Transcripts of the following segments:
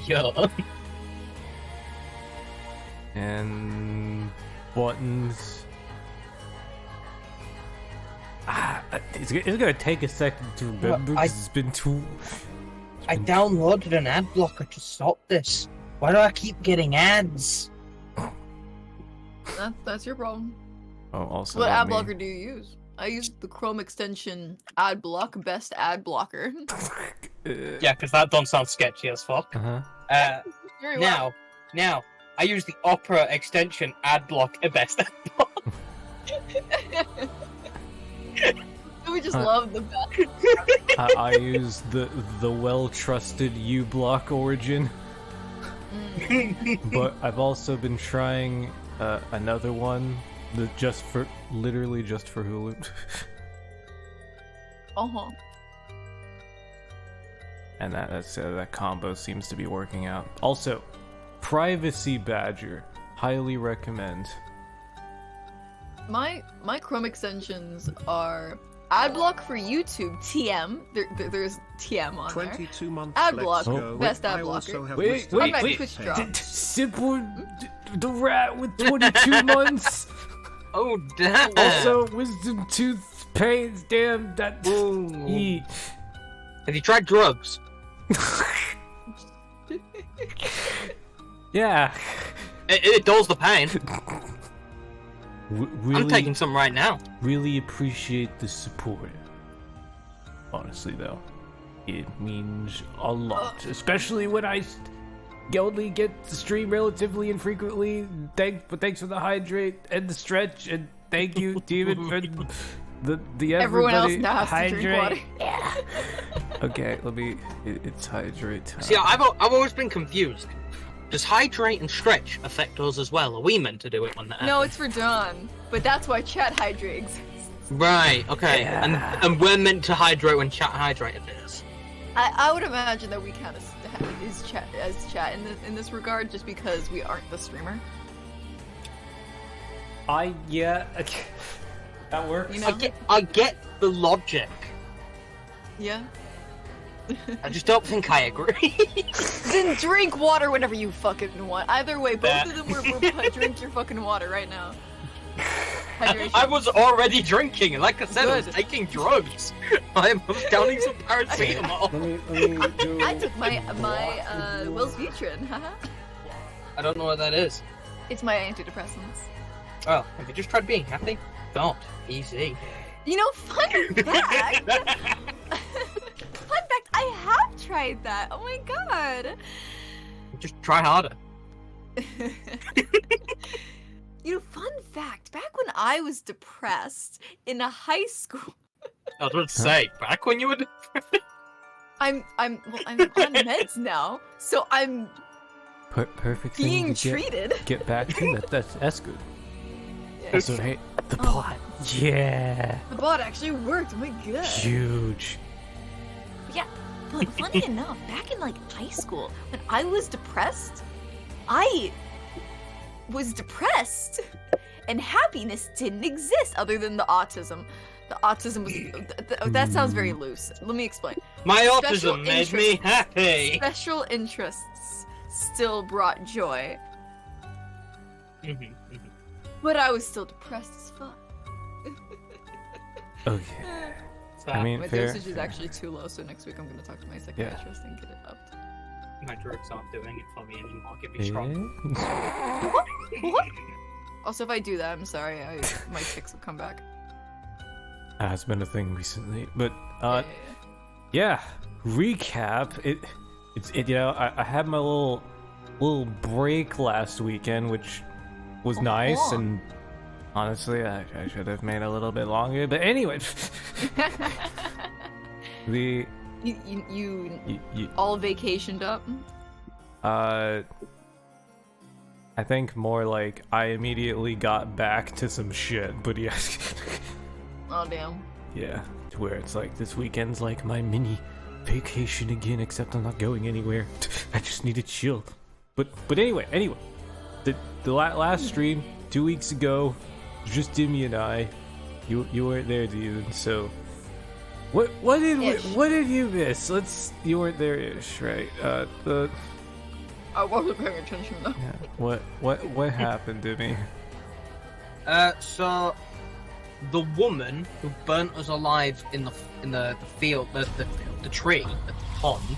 Yo. And buttons. It's gonna take a second to remember because it's been too. I downloaded an ad blocker to stop this. Why do I keep getting ads? That's your problem. Oh, also. What ad blocker do you use? I use the Chrome extension AdBlock, best ad blocker. Yeah, because that don't sound sketchy as fuck. Very well. Now, I use the Opera extension AdBlock, best ad block. We just love the best. I use the well-trusted uBlock origin. But I've also been trying another one that literally just for Hulu. And that combo seems to be working out. Also, Privacy Badger, highly recommend. My Chrome extensions are AdBlock for YouTube, TM. There's TM on 22 there. months. AdBlock, best ad blocker. Wait. Simple, the rat with 22 months. Oh damn! Also, wisdom tooth pains. Damn, that. Eat. Have you tried drugs? Yeah. It dulls the pain. Really, I'm taking some right now. Really appreciate the support. Honestly, though, it means a lot, especially when I only get to stream relatively infrequently. Thanks for the hydrate and the stretch, and thank you, Demon, for the everyone else everybody now has to drink water. Yeah. Okay, it's hydrate time. See, I've always been confused. Does hydrate and stretch affect us as well? Are we meant to do it when that happens? No, it's for Dawn, but that's why chat hydrate exists. Right, okay. Yeah. And we're meant to hydrate when chat hydrate appears. I would imagine that we kind of is chat in this regard, just because we aren't the streamer. That works. You know? I get the logic. Yeah. I just don't think I agree. Then drink water whenever you fucking want. Either way, both of them will drink your fucking water right now. Hydration. I was already drinking, and like I said, I was Good. taking drugs. I was downing some paracetamol. Let me do... I took my Will's Butrin, haha. I don't know what that is. It's my antidepressants. Oh, have you just tried being happy? Don't. Easy. You know, fun fact! Fun fact, I have tried that! Oh my god! Just try harder. You know, fun fact, back when I was depressed in a high school... I was about to say, back when you were... I'm on meds now, so I'm Perfect thing being to treated. get back to. That's good. Yeah. So hey, the plot. Yeah. The bot actually worked, oh my god. Huge. Yeah, but like, funny enough, back in like high school, when I was depressed, I was depressed, and happiness didn't exist other than the autism. The autism was that sounds very loose. Let me explain. My Special autism made me happy. Special interests still brought joy, but I was still depressed as fuck. Okay. I mean, My fair. dosage is actually too low, so next week I'm gonna talk to my psychiatrist and get it upped. My drugs aren't doing it for me anymore. Give me strong. What? Also, if I do that, I'm sorry, my tics will come back. It's been a thing recently, but Yeah. Recap. It's you know, I had my little break last weekend, which was nice, and honestly, I should have made a little bit longer. But anyway, You all vacationed up? I think more like I immediately got back to some shit, but yeah. Oh damn. Yeah, to where it's like this weekend's like my mini vacation again, except I'm not going anywhere. I just need to chill. But anyway, the last stream 2 weeks ago, just Immy and I. You weren't there, dude. So what did you miss? You weren't there ish, right? I wasn't paying attention though. Yeah. What happened to me? So the woman who burnt us alive in the field, the tree at the pond.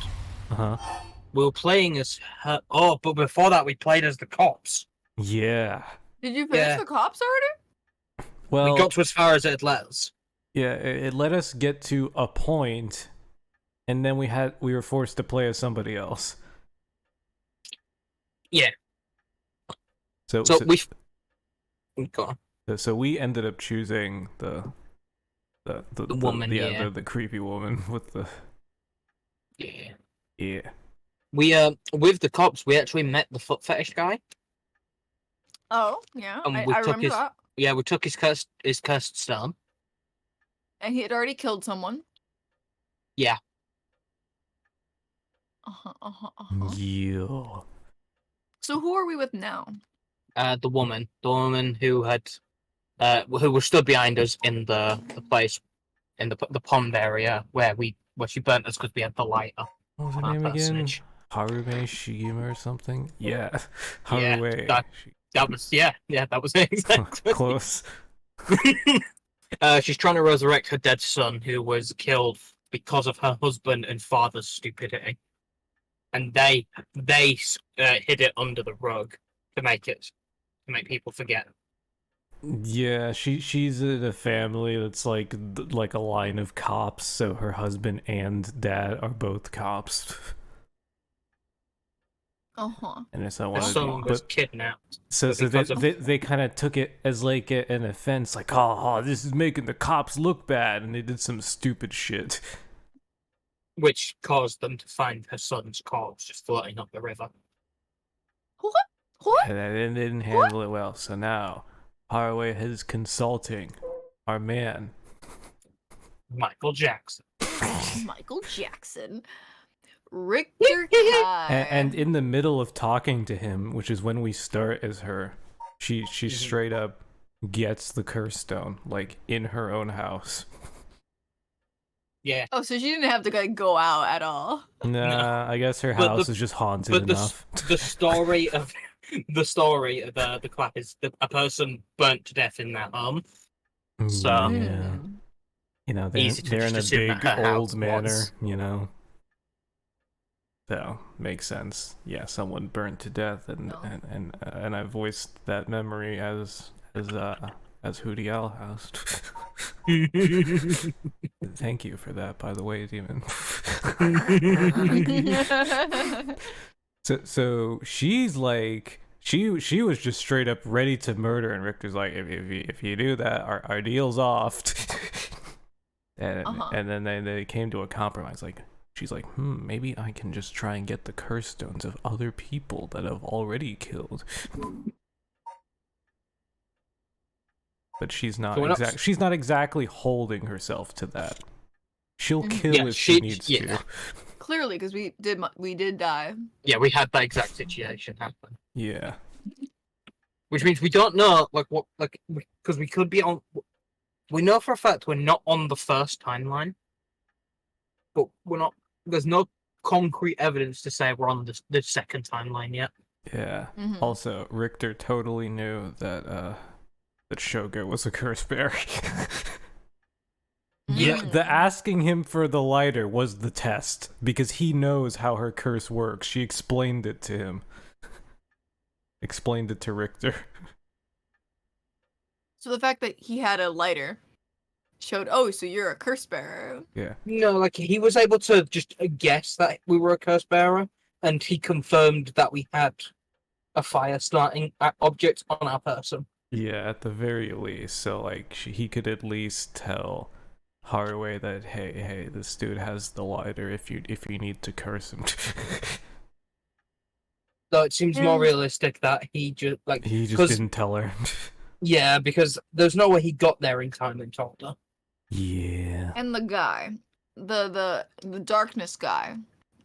We were playing as her. Oh, but before that, we played as the cops. Yeah. Did you finish the cops already? Well, We got to as far as it let us. yeah, it let us get to a point, and then we were forced to play as somebody else. Yeah. So we. Go on. So we ended up choosing the woman, the creepy woman with the Yeah. We with the cops, we actually met the foot fetish guy. Oh, yeah. And I we took remember that. Yeah, we took his cursed stone. And he had already killed someone. Yeah. Yeah. So who are we with now? The woman who had, who was stood behind us in the place, in the pond area where she burnt us because we had the lighter. What was her on name our again? personage. Harume Shigima or something? Yeah. Yeah, Harue. that was that was it exactly. Close. She's trying to resurrect her dead son who was killed because of her husband and father's stupidity, and they hid it under the rug to make people forget. Yeah, she's in a family that's like a line of cops, so her husband and dad are both cops. And it's not one Her of son was kidnapped. So they kind of took it as like an offense, like, oh, this is making the cops look bad, and they did some stupid shit. Which caused them to find her son's corpse just floating up the river. What? And they didn't handle it well, so now Harue is consulting our man. Michael Jackson. Michael Jackson. Richter Kai. And in the middle of talking to him, which is when we start as her, she straight up gets the curse stone, like, in her own house. Yeah. Oh, so she didn't have to like go out at all. Nah, I guess her But house is just haunted enough. The story of the clap is that a person burnt to death in their home. So yeah. You know, Easy to they're in a just assume big that her old house manor, was. you know. So makes sense. Yeah, someone burnt to death, and I voiced that memory as Hootie Owl House. Thank you for that, by the way, Demon. So she's like, she was just straight up ready to murder, and Richter's like, if you do that, our deal's off. And then they came to a compromise. Like, she's like, maybe I can just try and get the curse stones of other people that I've already killed. But she's not exactly holding herself to that. She'll kill if she needs to. Clearly, because we did die. Yeah, we had that exact situation happen. Yeah. Which means we don't know, because we could be on. We know for a fact we're not on the first timeline, but we're not. There's no concrete evidence to say we're on the second timeline yet. Yeah. Also, Richter totally knew that Shogo was a curse bearer. Yeah. The asking him for the lighter was the test, because he knows how her curse works. She explained it to him. Explained it to Richter. So the fact that he had a lighter showed, so you're a curse bearer. Yeah. No, like, he was able to just guess that we were a curse bearer, and he confirmed that we had a fire starting object on our person. Yeah, at the very least. So, like, he could at least tell Harue that, hey, this dude has the lighter if you need to curse him. So it seems more realistic that he just didn't tell her. Yeah, because there's no way he got there in time and told her. Yeah. And the guy, the darkness guy.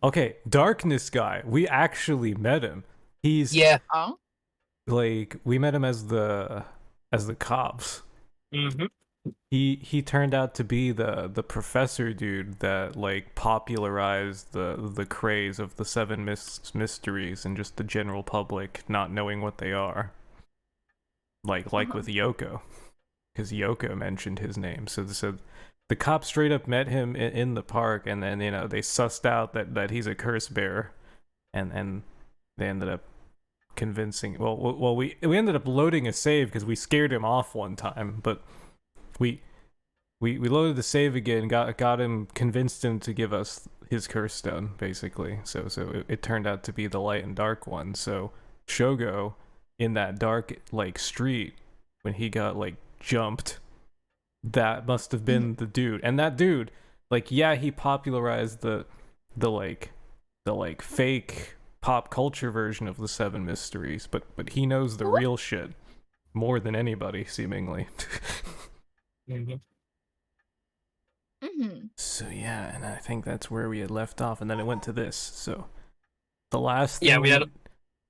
Okay, darkness guy. We actually met him. He's Oh. like, we met him as the cops. Mm-hmm. He turned out to be the professor dude that like popularized the craze of the seven mysteries and just the general public not knowing what they are. Like with Yoko, because Yoko mentioned his name. So the cops straight up met him in the park, and then they sussed out that he's a curse bearer, and they ended up convincing. Well, we ended up loading a save because we scared him off one time, but we loaded the save again, got him, convinced him to give us his curse stone, basically. So it turned out to be the light and dark one. So Shogo, in that dark like street, when he got like jumped, that must have been the dude. And that dude, like, yeah, he popularized the fake pop culture version of the seven mysteries, but he knows the real shit more than anybody, seemingly. So yeah, and I think that's where we had left off, and then it went to this. So the last thing we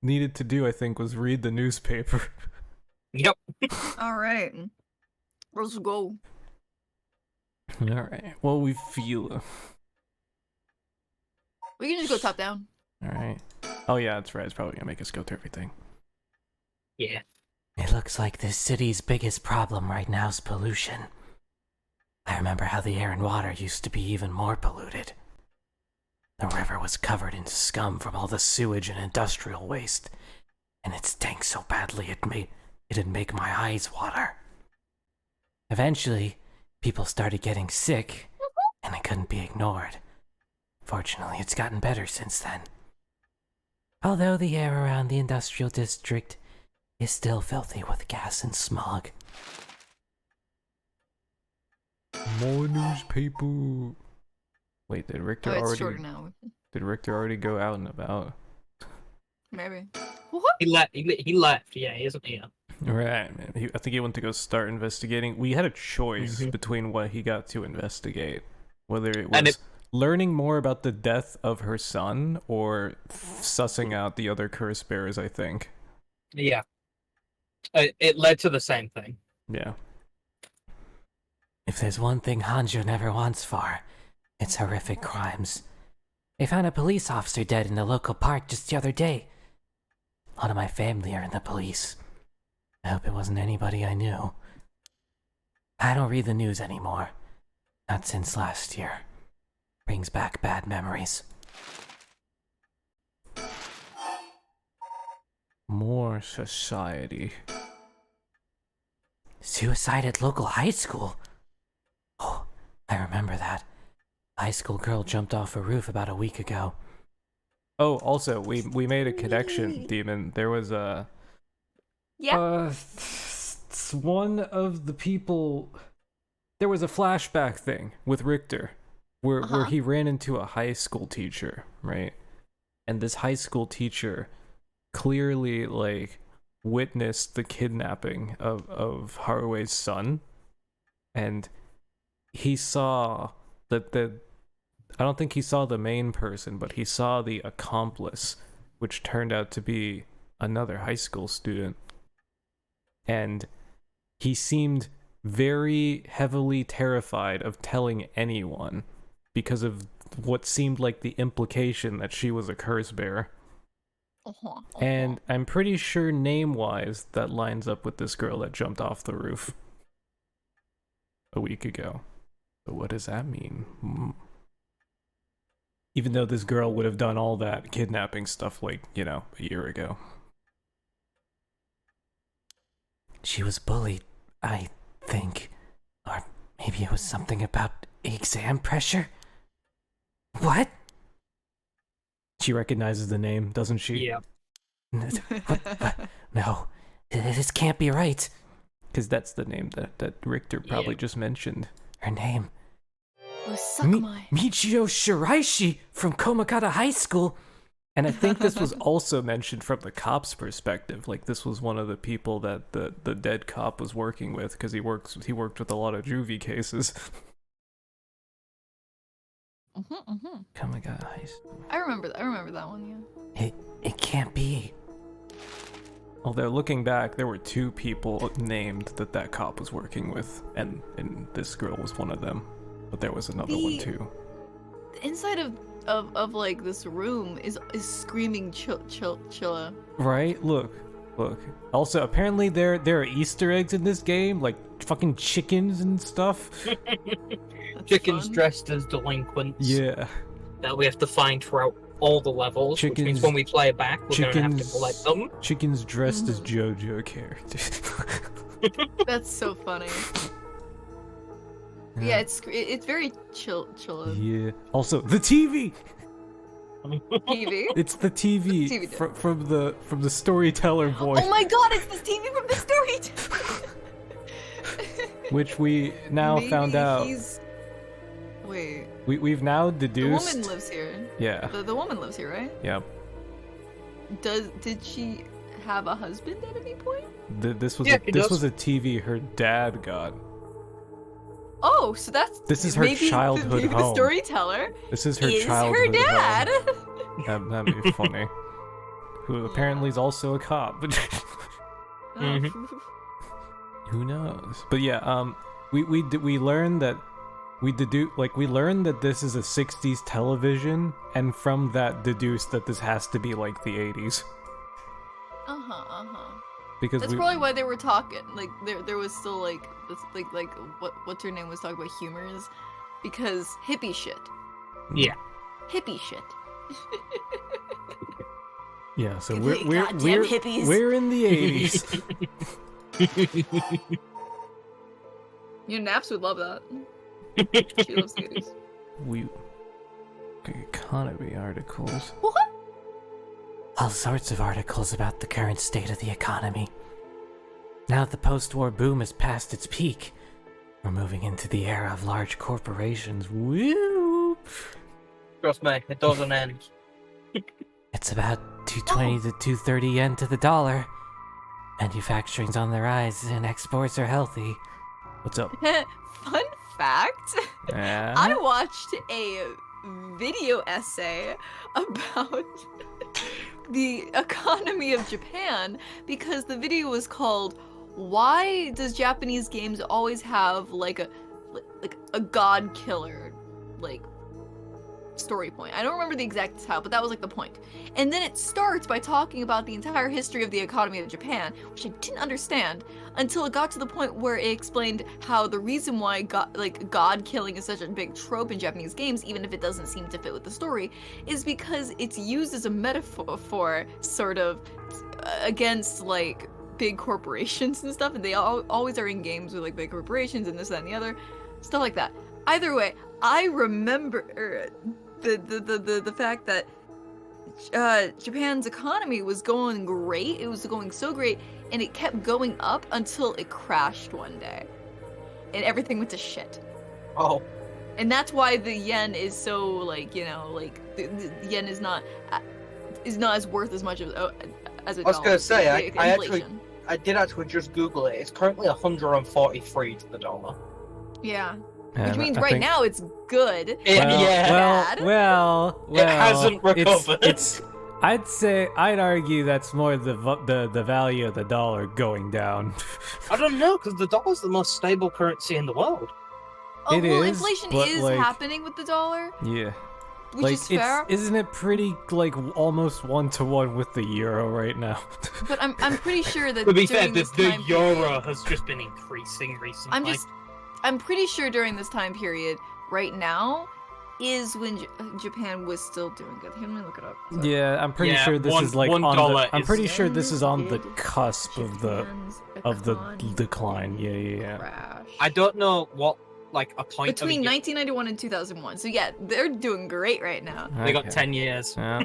needed to do, I think, was read the newspaper. Yep. All right, let's go. All right. Well, we feel. We can just go top down. All right. Oh yeah, that's right. It's probably gonna make us go through everything. Yeah. It looks like this city's biggest problem right now is pollution. I remember how the air and water used to be even more polluted. The river was covered in scum from all the sewage and industrial waste, and it stank so badly it'd make my eyes water. Eventually, people started getting sick, and it couldn't be ignored. Fortunately, it's gotten better since then. Although the air around the industrial district is still filthy with gas and smog. More newspaper. Wait, did Richter it's shorter now. Did Richter already go out and about? Maybe. He left. Yeah, he isn't here. Right, man. I think he went to go start investigating. We had a choice between what he got to investigate, whether it was learning more about the death of her son or sussing out the other curse bearers, I think. Yeah. It led to the same thing. Yeah. If there's one thing Hanjo never wants for, it's horrific crimes. They found a police officer dead in the local park just the other day. A lot of my family are in the police. I hope it wasn't anybody I knew. I don't read the news anymore. Not since last year. Brings back bad memories. More society. Suicide at local high school? Oh, I remember that. High school girl jumped off a roof about a week ago. Oh, also, we made a connection, Demon. There was a... Yeah. One of the people... There was a flashback thing with Richter, where he ran into a high school teacher, right? And this high school teacher clearly, like, witnessed the kidnapping of Harue's son. And he saw that I don't think he saw the main person, but he saw the accomplice, which turned out to be another high school student. And he seemed very heavily terrified of telling anyone because of what seemed like the implication that she was a curse bearer. And I'm pretty sure name-wise that lines up with this girl that jumped off the roof a week ago. But what does that mean? Even though this girl would have done all that kidnapping stuff like, a year ago. She was bullied, I think. Or maybe it was something about exam pressure? What? She recognizes the name, doesn't she? Yeah. What? No, this can't be right. Because that's the name that Richter probably just mentioned. Her name. Sakumae. Michio Shiraishi from Komakata High School. And I think this was also mentioned from the cop's perspective. Like, this was one of the people that the dead cop was working with, because he worked with a lot of juvie cases. Komakata High School. I remember that one, yeah. It can't be. Although looking back, there were 2 people named that cop was working with, and this girl was one of them. But there was another one too. The inside of like this room is screaming chilla. Right? Look. Also, apparently there are Easter eggs in this game, like fucking chickens and stuff. Chickens fun. dressed as delinquents. Yeah. That we have to find throughout all the levels, which means when we play it back, we're gonna have to collect them. Chickens dressed as JoJo characters. That's so funny. Yeah, it's very chill. Yeah. Also, the TV. TV. It's the TV, TV from the storyteller voice. Oh my god, it's the TV from the story. Which we now found out. Wait. We've now deduced. The woman lives here. Yeah. The woman lives here, right? Yep. Did she have a husband at any point? This was a TV her dad got. Oh, so this is her childhood maybe home. The storyteller. This is her is childhood her dad. Home. That'd be funny. Who apparently is also a cop. Who knows? But yeah, we learned that we learned that this is a 60s television, and from that deduced that this has to be like the 80s. Because that's probably why they were talking. Like there was still like this, like what's her name was talking about humors, because hippie shit. Yeah. Hippie shit. Yeah, so Goddamn hippies. we're in the 80s. You know, Naps would love that. She loves the 80s. We economy articles. What? All sorts of articles about the current state of the economy. Now the post-war boom has passed its peak. We're moving into the era of large corporations. Woo! Trust me, it doesn't end. It's about 220 to 230 yen to the dollar. Manufacturing's on the rise and exports are healthy. What's up? Fun fact. I watched a video essay about the economy of Japan because the video was called "Why Does Japanese Games Always Have like a god killer like story point?" I don't remember the exact title, but that was like the point. And then it starts by talking about the entire history of the economy of Japan, which I didn't understand until it got to the point where it explained how the reason why god killing is such a big trope in Japanese games, even if it doesn't seem to fit with the story, is because it's used as a metaphor for sort of against like big corporations and stuff, and they always are in games with like big corporations and this, that, and the other, stuff like that. Either way, I remember the fact that Japan's economy was going great. It was going so great, and it kept going up until it crashed one day, and everything went to shit. Oh. And that's why the yen is so like, you know, like the yen is not as worth as much as a I was gonna say, inflation. I did actually just Google it. It's currently 143 to the dollar. Yeah. And Which means I right think- now it's good. Well, It hasn't recovered. I'd argue that's more the value of the dollar going down. I don't know, because the dollar's the most stable currency in the world. Oh, It well, is, inflation but, is like- happening with the dollar, Yeah. which is fair. Isn't it pretty like almost 1-to-1 with the euro right now? But I'm pretty sure that To be fair, during the this time euro period, has just been increasing recently. I'm pretty sure during this time period, right now, is when Japan was still doing good. Here, let me look it up. Sorry. Yeah, I'm pretty Yeah, sure this is like $1 I'm is- pretty sure this is on the Ended cusp of the Japan's economy decline. Yeah. crash. I don't know what, like, a point Between of 1991 and 2001. So yeah, they're doing great right now. They got Okay. 10 years. Yeah.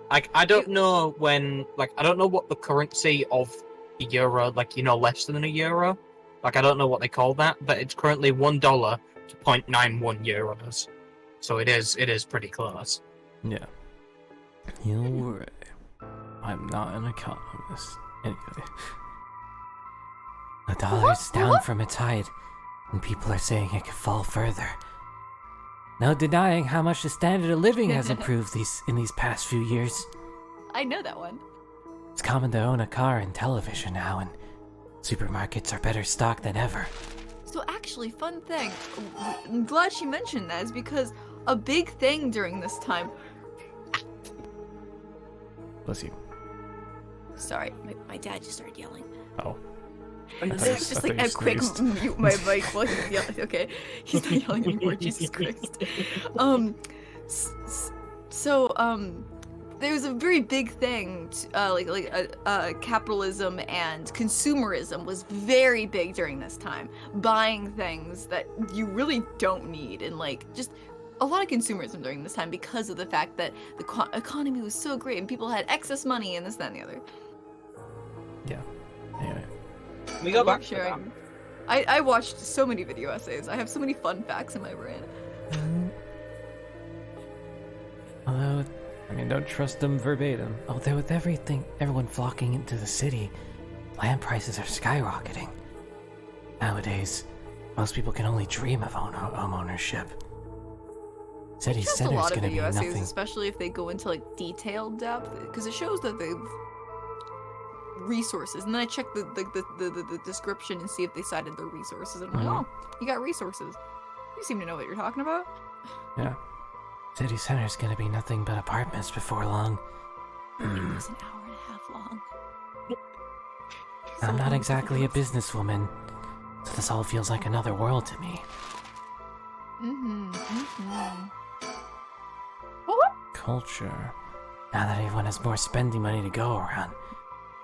Like, I don't know when, like, I don't know what the currency of a euro, like, you know, less than a euro. Like, I don't know what they call that, but it's currently $1 to 0.91 euros. So it is pretty close. Yeah. You're right. I'm not an economist. Anyway. The dollar's down from its height, and people are saying it could fall further. No denying how much the standard of living has improved in these past few years. I know that one. It's common to own a car and television now, and supermarkets are better stocked than ever. So actually, fun thing, I'm glad she mentioned that, is because a big thing during this time. Bless you. Sorry, my dad just started yelling. Oh. It's just like a quick mute my mic while he's yelling. Okay, he's not yelling anymore. Jesus Christ. There was a very big thing, capitalism and consumerism was very big during this time. Buying things that you really don't need, and like just a lot of consumerism during this time because of the fact that the economy was so great and people had excess money and this, that, and the other. Yeah. Anyway. We go back to sharing. I watched so many video essays. I have so many fun facts in my brain. Although, I mean, don't trust them verbatim. Although with everyone flocking into the city, land prices are skyrocketing. Nowadays, most people can only dream of home ownership. City Just a center's lot of gonna be video essays, nothing. especially if they go into like detailed depth, because it shows that they've resources. And then I check the description and see if they cited their resources. And I'm like, oh, you got resources. You seem to know what you're talking about. Yeah. City center's gonna be nothing but apartments before long. It was an hour and a half long. I'm not exactly a businesswoman, so this all feels like another world to me. Culture. Now that everyone has more spending money to go around,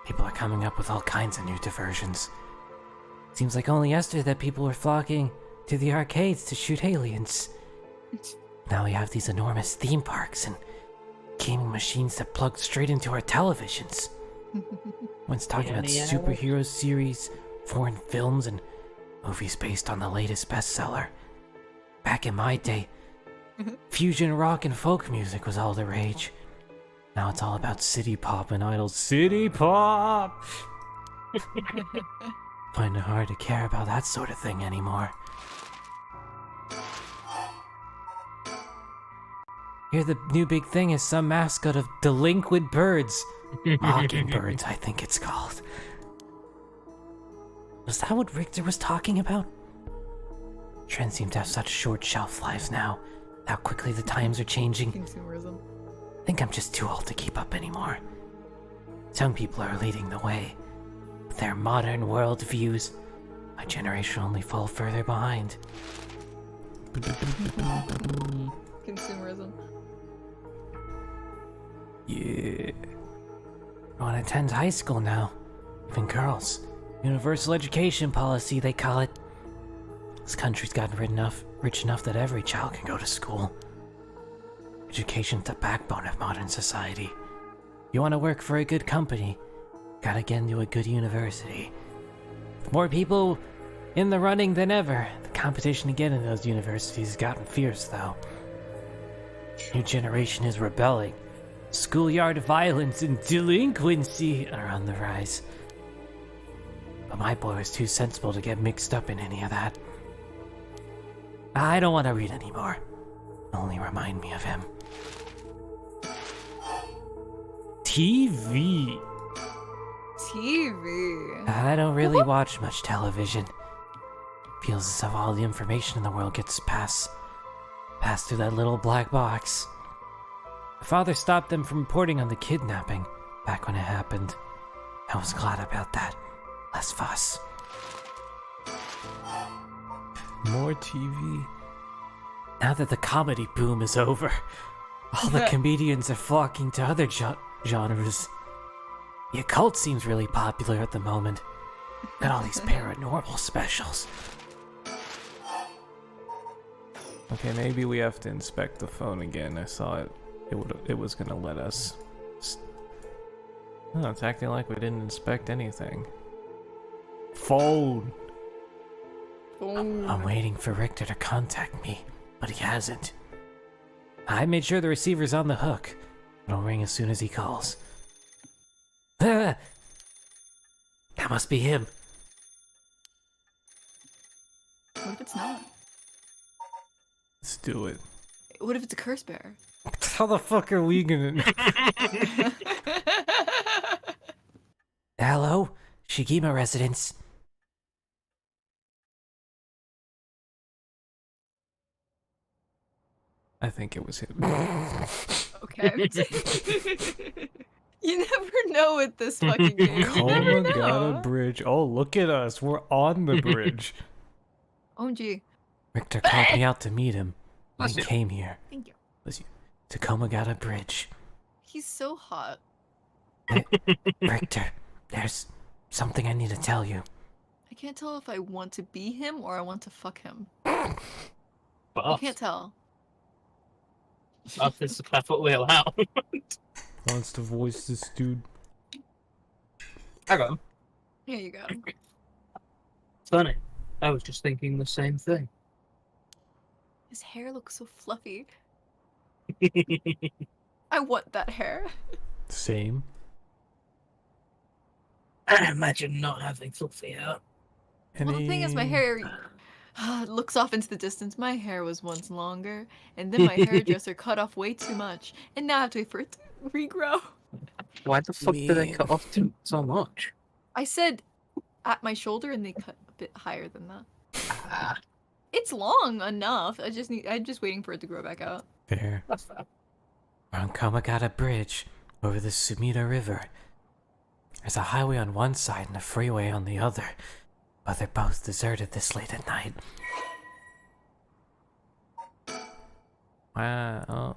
people are coming up with all kinds of new diversions. Seems like only yesterday that people were flocking to the arcades to shoot aliens. Now we have these enormous theme parks and gaming machines that plug straight into our televisions. One's talking about superhero series, foreign films, and movies based on the latest bestseller. Back in my day, fusion rock and folk music was all the rage. Now it's all about city pop and idols. City pop! Find it hard to care about that sort of thing anymore. Here the new big thing is some mascot of delinquent birds. Mockingbirds, I think it's called. Was that what Richter was talking about? Trends seem to have such short shelf lives now. How quickly the times are changing. Consumerism. I think I'm just too old to keep up anymore. Young people are leading the way. With their modern world views, my generation will only fall further behind. Consumerism. Yeah. No one attends high school now. Even girls. Universal education policy, they call it. This country's gotten rich enough that every child can go to school. Education's the backbone of modern society. You want to work for a good company, gotta get into a good university. More people in the running than ever. The competition to get into those universities has gotten fierce, though. New generation is rebelling. Schoolyard violence and delinquency are on the rise. But my boy was too sensible to get mixed up in any of that. I don't want to read anymore. Only remind me of him. TV. TV. I don't really watch much television. Feels as if all the information in the world gets passed through that little black box. My father stopped them from reporting on the kidnapping back when it happened. I was glad about that. Less fuss. More TV. Now that the comedy boom is over, all the comedians are flocking to other genres. The occult seems really popular at the moment. Got all these paranormal specials. Okay, maybe we have to inspect the phone again. I saw it. It was gonna let us. Oh, it's acting like we didn't inspect anything. Phone. I'm waiting for Richter to contact me, but he hasn't. I made sure the receiver's on the hook. It'll ring as soon as he calls. That must be him. What if it's not? Let's do it. What if it's a curse bearer? How the fuck are we gonna? Shigima residence. I think it was him. Okay. You never know with this fucking game. You never Komagata know. Bridge. Oh, look at us. We're on the bridge. OMG. Richter called me out to meet him when Bless he you. came here. Thank you. Bless you. To Komagata Bridge. He's so hot. Richter, there's something I need to tell you. I can't tell if I want to be him or I want to fuck him. I But can't tell. this is perfectly allowed. Wants to voice this dude. I got him. Here you go. Funny. I was just thinking the same thing. His hair looks so fluffy. I want that hair. Same. I imagine not having fluffy hair. Well, the thing is, my hair looks off into the distance. My hair was once longer, and then my hairdresser cut off way too much, and now I have to wait for it to regrow. Why the fuck did they cut off so much? I said at my shoulder, and they cut a bit higher than that. Ah, It's long enough. I'm just waiting for it to grow back out. Fair. that's fair. We're on Komagata Bridge, over the Sumida River. There's a highway on one side and a freeway on the other, but they're both deserted this late at night. Wow. Oh.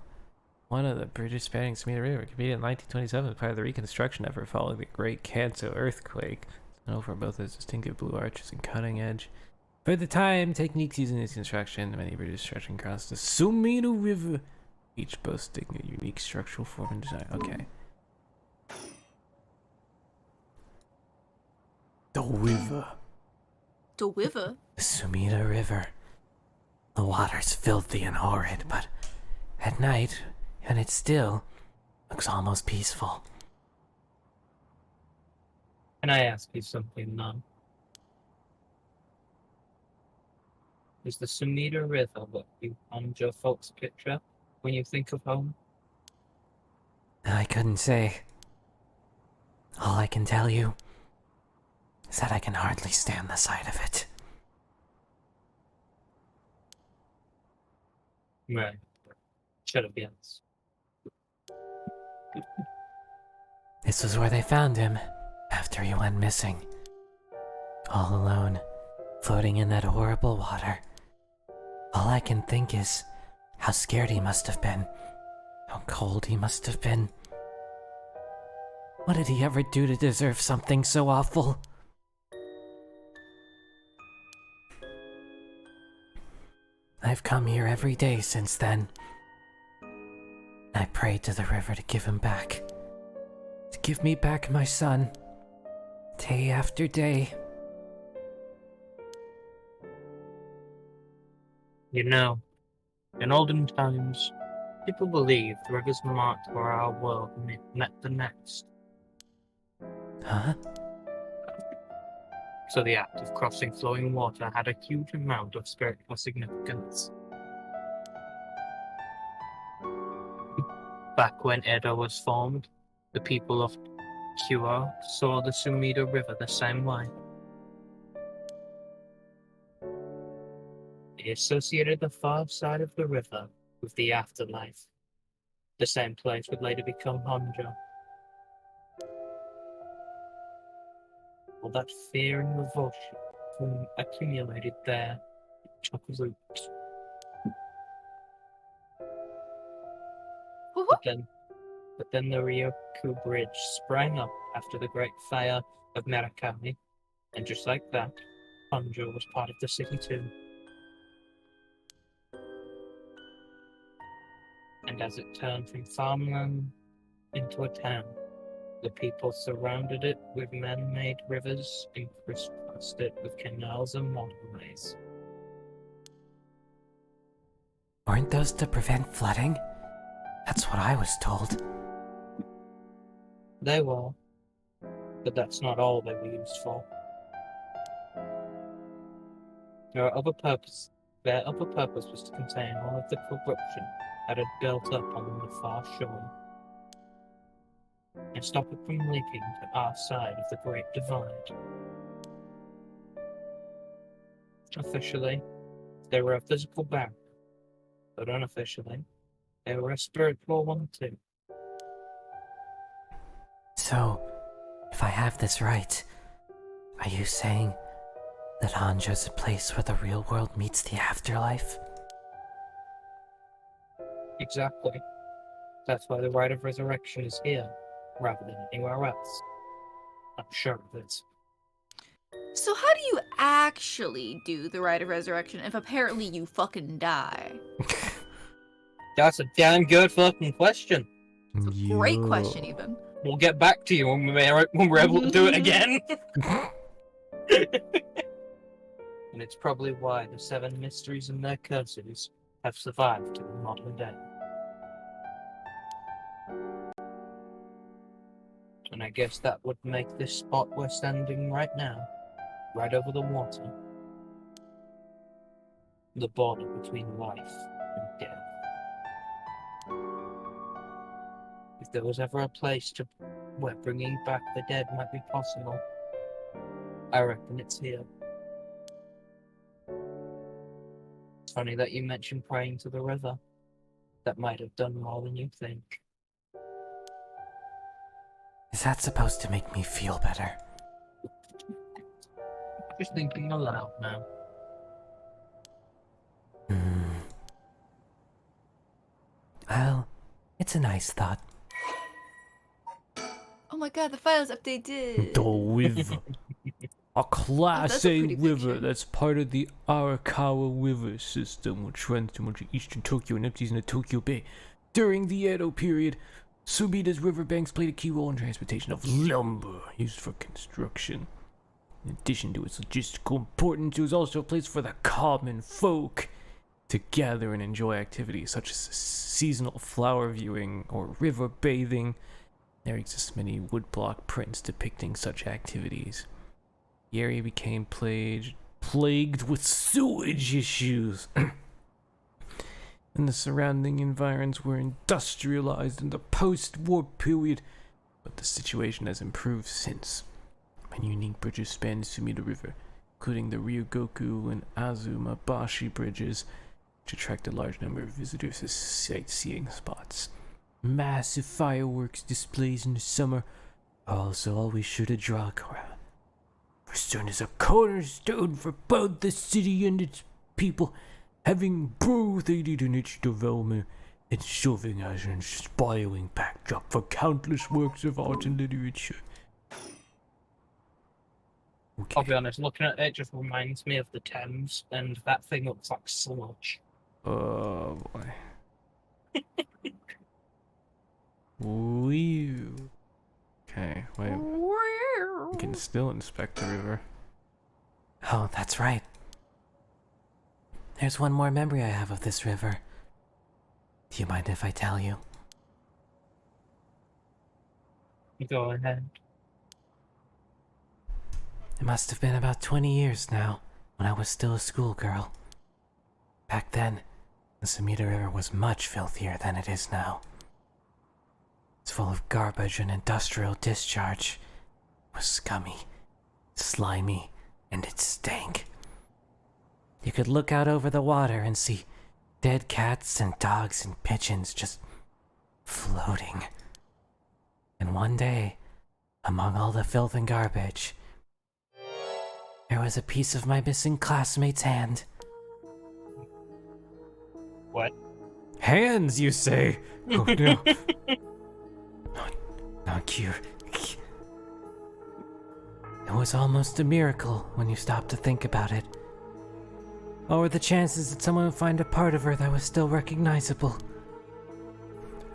One of the bridges spanning Sumida River, completed in 1927 as part of the reconstruction effort following the Great Kanto earthquake. It's known for both its distinctive blue arches and cutting edge. For the time, techniques used in its construction, many bridges stretching across the Sumida River, each boasting a unique structural form and design. Okay. The river. The river? The Sumida River. The water's filthy and horrid, but at night, and it's still, looks almost peaceful. Can I ask you something now? Is the Sumida River what you conjure folks picture when you think of home? I couldn't say. All I can tell you is that I can hardly stand the sight of it. Right. Should have guessed. This was where they found him after he went missing. All alone, floating in that horrible water. All I can think is how scared he must have been. How cold he must have been. What did he ever do to deserve something so awful? I've come here every day since then. I prayed to the river to give him back. To give me back my son. Day after day. You know, in olden times, people believed rivers marked where our world met the next. Huh? So the act of crossing flowing water had a huge amount of spiritual significance. Back when Edo was formed, the people of Kyoto saw the Sumida River the same way. They associated the far side of the river with the afterlife. The same place would later become Honjo. All that fear and revulsion accumulated there took root. But then the Ryoku Bridge sprang up after the Great Fire of Murakami, and just like that, Honjo was part of the city too. And as it turned from farmland into a town, the people surrounded it with man-made rivers and crisscrossed it with canals and waterways. Weren't those to prevent flooding? That's what I was told. They were, but that's not all they were used for. Their other purpose was to contain all of the corruption that had built up on the far shore. to stop it from leaking to our side of the Great Divide. Officially, they were a physical barrier, but unofficially, they were a spiritual one too. So, if I have this right, are you saying that Anja's a place where the real world meets the afterlife? Exactly. That's why the rite of resurrection is here, rather than anywhere else. I'm sure of it. So how do you actually do the rite of resurrection if apparently you fucking die? That's a damn good fucking question. It's a great question, even. We'll get back to you when we're able to do it again. And it's probably why the 7 mysteries and their curses have survived to the modern day. And I guess that would make this spot we're standing right now, right over the water, the border between life and death. If there was ever a place where bringing back the dead might be possible, I reckon it's here. It's funny that you mentioned praying to the river. That might have done more than you think. Is that supposed to make me feel better? Just thinking aloud now. Well, it's a nice thought. Oh my god, the files updated. The river. A Class that's a A pretty river picture. that's part of the Arakawa River system, which runs through much of eastern Tokyo and empties into Tokyo Bay. During the Edo period, Sumida's riverbanks played a key role in transportation of lumber used for construction. In addition to its logistical importance, it was also a place for the common folk to gather and enjoy activities such as seasonal flower viewing or river bathing. There exist many woodblock prints depicting such activities. The area became plagued with sewage issues. And the surrounding environs were industrialized in the post-war period, but the situation has improved since. Many unique bridges span the Sumida River, including the Ryogoku and Azumabashi bridges, which attract a large number of visitors as sightseeing spots. Massive fireworks displays in the summer are also always sure to draw a crowd. For soon as a cornerstone for both the city and its people, having both aided in its development and serving as an inspiring backdrop for countless works of art and literature. Okay. I'll be honest, looking at it just reminds me of the Thames, and that thing looks like sludge. Oh boy. Whew. Okay, wait. You can still inspect the river. Oh, that's right. There's one more memory I have of this river. Do you mind if I tell you? Go ahead. It must have been about 20 years now, when I was still a schoolgirl. Back then, the Sumida River was much filthier than it is now. It's full of garbage and industrial discharge. It was scummy, slimy, and it stank. You could look out over the water and see dead cats and dogs and pigeons just floating. And one day, among all the filth and garbage, there was a piece of my missing classmate's hand. What? Hands, you say? Oh no. Not cute. It was almost a miracle when you stopped to think about it. What were the chances that someone would find a part of her that was still recognizable?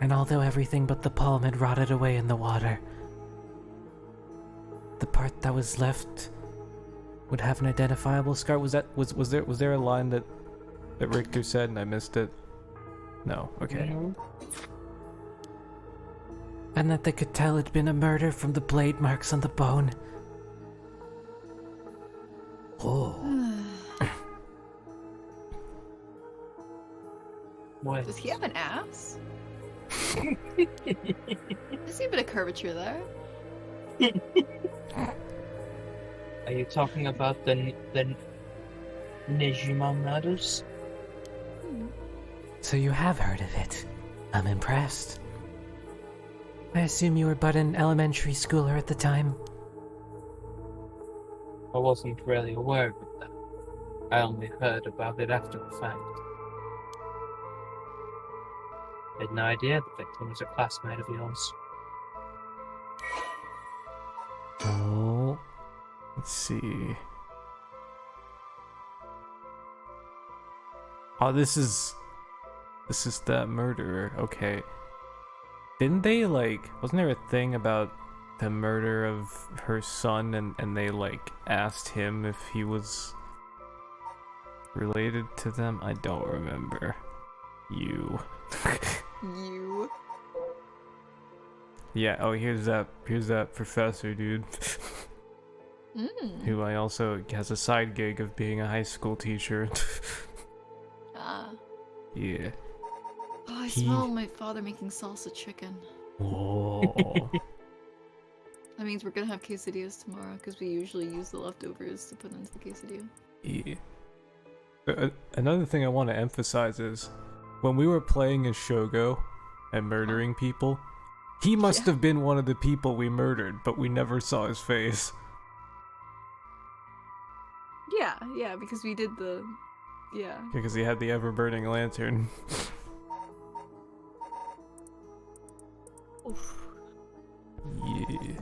And although everything but the palm had rotted away in the water, the part that was left would have an identifiable scar. Was there a line that Richter said and I missed it? No. Okay. And that they could tell it'd been a murder from the blade marks on the bone. Oh. What? Does he have an ass? I see a bit of curvature there. Are you talking about the Nijima murders? So you have heard of it. I'm impressed. I assume you were but an elementary schooler at the time? I wasn't really aware of that. I only heard about it after the fact. I had no idea the victim was a classmate of yours. Oh, let's see. Oh, this is that murderer. Okay. Didn't they, like, wasn't there a thing about the murder of her son and they, like, asked him if he was related to them? I don't remember. You. You. Yeah, oh, here's that professor, dude. Who I also has a side gig of being a high school teacher. Yeah. Oh, I smell my father making salsa chicken. Whoa. That means we're gonna have quesadillas tomorrow, because we usually use the leftovers to put into the quesadilla. Yeah. Another thing I want to emphasize is, when we were playing as Shogo and murdering people, he must have been one of the people we murdered, but we never saw his face. Yeah, because we did the... Yeah. Because he had the ever-burning lantern. Oof. Yeah.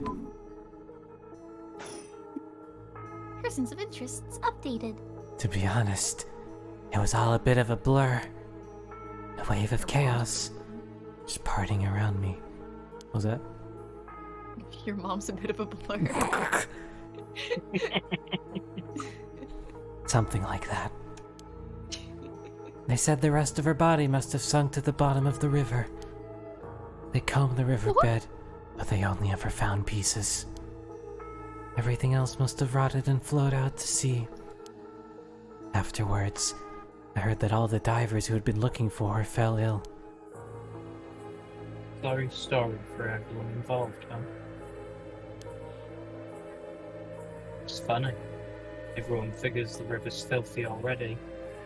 Persons of interests updated. To be honest, it was all a bit of a blur. A wave of chaos just parting around me. What was that? Your mom's a bit of a blur. Something like that. They said the rest of her body must have sunk to the bottom of the river. They combed the riverbed, but they only ever found pieces. Everything else must have rotted and flowed out to sea. Afterwards, I heard that all the divers who had been looking for her fell ill. Sorry story for everyone involved, huh? It's funny. Everyone figures the river's filthy already.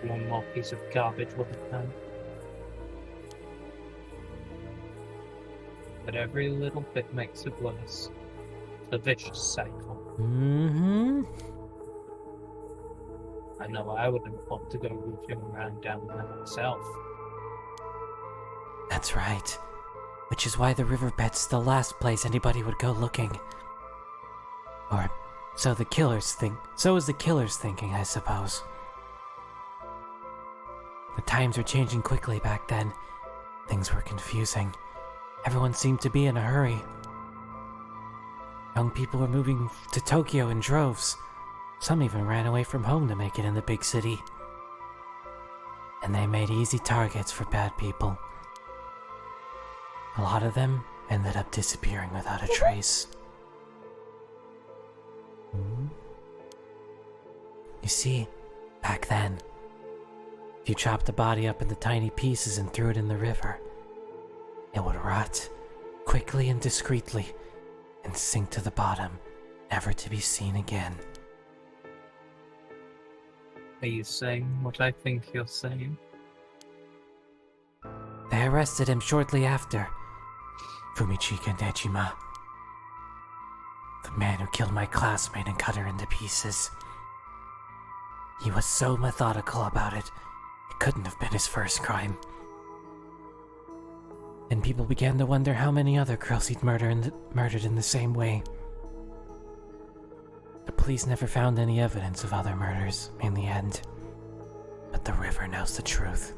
One more piece of garbage wouldn't hurt. But every little bit makes it worse. It's a vicious cycle. Mm-hmm. I know I wouldn't want to go rooting around down there myself. That's right. Which is why the riverbed's the last place anybody would go looking. Or so the killers think. So is the killers thinking, I suppose. The times were changing quickly back then. Things were confusing. Everyone seemed to be in a hurry. Young people were moving to Tokyo in droves. Some even ran away from home to make it in the big city. And they made easy targets for bad people. A lot of them ended up disappearing without a trace. You see, back then, if you chopped the body up into tiny pieces and threw it in the river, it would rot quickly and discreetly and sink to the bottom, never to be seen again. Are you saying what I think you're saying? They arrested him shortly after. Fumichika Nejima. The man who killed my classmate and cut her into pieces. He was so methodical about it, it couldn't have been his first crime. And people began to wonder how many other girls he'd murdered in the same way. The police never found any evidence of other murders in the end. But the river knows the truth.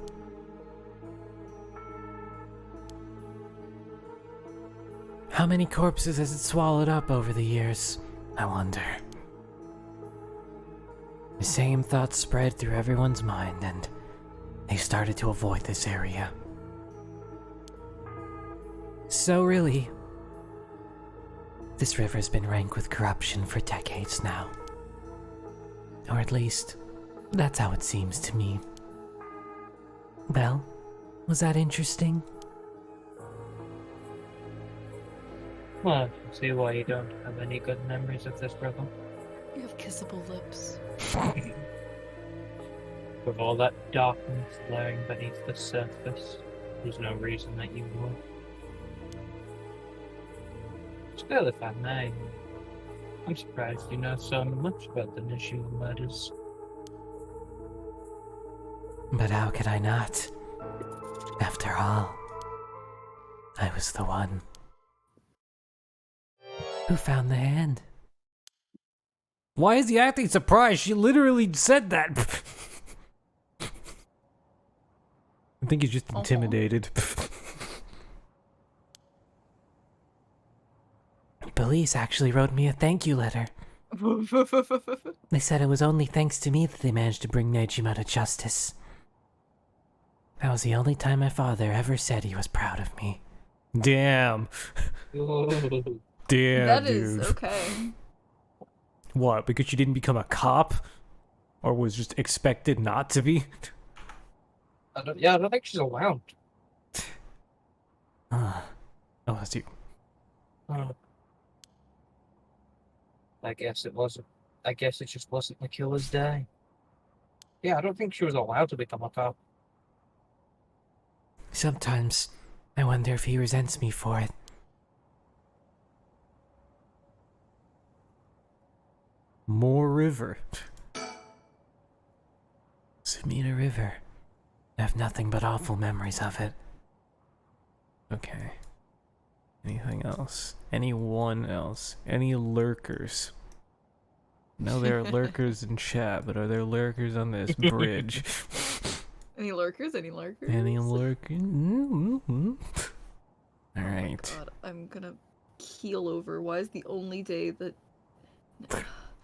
How many corpses has it swallowed up over the years, I wonder? The same thoughts spread through everyone's mind, and they started to avoid this area. So really, this river's been rank with corruption for decades now. Or at least, that's how it seems to me. Well, was that interesting? Well, I can see why you don't have any good memories of this, brother. You have kissable lips. With all that darkness lurking beneath the surface, there's no reason that you would. Still, if I may, I'm surprised you know so much about the Nishima murders. But how could I not? After all, I was the one who found the hand. Why is he acting surprised? She literally said that. I think he's just intimidated. Police actually wrote me a thank you letter. They said it was only thanks to me that they managed to bring Nejima to justice. That was the only time my father ever said he was proud of me. Damn. Ooh. Damn, That dude. is okay. What, because she didn't become a cop? Or was just expected not to be? I don't think she's allowed. Oh, that's you. I guess it wasn't. I guess it just wasn't the killer's day. Yeah, I don't think she was allowed to become a cop. Sometimes I wonder if he resents me for it. More river. Samina River. I have nothing but awful memories of it. Okay. Anything else? Anyone else? Any lurkers? No, there are lurkers in chat, but are there lurkers on this bridge? Any lurkers? Any lurkers? Any lurkers? Mm-hmm. All right. God, I'm gonna keel over. Why is the only day that...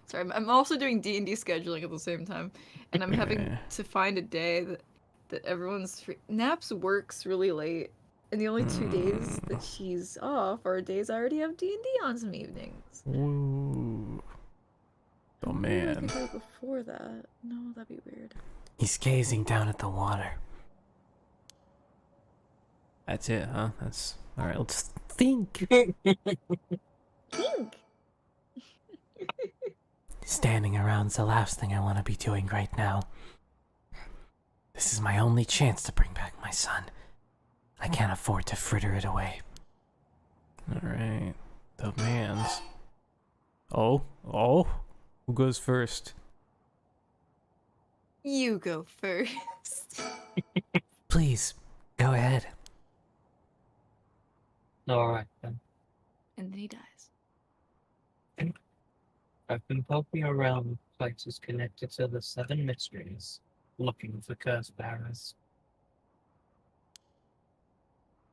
Sorry, I'm also doing D&D scheduling at the same time, and I'm having to find a day that everyone's free. Naps works really late, and the only 2 days that she's off are days I already have D&D on some evenings. Ooh. Oh Maybe we man. could go before that. No, that'd be weird. He's gazing down at the water. That's it, huh? That's all right. Let's think. Pink! Standing around's the last thing I want to be doing right now. This is my only chance to bring back my son. I can't afford to fritter it away. All right. The man's. Oh. Who goes first? You go first. Please, go ahead. Alright then. And then he dies. I've been poking around places connected to the 7 mysteries, looking for curse bearers.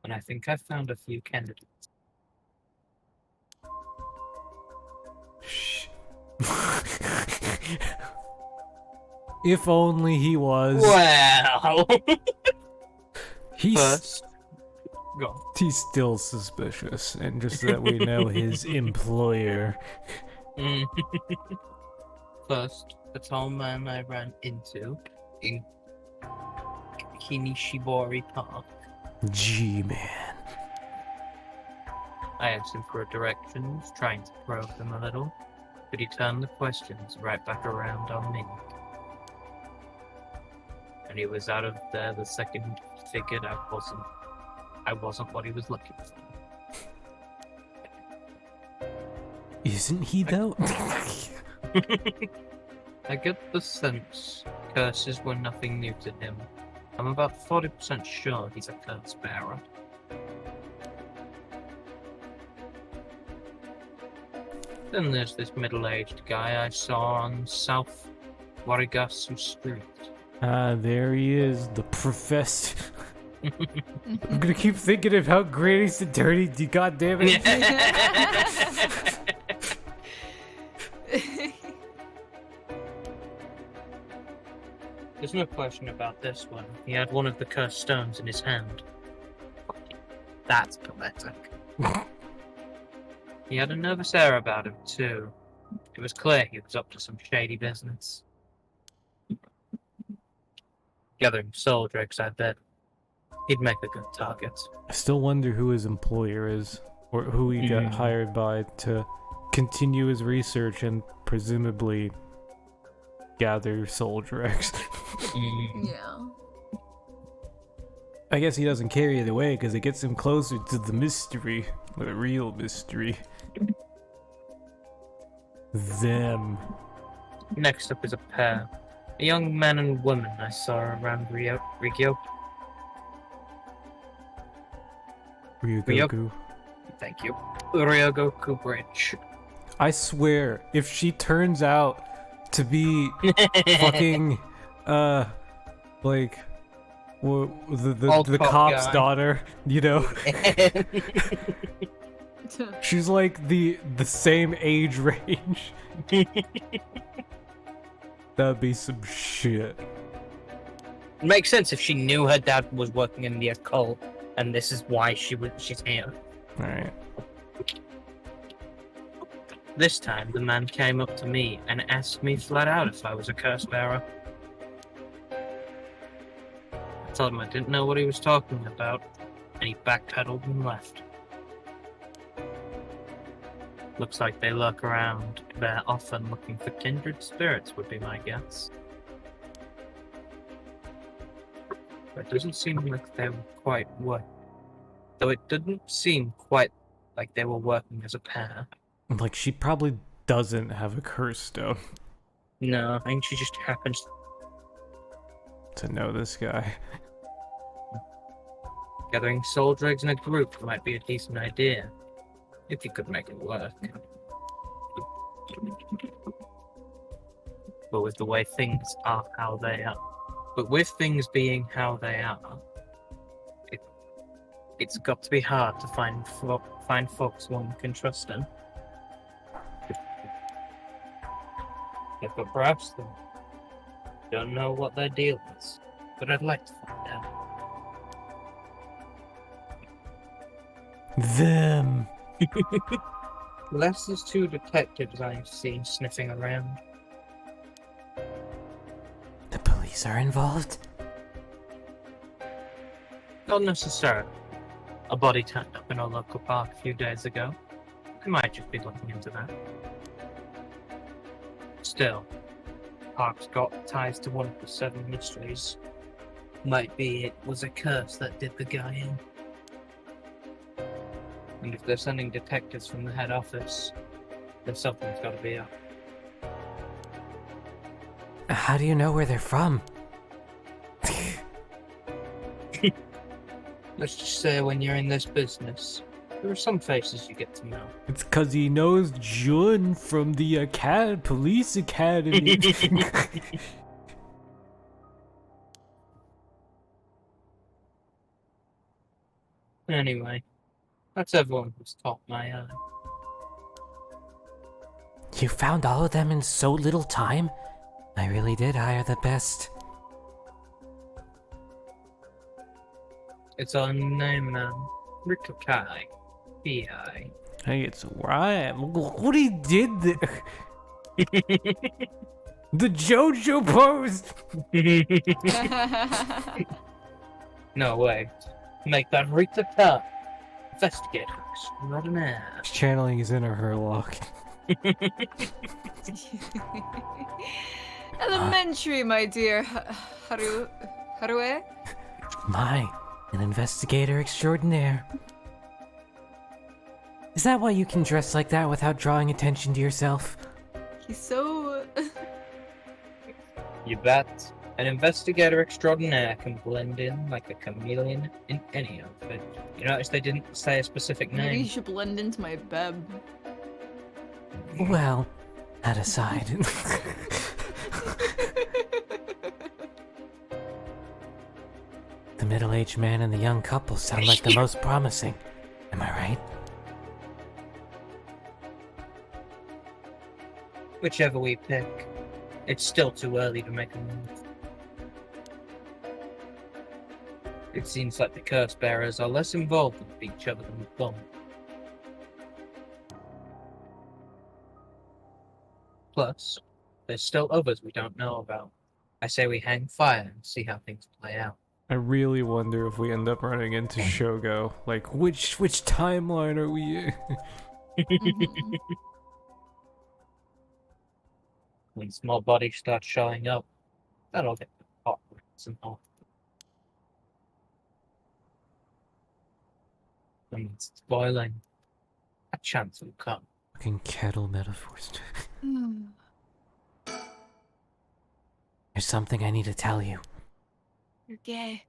And I think I've found a few candidates. Shh. If only he was. Well, He's go. he's still suspicious, and just so that we know, his employer. First, the tall man I ran into in Kinishibori Park. G-Man. I asked him for directions, trying to probe them a little, but he turned the questions right back around on me. And he was out of there the second he figured I wasn't what he was looking for. Isn't he though? I get the sense curses were nothing new to him. I'm about 40% sure he's a curse bearer. Then there's this middle-aged guy I saw on South Warigasu Street. There he is, the professor. I'm gonna keep thinking of how great he's the dirty, goddamn it. There's no question about this one. He had one of the cursed stones in his hand. That's pathetic. He had a nervous air about him, too. It was clear he was up to some shady business. Gathering soul drakes, I bet. He'd make a good target. I still wonder who his employer is. or who he got Hmm. hired by to continue his research and presumably gather soul dregs. Yeah. I guess he doesn't carry it away because it gets him closer to the mystery, the real mystery. Them. Next up is a pair. A young man and woman I saw around Ryoku. Ryogoku. Thank you. Ryogoku Bridge. I swear, if she turns out to be fucking, like, Old the cop cop's guy. daughter, you know, she's like the same age range. That'd be some shit. It makes sense if she knew her dad was working in the occult, and this is why she's here. Alright. This time, the man came up to me and asked me flat out if I was a curse bearer. I told him I didn't know what he was talking about, and he backpedaled and left. Looks like they lurk around. They're often looking for kindred spirits, would be my guess. But it doesn't seem like they were quite Though it didn't seem quite like they were working as a pair. Like, she probably doesn't have a curse stone No, I think she just happens. to know this guy. Gathering soul dregs in a group might be a decent idea, if you could make it work. But with the way things are how they are, it's got to be hard to find folks one can trust in. Yeah, but perhaps they don't know what their deal is, but I'd like to find out. Them. Less is two detectives I've seen sniffing around. The police are involved? Not necessarily. A body turned up in a local park a few days ago. I might just be looking into that. Still, the park's got ties to one of the 7 mysteries. Might be it was a curse that did the guy in. And if they're sending detectives from the head office, then something's got to be up. How do you know where they're from? Let's just say when you're in this business, there are some faces you get to know. It's cause he knows Jun from the police academy. Anyway, that's everyone who's caught my eye. You found all of them in so little time? I really did hire the best. It's on name, Rikukai. P.I. Hey, it's right. Look what he did there. The JoJo pose. No way. Make that Rikukai. Investigators, not an ass. He's channeling his inner Herlock. Elementary, my dear Harue. My, an investigator extraordinaire. Is that why you can dress like that without drawing attention to yourself? He's so. You bet. An investigator extraordinaire can blend in like a chameleon in any outfit. You notice they didn't say a specific Maybe you name? should blend into my beb. Well, that aside. The middle-aged man and the young couple sound like the most promising. Am I right? Whichever we pick, it's still too early to make a move. It seems like the curse bearers are less involved with each other than we thought. Plus, there's still others we don't know about. I say we hang fire and see how things play out. I really wonder if we end up running into Shogo. Like, which timeline are we in? Mhm. When small bodies start showing up, that'll get the hot somehow. When it's boiling, a chance will come. Fucking kettle metaphors. Hmm. There's something I need to tell you. You're gay.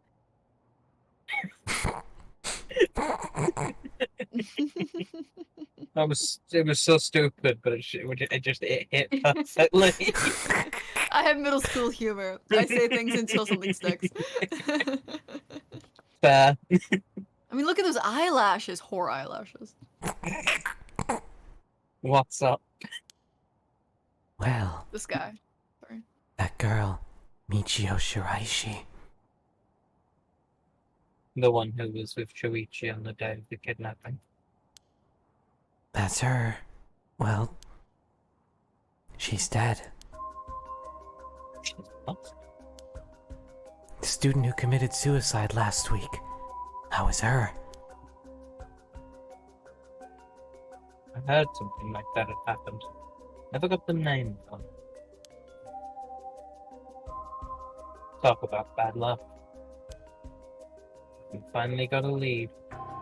It was so stupid, but it hit perfectly. I have middle school humor. I say things until something sticks. Fair. I mean, look at those eyelashes. Whore eyelashes. What's up? Well, This guy. Sorry. that girl, Michio Shiraishi. The one who was with Shuichi on the day of the kidnapping. That's her. Well, she's dead. She's not. The student who committed suicide last week. That was her. I heard something like that had happened. Never got the name though. Talk about bad luck. We finally got a lead,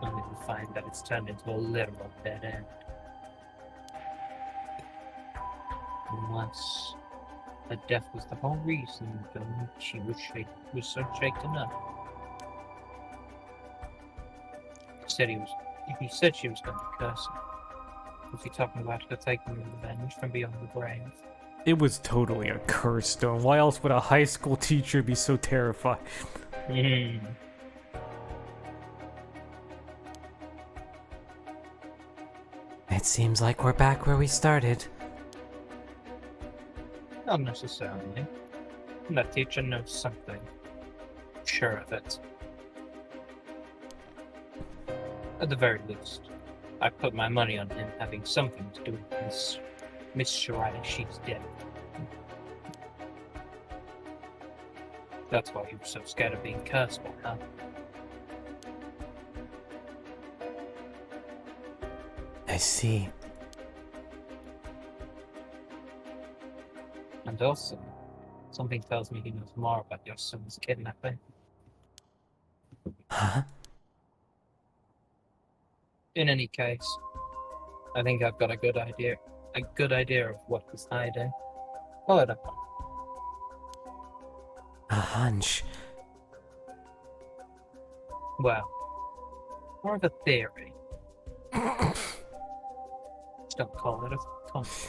only to find that it's turned into a literal dead end. Unless her death was the whole reason she was so shaken up. He said she was going to curse him. Was he talking about her taking revenge from beyond the grave? It was totally a curse stone. Why else would a high school teacher be so terrified? It seems like we're back where we started. Not necessarily. That teacher knows something. Sure of it. At the very least, I put my money on him having something to do with Miss Shiraishi's death. That's why he was so scared of being cursed by her. I see. And also, something tells me he knows more about your son's kidnapping. Huh? In any case, I think I've got a good idea of what he's hiding. Call it a hunch. A hunch. Well, more of a theory. Just don't call it a hunch.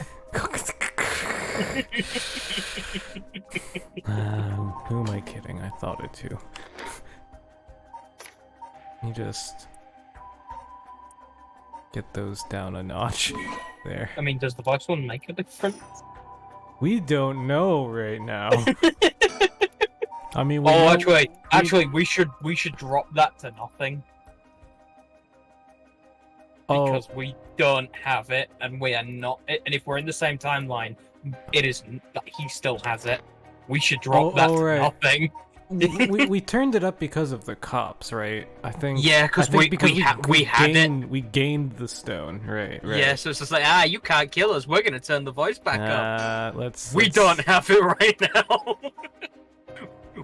Who am I kidding? I thought it too. You just get those down a notch. There. I mean, does the voice one make a difference? We don't know right now. I mean, we Oh, know- actually, we should drop that to nothing because we don't have it, and we are not. And if we're in the same timeline, it is he still has it. We should drop that to right. nothing. we turned it up because of the cops, right? I think. Yeah, I because think we had it. We gained the stone, right? Yeah, so it's just like, you can't kill us. We're gonna turn the voice back up. Let's. We don't have it right now.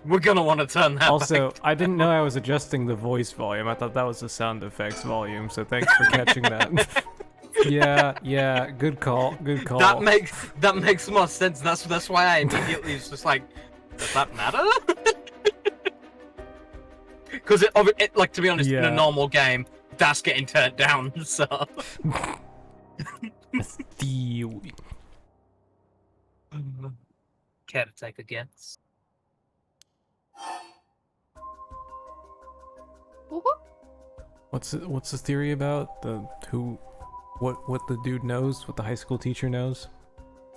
We're gonna want to turn that Also, back. I didn't know I was adjusting the voice volume. I thought that was the sound effects volume. So thanks for catching that. Yeah. Good call. That makes more sense. That's why I immediately was just like, does that matter? Because like, to be honest, in a normal game, that's getting turned down. So. Care to take a guess? What's the theory about what the dude knows, what the high school teacher knows?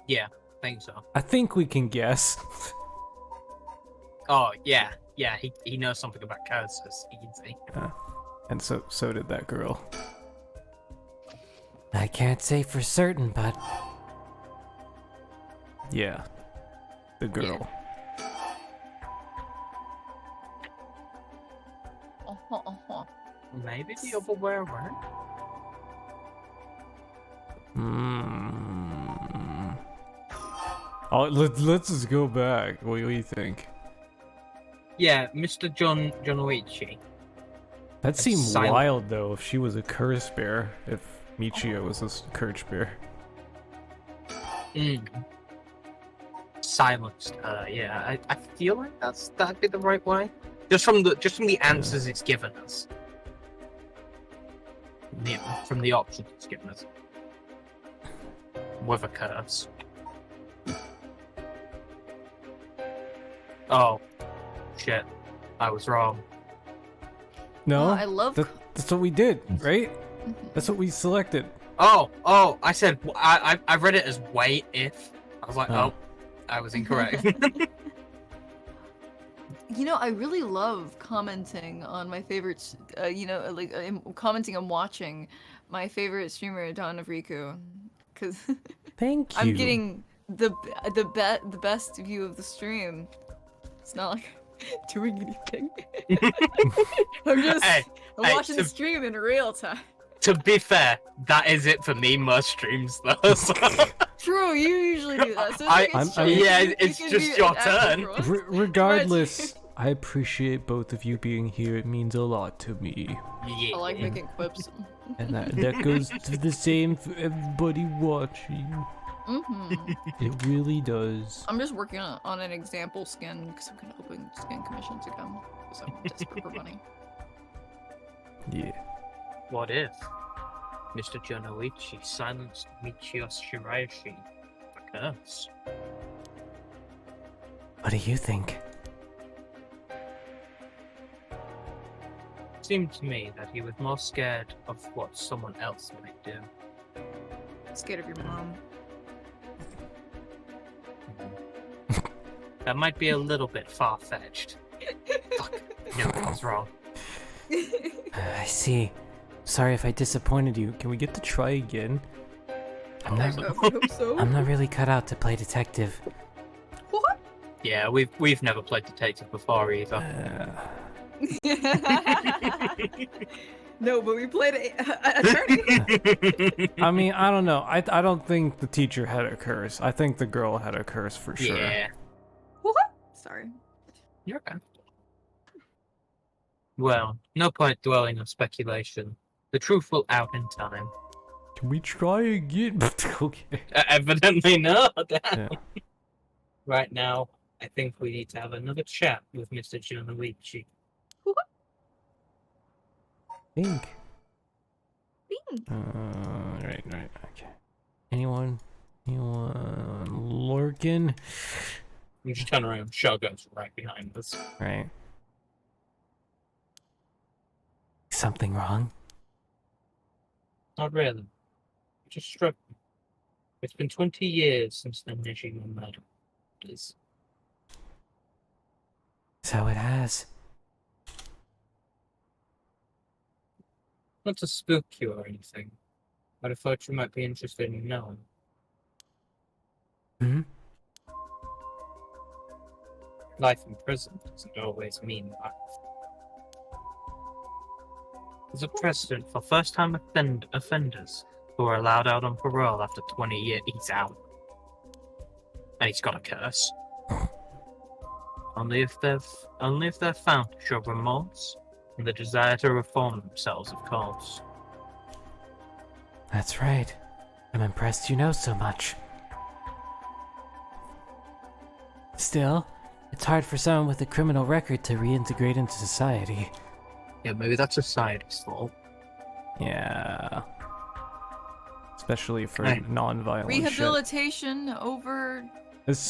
Yeah, I think so. I think we can guess. Oh yeah, he knows something about curses. Easy. And so did that girl. I can't say for certain, but Yeah, the girl. maybe the other way around. Oh, let's just go back. What do you think? Yeah, Mr. Jonoichi. That seemed silent. wild though. If she was a curse bear, if Michio was a curse bear. Silenced her. Yeah, I feel like that'd be the right way. Just from the answers it's given us. Yeah, from the options it's given us. With a curse. Oh, shit! I was wrong. No, Oh, I love. that's what we did, right? That's what we selected. Oh! I said I read it as wait if. I was like, Oh. I was incorrect. You know, I really love commenting on my favorites. Commenting and watching my favorite streamer, DawnOfRiku, because Thank you. I'm getting the best view of the stream. It's not like doing anything. I'm Hey, watching to- the stream in real time. To be fair, that is it for me. Most streams though. So. True, you usually do that. So It's just your turn. Regardless, I appreciate both of you being here. It means a lot to me. Yeah. I like making quips. And that goes to the same for everybody watching. It really does. I'm just working on an example skin because I'm kind of hoping skin commission to come because I'm desperate for money. Yeah. What if Mr. Jonoichi silenced Michio Shiraishi for curse? What do you think? Seemed to me that he was more scared of what someone else might do. Scared of your mom. That might be a little bit far-fetched. Fuck, no, I was wrong. I see. Sorry if I disappointed you. Can we get to try again? I'm I not, hope so. I'm not really cut out to play detective. What? Yeah, we've never played detective before either. No, but we played attorney. I mean, I don't know. I don't think the teacher had a curse. I think the girl had a curse for sure. Yeah, What? Sorry. you're okay. Well, no point dwelling on speculation. The truth will out in time. Can we try again? Okay. Evidently not. Yeah. Right now, I think we need to have another chat with Mr. Jonoichi. Think. Think. Right, okay. Anyone lurking? You just turn around, shotgun's right behind us. Right. Something wrong? Not really. It just struck me. It's been 20 years since the Nijima murder. Please. So it has. Not to spook you or anything, but I thought you might be interested in knowing. Hmm? Life in prison doesn't always mean life. There's a precedent for first-time offenders who are allowed out on parole after 20 years. He's out. And he's got a curse. Only if they're found to show remorse and the desire to reform themselves, of course. That's right. I'm impressed you know so much. Still, it's hard for someone with a criminal record to reintegrate into society. Yeah, maybe that's society's fault. Yeah. Especially for Right. non-violent shit. Rehabilitation over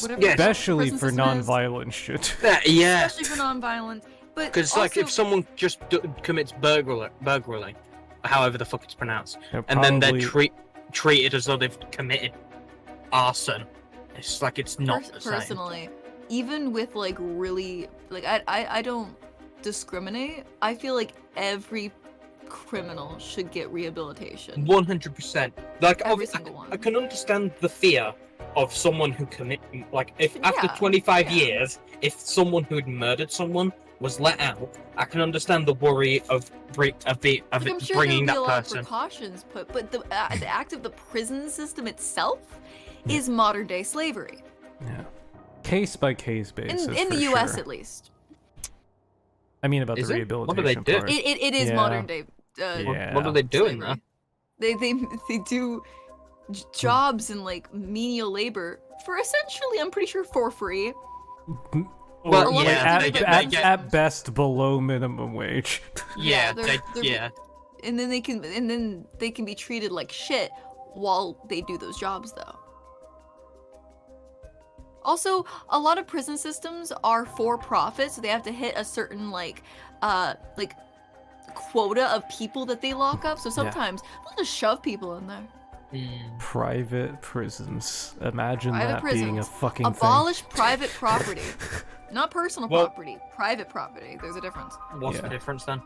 whatever Especially prison for system is. non-violent shit. Yeah, especially for non-violent. But because like if also- someone just commits burglary, however the fuck it's pronounced, Yeah, and then they're probably- treated as though they've committed arson, it's like it's not the same. Personally, even with like really like I don't discriminate. I feel like every criminal should get rehabilitation. 100%. Like Every obvi- single one. I can understand the fear of someone who commit, like, if after Yeah, 25 yeah. years, if someone who had murdered someone was let out, I can understand the worry of Like, I'm sure bringing there'll be a that lot of person. precautions put, but the act of the prison system itself is modern day slavery Yeah. Case by case basis. in the for U.S. sure. at least. I mean, about Is the it? What do they rehabilitation do? part. It is Yeah. modern day. Yeah. What are they doing slavery. there? They do jobs and like menial labor for essentially, I'm pretty sure, for free. Well, A lot of yeah, these they different get- at best below minimum wage. Yeah, they're- yeah. And then they can be treated like shit while they do those jobs though. Also, a lot of prison systems are for profit, so they have to hit a certain like quota of people that they lock up. So sometimes they'll just shove people in there. Private prisons. Imagine Private that being a prisons. fucking Abolish private property. Not personal Well- property, private property. There's a difference. What's the Yeah. difference then?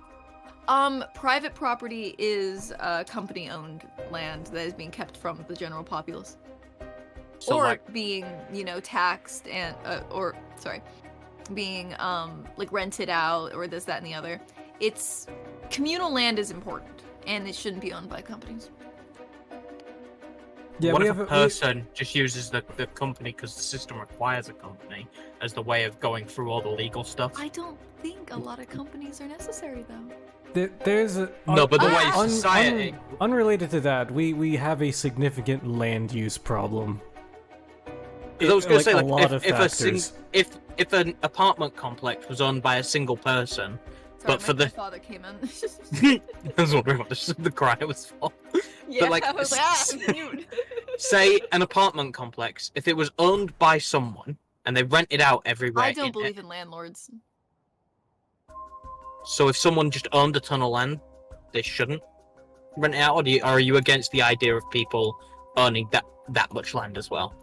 Private property is company-owned land that is being kept from the general populace. So or like, being, taxed and being like rented out or this, that, and the other. It's communal land is important, and it shouldn't be owned by companies. Yeah, what we if have a person just uses the company because the system requires a company as the way of going through all the legal stuff? I don't think a lot of companies are necessary though. There's a No, but the way un- society. unrelated to that, we have a significant land use problem. Because I was going to say, a like, lot of if factors. if an apartment complex was owned by a single person, Sorry, But for my the- father came in. I was wondering what the cry was for. Yeah, like, I was like, mute. Say an apartment complex, if it was owned by someone and they rent it out everywhere. I don't believe in landlords. So if someone just owned a ton of land, they shouldn't rent it out, or are you against the idea of people owning that much land as well?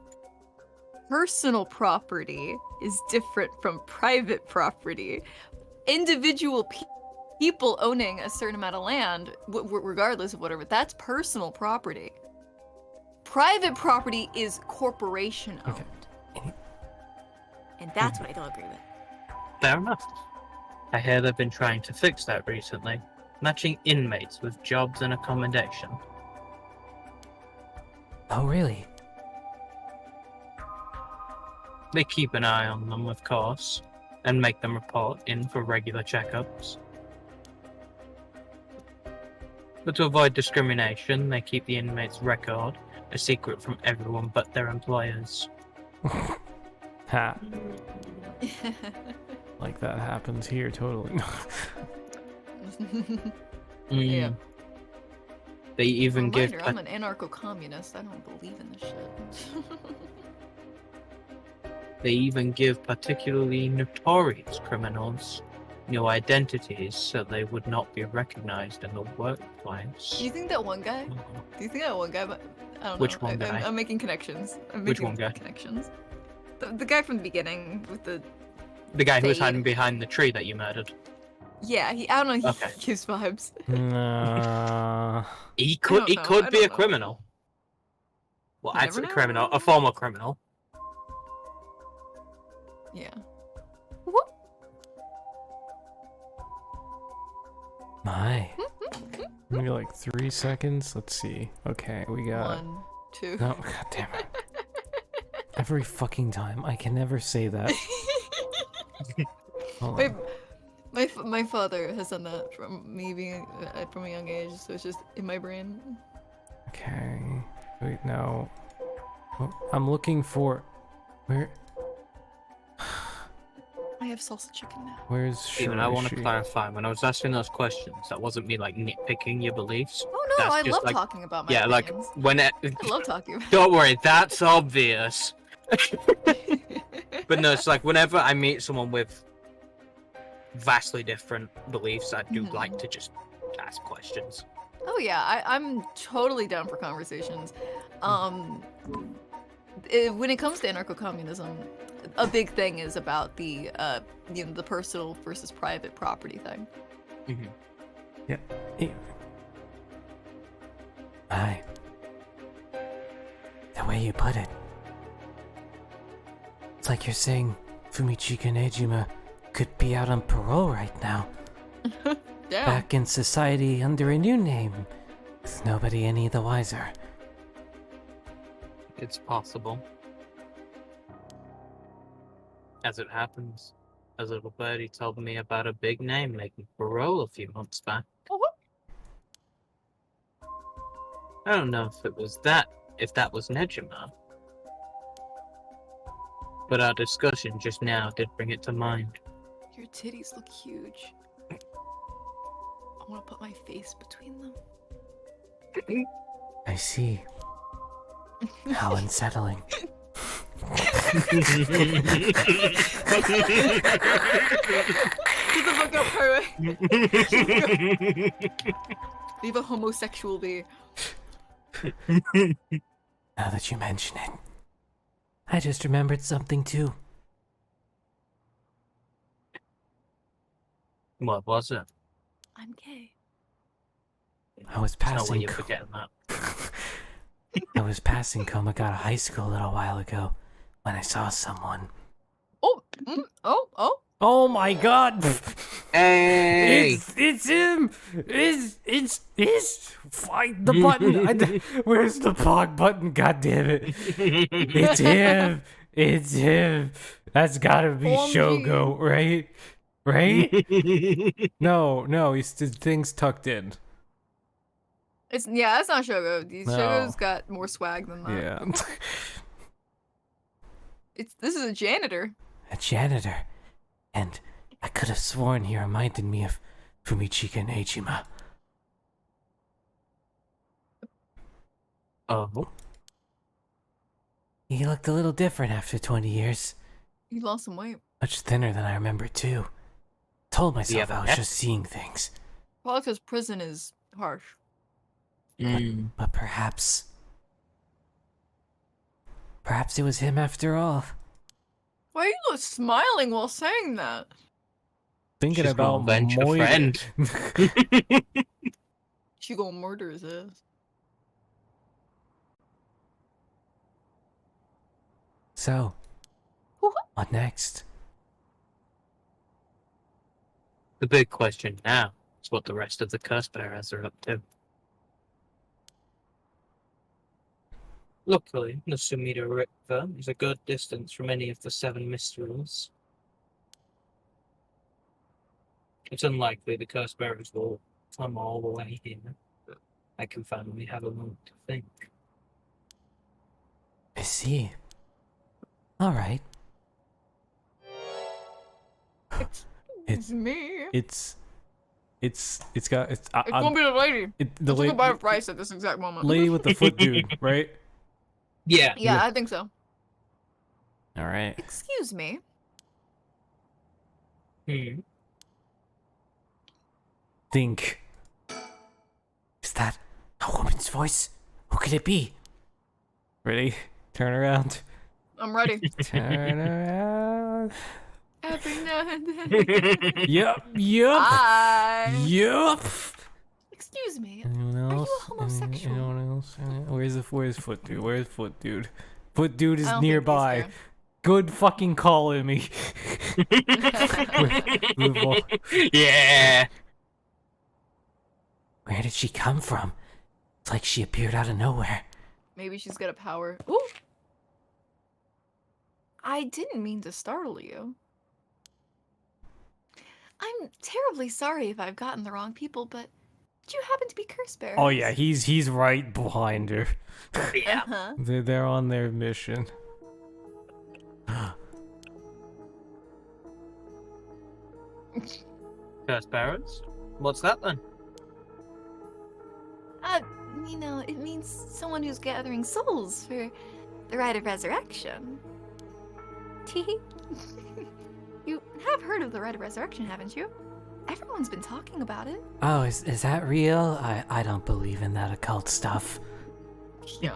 Personal property is different from private property. Individual people owning a certain amount of land, regardless of whatever, that's personal property. Private property is corporation owned. Okay. And that's what I don't agree with. Fair enough. I hear they've been trying to fix that recently, matching inmates with jobs and accommodation. Oh, really? They keep an eye on them, of course, and make them report in for regular checkups. But to avoid discrimination, they keep the inmates' record a secret from everyone but their employers. Ha. Like that happens here, totally. Yeah. They even give. Reminder, I'm an anarcho-communist. I don't believe in this shit. They even give particularly notorious criminals new identities so they would not be recognized in the workplace. Do you think that one guy? Do you think that one guy? But I don't know. Which one guy? I'm making connections. Which one guy? Connections. The guy from the beginning with the. The guy who was Fade. hiding behind the tree that you murdered. Yeah, I don't know. He Okay. gives vibes. Nah. He I could don't know, I be a don't know. criminal. Well, You I'd never say know. criminal, a former criminal. Yeah. Whoop. My. Maybe like 3 seconds. Let's see. Okay, we got. 1, 2. No, god damn it. Every fucking time. I can never say that. Hold on. My father has done that from me being from a young age, so it's just in my brain. Okay. Wait, no. Oh, I'm looking for. Where? I have salsa chicken now. Where's Even I want to Shirashi? clarify, when I was asking those questions, that wasn't me like nitpicking your beliefs. Oh no, That's I just love like- talking about my Yeah, like opinions. when it. I love talking about. Don't worry, that's obvious. But no, it's like whenever I meet someone with vastly different beliefs, I do Mhm. like to just ask questions. Oh yeah, I'm totally down for conversations. When it comes to anarcho-communism, a big thing is about the the personal versus private property thing. Yeah. My. The way you put it, like you're saying Fumichika Nejima could be out on parole right now. Damn. Back in society under a new name, with nobody any the wiser. It's possible. As it happens, a little birdie told me about a big name making parole a few months back. I don't know if that was Nejima. But our discussion just now did bring it to mind. Your titties look huge. I want to put my face between them. I see. How unsettling. Get the fuck up, Harue. Leave a homosexual be. Now that you mention it, I just remembered something too. What was it? I'm gay. I was There's no way passing. you're forgetting that. I was passing Komagata High School a little while ago when I saw someone. Oh, oh. Oh my god! Hey! It's him! It's find the button! Where's the pog button? God damn it! It's him! It's him! That's gotta be OMG. Shogo, right? Right? No, his thing's tucked in. That's not Shogo. No. Shogo's got more swag than that. Yeah. This is a janitor. A janitor. And I could have sworn he reminded me of Fumichika Nejima. Oh. He looked a little different after 20 years. He lost some weight. Much thinner than I remember too. Told myself have a I was pet? just seeing things. Probably because prison is harsh. But perhaps it was him after all. Why are you smiling while saying that? Thinking She's gonna about avenge a Moira. friend. She gonna murder his ass. So, What? what next? The big question now is what the rest of the curse bearers are up to. Luckily, the Sumida River is a good distance from any of the 7 mysteries. It's unlikely the curse bearers will come all the way here, but I can finally have a moment to think. I see. Alright. It's me. It's gonna be the lady. the Let's go buy lady, rice at this exact moment. lady with the foot dude, right? Yeah. Yeah, I think so. All right. Excuse me. Think. Is that a woman's voice? Who could it be? Ready? Turn around. I'm ready. Turn around. Every now and then. Yep. Hi. Yep. Excuse me. Anyone you else? a homosexual? Anyone else? Where's foot dude? Where's foot dude? Foot dude is I don't think he's nearby. here. Good fucking call, Immy. Yeah. Where did she come from? It's like she appeared out of nowhere. Maybe she's got a power. Ooh. I didn't mean to startle you. I'm terribly sorry if I've gotten the wrong people, but do you happen to be curse bearers? Oh yeah, he's right behind her. Yeah. Uh-huh. They're on their mission. Curse bearers? What's that then? It means someone who's gathering souls for the rite of resurrection. Teehee. You have heard of the rite of resurrection, haven't you? Everyone's been talking about it. Oh, is that real? I don't believe in that occult stuff. Yeah.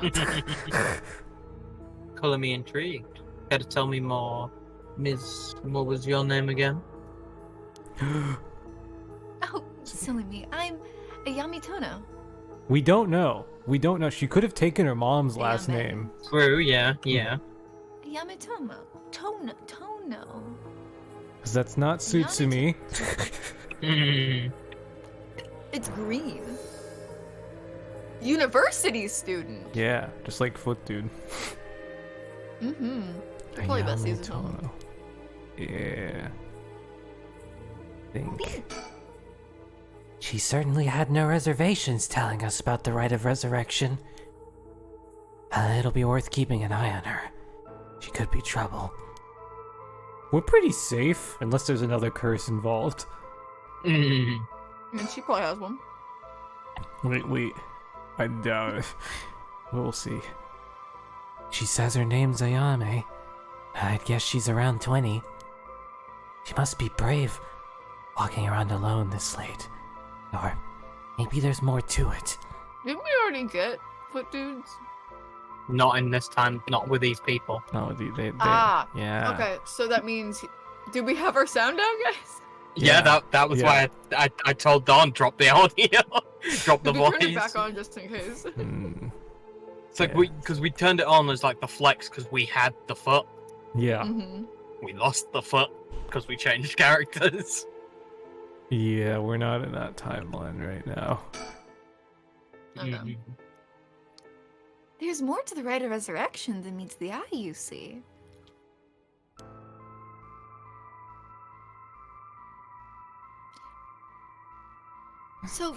Color me intrigued. Care to tell me more, Ms. What was your name again? Oh, silly me. I'm a Yamitono. We don't know. She could have taken her mom's last Damn it. name. True, yeah. Yamitoma. Tono. Because that's not Tsutsumi. It's green. University student. Yeah, just like Foot Dude. Mm-hmm. They're probably besties or something. Tono. Yeah. Think. She certainly had no reservations telling us about the rite of resurrection. It'll be worth keeping an eye on her. She could be trouble. We're pretty safe, unless there's another curse involved. I mean, she probably has one. Wait. I doubt it. We'll see. She says her name's Ayame. I'd guess she's around 20. She must be brave, walking around alone this late. Or maybe there's more to it. Didn't we already get foot dudes? Not in this time, not with these people. No, they yeah. Okay, so that means... Did we have our sound down, guys? Yeah, that was why I told Dawn, drop the audio. Drop the Did we voice. turn it back on just in case? It's like because we turned it on as like the flex because we had the foot. Yeah. Mm-hmm. We lost the foot because we changed characters. Yeah, we're not in that timeline right now. Okay. Mhm. There's more to the rite of resurrection than meets the eye, you see. So...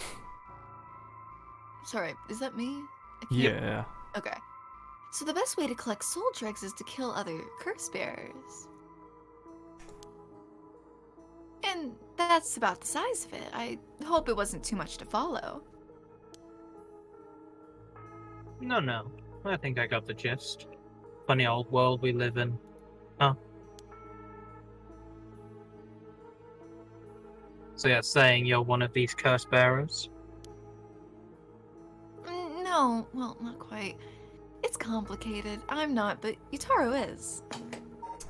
Sorry, is that me? I can't- Yeah. Okay. So the best way to collect soul dregs is to kill other curse bearers. And that's about the size of it. I hope it wasn't too much to follow. No. I think I got the gist. Funny old world we live in. Huh. So you're saying you're one of these curse bearers? No, well, not quite. It's complicated. I'm not, but Yutaro is.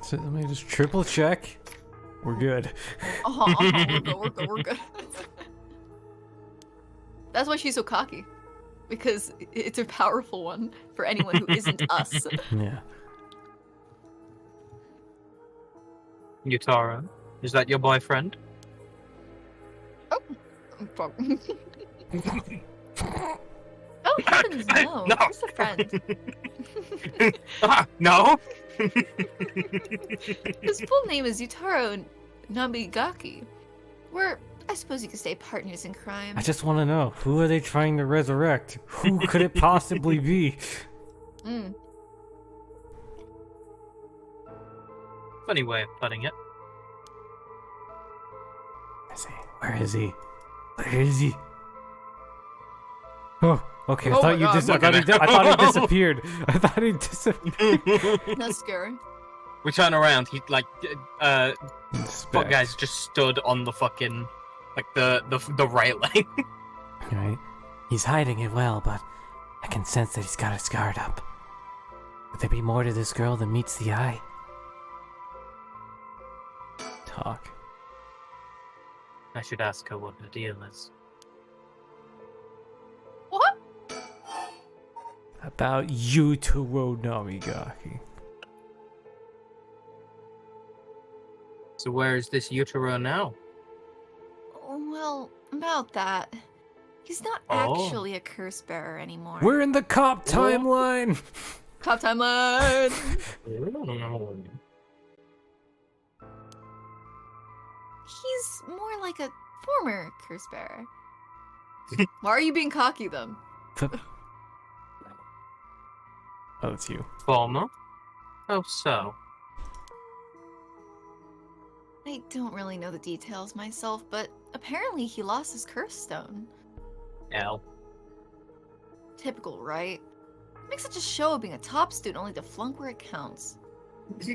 So let me just triple check. We're good. We're good. That's why she's so cocky. Because it's a powerful one for anyone who isn't us. Yeah. Yutaro, is that your boyfriend? Oh, heavens no. No. Just a friend. No. His full name is Yutaro Nabigaki. I suppose you could say partners in crime. I just want to know, who are they trying to resurrect? Who could it possibly be? Funny way of putting it. Where is he? Where is he? Oh, okay. Oh I thought my you God, just. I look at thought he it. disappeared. I thought he disappeared. That's scary. We turn around. He like fuck Inspect. guys just stood on the fucking like the railing. Right? He's hiding it well, but I can sense that he's got his guard up. Could there be more to this girl than meets the eye? Talk. I should ask her what the deal is. What? About Yutaro Namigaki. So where is this Yutaro now? Well, about that. He's not Oh. actually a curse bearer anymore. We're in the cop timeline. Cop timeline! He's more like a former curse bearer. Why are you being cocky, then? Oh, it's you. Former? Oh, so. I don't really know the details myself, but apparently he lost his curse stone. L. Typical, right? Makes such a show of being a top student only to flunk where it counts. So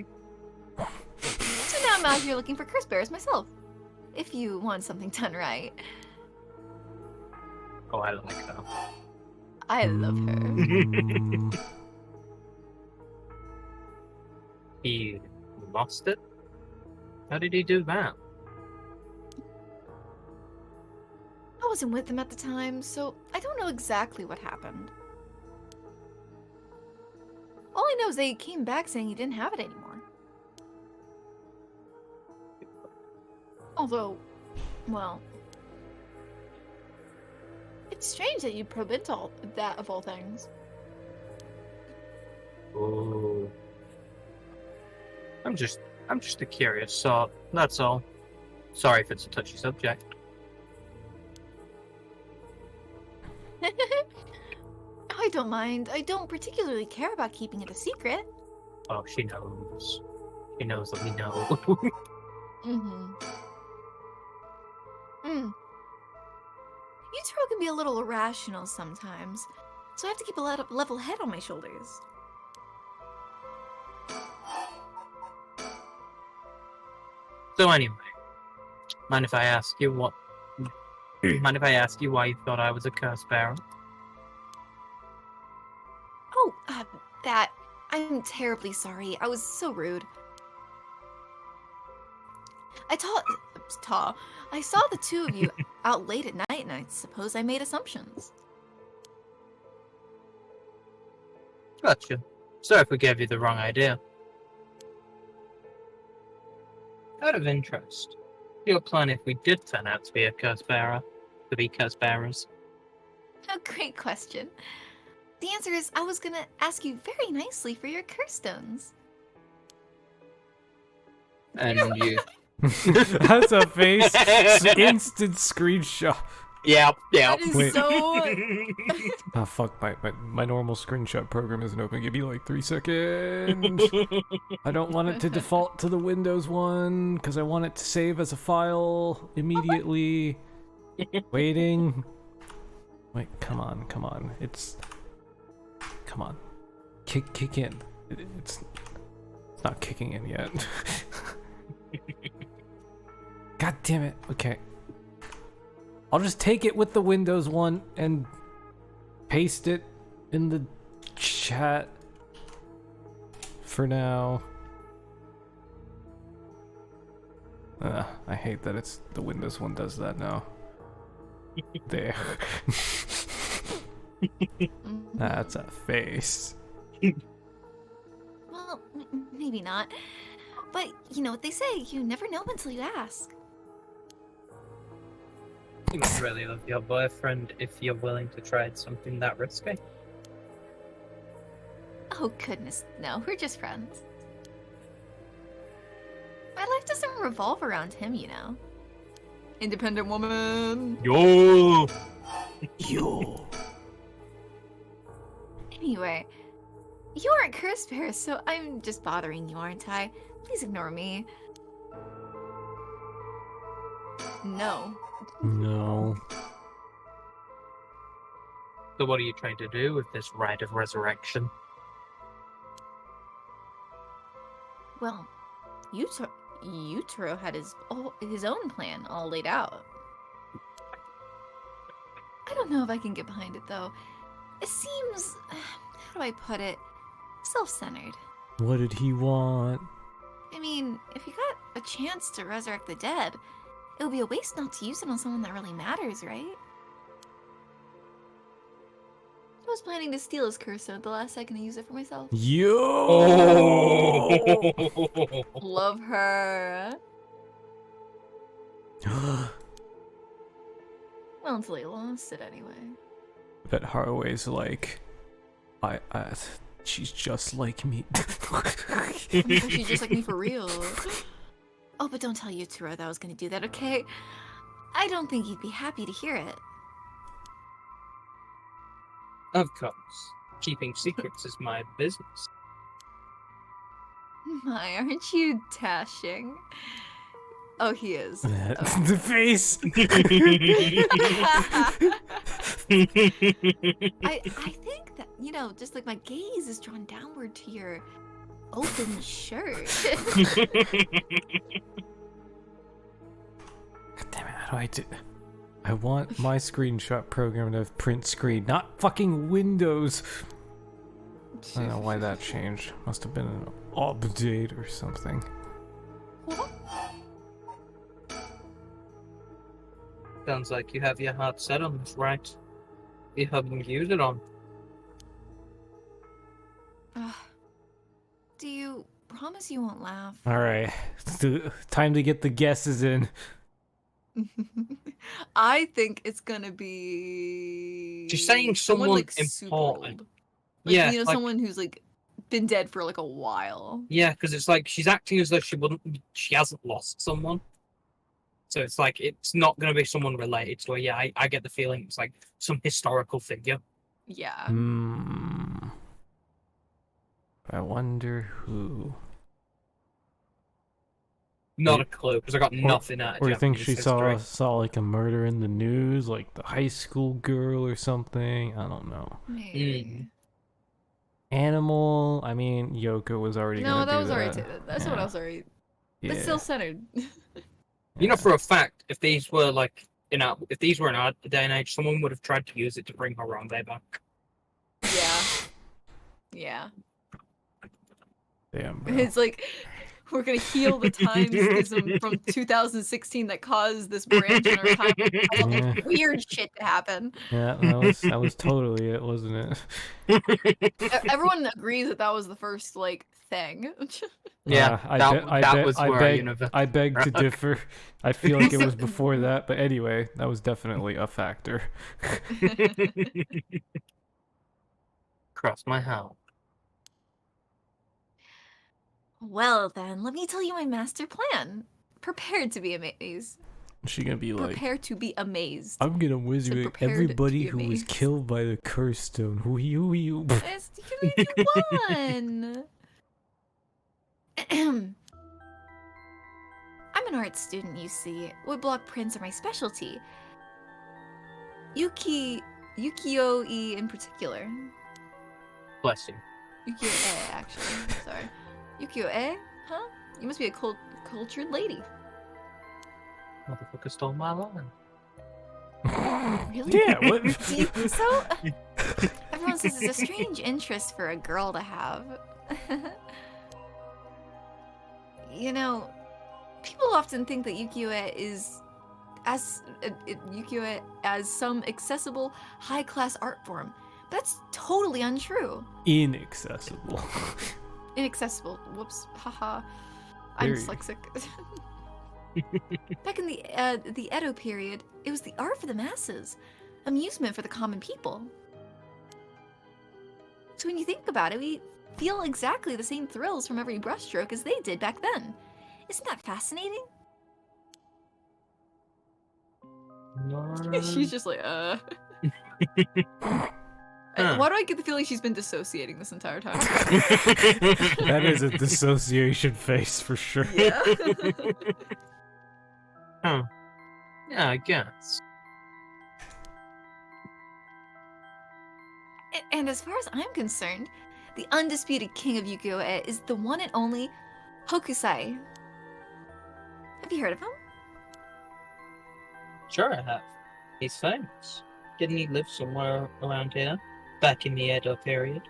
now I'm out here looking for curse bearers myself. If you want something done right. Oh, I like her. I love her. Mm, He lost it? How did he do that? I wasn't with him at the time, so I don't know exactly what happened. All I know is they came back saying he didn't have it anymore. Although, well, it's strange that you prevent all that of all things. Oh. I'm just a curious sort. That's all. Sorry if it's a touchy subject. I don't mind. I don't particularly care about keeping it a secret. Oh, she knows. She knows that we know. Mm-hmm. Yutaro can be a little irrational sometimes, so I have to keep a level head on my shoulders. So anyway, mind if I ask you what? Mind if I ask you why you thought I was a curse bearer? Oh, that. I'm terribly sorry. I was so rude. I saw the two of you out late at night, and I suppose I made assumptions. Gotcha. Sorry if we gave you the wrong idea. Out of interest, your plan if we did turn out to be a curse bearer, to be curse bearers? A great question. The answer is I was gonna ask you very nicely for your curse stones. And you... That's a face. Instant screenshot. Yep. That is Wait. so... Oh fuck, my normal screenshot program isn't open. Give me like 3 seconds. I don't want it to default to the Windows one, because I want it to save as a file immediately. Waiting. Wait, come on. Come on. Kick in. It's not kicking in yet. God damn it. Okay. I'll just take it with the Windows one and paste it in the chat for now. I hate that it's the Windows one does that now. There. That's a face. Well, maybe not. But you know what they say, you never know until you ask. You must really love your boyfriend if you're willing to try something that risky. Oh goodness, no, we're just friends. My life doesn't revolve around him, you know. Independent woman. Yo! Anyway, you aren't curse bear, so I'm just bothering you, aren't I? Please ignore me. No. No. So what are you trying to do with this rite of resurrection? Well, Yutaro had his own plan all laid out. I don't know if I can get behind it, though. It seems, how do I put it, self-centered. What did he want? I mean, if you got a chance to resurrect the dead, it would be a waste not to use it on someone that really matters, right? I was planning to steal his curse stone at the last second and use it for myself. Yo! Love her. Well, until he lost it anyway. Bet Harue's like, she's just like me. She's just like me for real. Oh, but don't tell Yutaro that I was gonna do that, okay? I don't think he'd be happy to hear it. Of course. Keeping secrets is my business. My, aren't you dashing? Oh, he is. The face. I think that, you know, just like my gaze is drawn downward to your open shirt. God damn it, how do I do? I want my screenshot program to print screen, not fucking Windows. I don't know why that changed. Must have been an update or something. Sounds like you have your heart set on this, right? You have them use it on. Do you promise you won't laugh? Alright, time to get the guesses in. I think it's gonna be. She's saying someone like super important. old. Like, Yeah, you know, like- someone who's like been dead for like a while. Yeah, because it's like she's acting as though she hasn't lost someone. So it's like it's not going to be someone related to her. Yeah, I get the feeling it's like some historical figure. Yeah. I wonder who. Not a clue because I got nothing out of Or you think she Japanese saw like a murder in the news, like the high school girl or something? I don't know. Maybe. Animal. I mean, Yoko was already. No, gonna that do was already. that. That's what I was already. But still centered. You know, for a fact, if these were like if these were in our day and age, someone would have tried to use it to bring Harambe back. Yeah. Yeah. Damn, bro. It's like we're gonna heal the time schism from 2016 that caused this branch in our time. Yeah. Weird shit to happen. Yeah, that was totally it, wasn't it? Everyone agrees that was the first like thing. Yeah, I beg to differ. I feel like it was before that, but anyway, that was definitely a factor. Cross my heart. Well then, let me tell you my master plan. Prepared to be amazed. She gonna be like, Prepare to be amazed. I'm gonna wizard prepared to everybody be who was amazed. killed by the curse stone. Who you? It's you won. I'm an art student, you see. Woodblock prints are my specialty. Ukiyo-e in particular. Bless you. Ukiyo-e, actually. Sorry. Ukiyo-e? Huh? You must be a cultured lady. Motherfucker stole my line. Really? Yeah. What? Do you think so? Everyone says it's a strange interest for a girl to have. You know, people often think that ukiyo-e is ukiyo-e as some accessible, high-class art form. But that's totally untrue. Inaccessible. Inaccessible. Whoops. Haha. I'm Very. dyslexic. Back in the Edo period, it was the art for the masses, amusement for the common people. So when you think about it, we feel exactly the same thrills from every brushstroke as they did back then. Isn't that fascinating? She's just like, Why do I get the feeling she's been dissociating this entire time? That is a dissociation face for sure. Yeah. Huh. Yeah, I guess. And as far as I'm concerned, the undisputed king of ukiyo-e is the one and only Hokusai. Have you heard of him? Sure, I have. He's famous. Didn't he live somewhere around here? Back in the Edo period?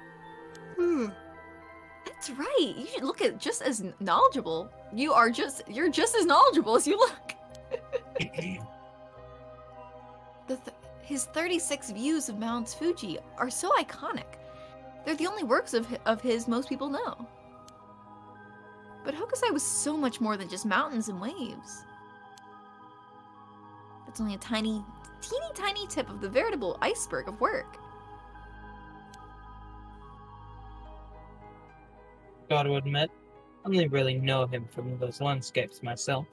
That's right. You should look at just as knowledgeable. You're just as knowledgeable as you look. His 36 views of Mount Fuji are so iconic. They're the only works of his most people know. But Hokusai was so much more than just mountains and waves. That's only a teeny tiny tip of the veritable iceberg of work. Gotta admit, I only really know him from those landscapes myself.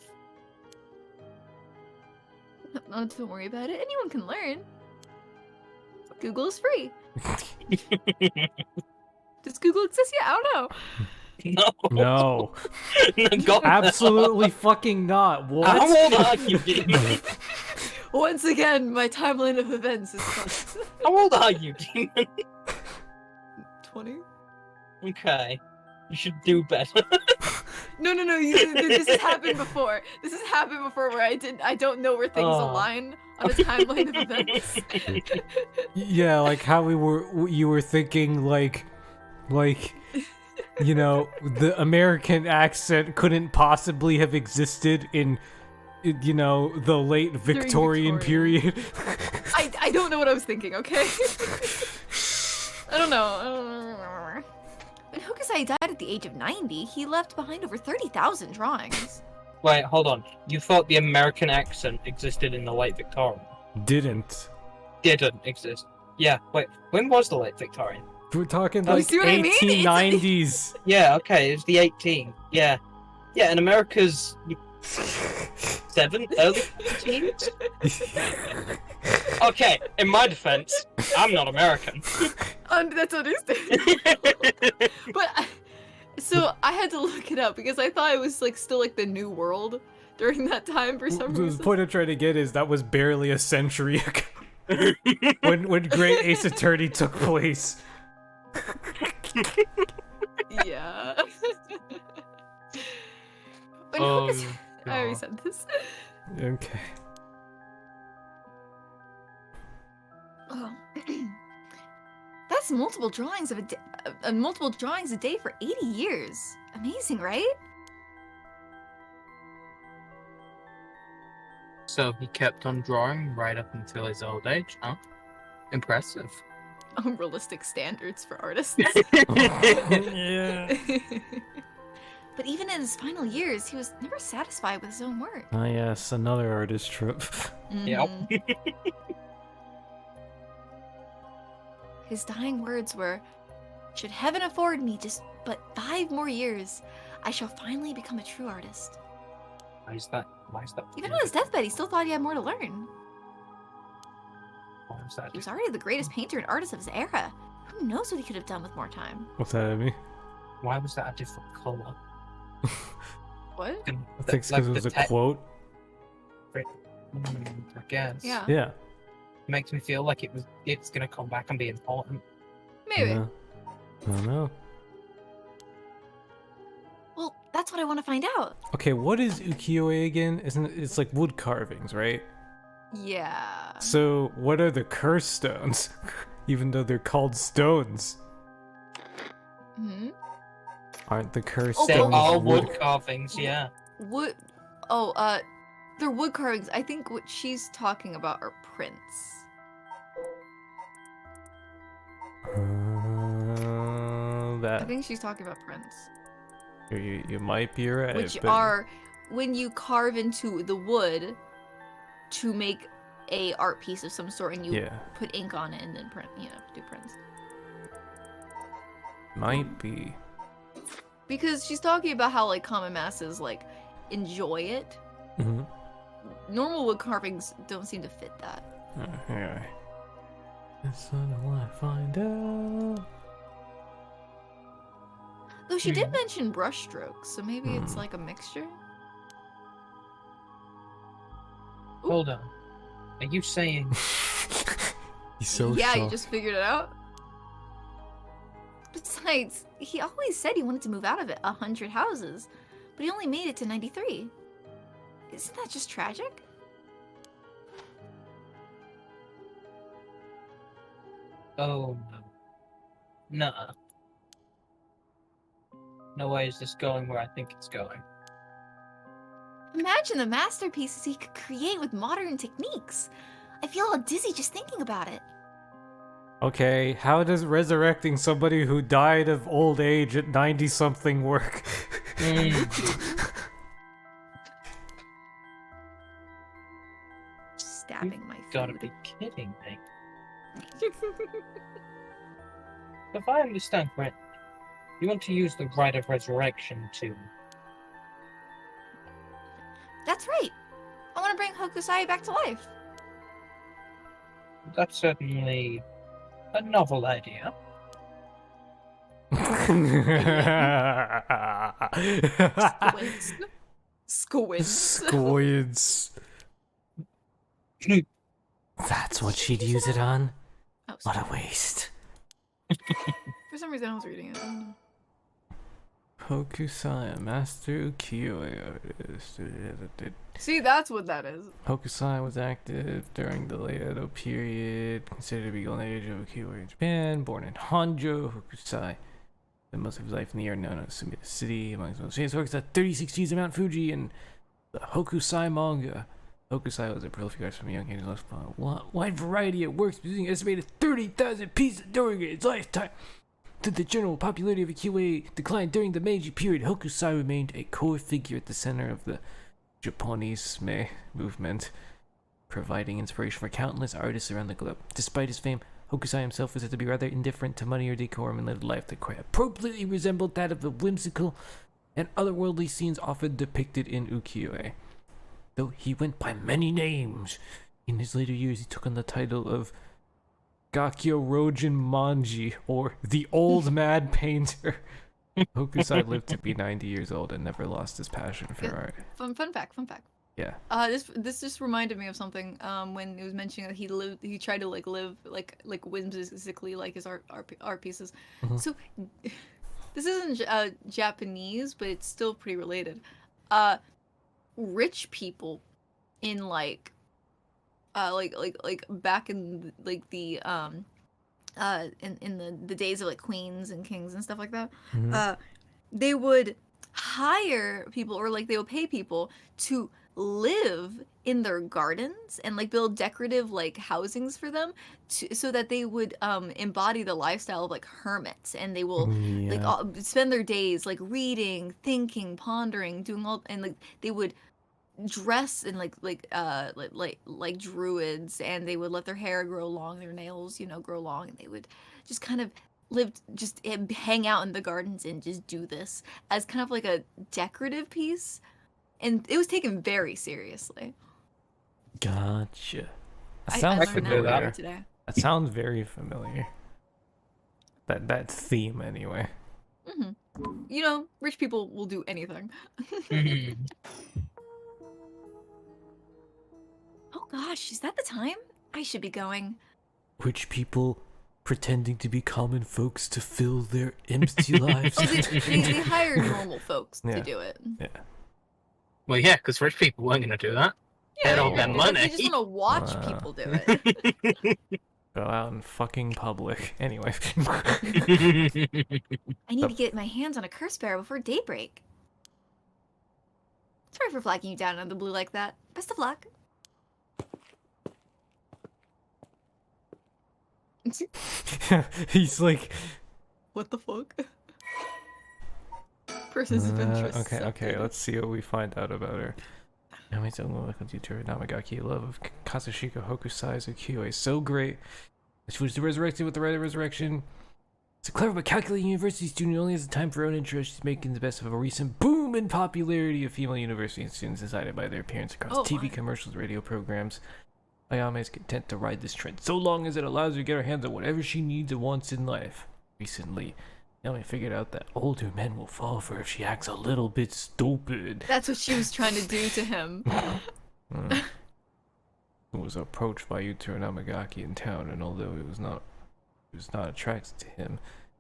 Oh, don't worry about it. Anyone can learn. Google is free. Does Google exist yet? I don't know. No. God, Absolutely fucking not. What? How old are you, Demon? Once again, my timeline of events is fucked. How old are you, Demon? 20? Okay. You should do better. No. This has happened before. This has happened before where I don't know where things align on a timeline of events. Yeah, like how you were thinking like, you know, the American accent couldn't possibly have existed in, you know, the late Victorian period. I don't know what I was thinking, okay? I don't know. When Hokusai died at the age of 90, he left behind over 30,000 drawings. Wait, hold on. You thought the American accent existed in the late Victorian? Didn't. Didn't exist. Yeah, wait, when was the late Victorian? We're talking You like see what I mean? It's- 1890s. Yeah, okay, it was the 18. Yeah. Yeah, and America's 7, early 18s? Okay, in my defense, I'm not American. That's understandable. But so I had to look it up because I thought it was like still like the New World during that time for some The reason. point I'm trying to get is that was barely a century ago. when Great Ace Attorney took place. Yeah. But Oh, I already God. said this. Okay. Oh. That's multiple drawings of multiple drawings a day for 80 years. Amazing, right? So he kept on drawing right up until his old age, huh? Impressive. Unrealistic standards for artists. Yeah. But even in his final years, he was never satisfied with his own work. Ah, yes, another artist trip. Yep. Mhm. His dying words were, "Should heaven afford me just but 5 more years, I shall finally become a true artist." Why is that? Even on his deathbed, he still thought he had more to learn. Why is that? He was already the greatest painter and artist of his era. Who knows what he could have done with more time? What's that, Immy? Why was that a different color? What? I think it's because it was a quote. I guess. Yeah. Yeah. Makes me feel like it's gonna come back and be important. Maybe. Yeah. I don't know. Well, that's what I want to find out. Okay, what is ukiyo-e again? Isn't it? It's like wood carvings, right? Yeah. So, what are the curse stones? Even though they're called stones, Hmm? aren't the curse Oh, They're stones all wood? wood carvings, yeah. Wood. Oh, they're wood carvings. I think what she's talking about are prints. I That think she's talking about prints, you might be right. which but are when you carve into the wood to make a art piece of some sort, and you yeah, put ink on it and then print. Do prints. might be. Because she's talking about how like common masses like enjoy it. Mm-hmm. Normal wood carvings don't seem to fit that. Anyway, that's what I want to find out. Though she did mention brush strokes, so maybe it's like a mixture. Hold on. Are you saying He's so yeah, you shocked. just figured it out. Besides, he always said he wanted to move out of it 100 houses, but he only made it to 93. Isn't that just tragic? Oh no. Nuh-uh. No way is this going where I think it's going. Imagine the masterpieces he could create with modern techniques. I feel all dizzy just thinking about it. Okay, how does resurrecting somebody who died of old age at 90-something work? Stabbing my Gotta food. be kidding me. If I understand correctly, you want to use the rite of resurrection to... That's right. I want to bring Hokusai back to life. That's certainly a novel idea. Squints. Squints. That's what she'd use it on? Oh, What sorry. a waste. For some reason I was reading it. I don't know. Hokusai, master ukiyo-e artist. See, that's what that is. Hokusai was active during the late Edo period, considered to be golden age of ukiyo-e in Japan. Born in Honjo, Hokusai spent most of his life in the area known as Sumida City. Among his most famous works are 36 Trees of Mount Fuji and the Hokusai manga. Hokusai was a prolific artist from a young age, lost upon a wide variety of works, producing an estimated 30,000 pieces during his lifetime. Though the general popularity of ukiyo-e declined during the Meiji period, Hokusai remained a core figure at the center of the Japanese movement, providing inspiration for countless artists around the globe. Despite his fame, Hokusai himself was said to be rather indifferent to money or decorum and lived a life that quite appropriately resembled that of the whimsical and otherworldly scenes often depicted in ukiyo-e. Though he went by many names, in his later years he took on the title of Gakyo Rojin Manji, or the Old Mad Painter. Hokusai lived to be 90 years old and never lost his passion for art. Fun fact. Yeah. This just reminded me of something. When it was mentioning that he tried to live whimsically like his art pieces. So this isn't Japanese, but it's still pretty related. Rich people in back in the days of like queens and kings and stuff like that, they would hire people, or like they would pay people to live in their gardens and like build decorative like housings for them so that they would embody the lifestyle of like hermits, and they will spend their days like reading, thinking, pondering, doing all, and like they would dress in like druids, and they would let their hair grow long, their nails grow long, and they would just kind of hang out in the gardens and just do this as kind of like a decorative piece, and it was taken very seriously. Gotcha. That I sounds learned familiar. that today. That sounds very familiar. That theme anyway. Rich people will do anything. Oh gosh, is that the time? I should be going. Rich people pretending to be common folks to fill their empty lives. They hired normal folks Yeah. to do it. Yeah. Well, yeah, because rich people weren't going to do that. They had all their money. You just want to watch people do it. Go out in fucking public. Anyway. I need to get my hands on a curse bearer before daybreak. Sorry for flagging you down out of the blue like that. Best of luck. He's like, What the fuck? Persons of interest. okay, let's see what we find out about her. Namagaki, love of Kazushika Hokusai's ukiyo is so great that she was resurrected with the rite of resurrection. It's a clever but calculating university student who only has the time for her own interest. She's making the best of a recent boom in popularity of female university students, decided by their appearance across TV commercials, radio programs. Ayame is content to ride this trend so long as it allows her to get her hands on whatever she needs and wants in life. Recently, Ayame figured out that older men will fall for her if she acts a little bit stupid. That's what she was trying to do to him. Who was approached by Yutaro Namagaki in town, and although he was not attracted to him,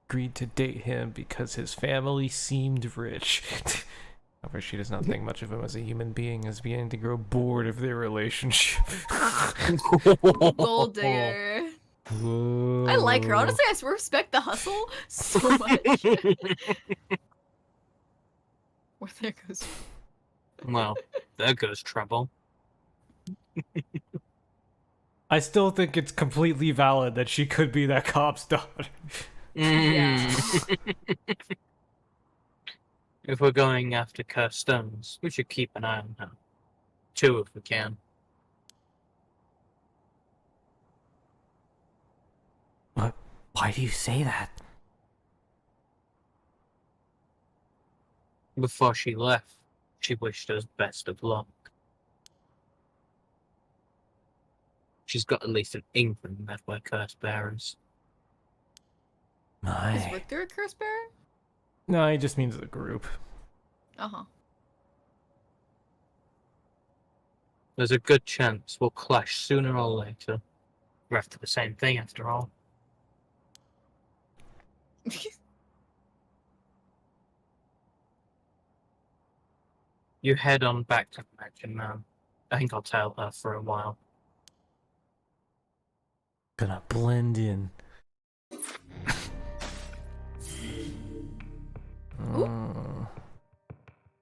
agreed to date him because his family seemed rich. However, she does not think much of him as a human being, as beginning to grow bored of their relationship. Gold digger. Whoa. I like her. Honestly, I respect the hustle so much. Where there goes. Well, there goes trouble. I still think it's completely valid that she could be that cop's daughter. Yeah. If we're going after cursed stones, we should keep an eye on her. 2 if we can. What? Why do you say that? Before she left, she wished us best of luck. She's got at least an inkling that we're curse bearers. Is My. Richter a curse bearer? No, he just means the group. Uh-huh. There's a good chance we'll clash sooner or later. We're after the same thing after all. You head on back to the mansion now. I think I'll tell her for a while. Gonna blend in.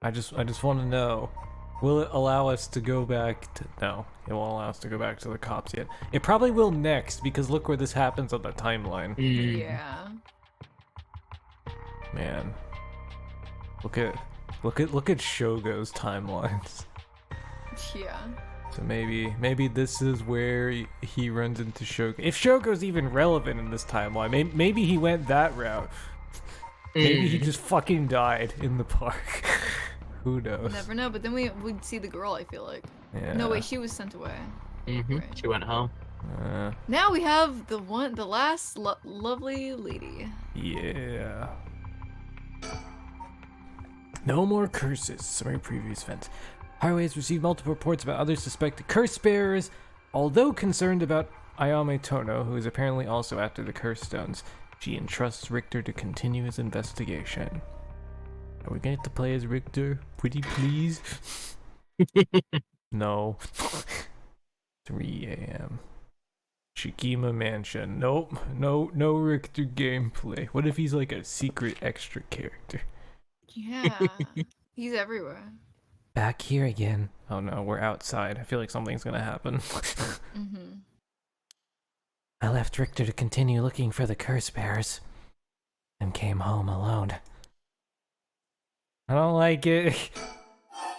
I just want to know, will it allow us to go back to... No, it won't allow us to go back to the cops yet. It probably will next, because look where this happens on the timeline. Yeah. Man. Look at Shogo's timelines. Yeah. So maybe this is where he runs into Shoko. If Shoko's even relevant in this timeline, maybe he went that route. Maybe he just fucking died in the park. Who knows? Never know. But then we'd see the girl. I feel like. Yeah. No, wait. She was sent away. Right. She went home. Now we have the last lovely lady. Yeah. No more curses. Summary previous events. Harue has received multiple reports about other suspected curse bearers. Although concerned about Ayame Tono, who is apparently also after the curse stones, she entrusts Richter to continue his investigation. Are we going to play as Richter? Pretty please? No. 3 a.m. Shikima Mansion. Nope. No Richter gameplay. What if he's like a secret extra character? Yeah. He's everywhere. Back here again. Oh no, we're outside. I feel like something's gonna happen. I left Richter to continue looking for the curse bearers and came home alone. I don't like it.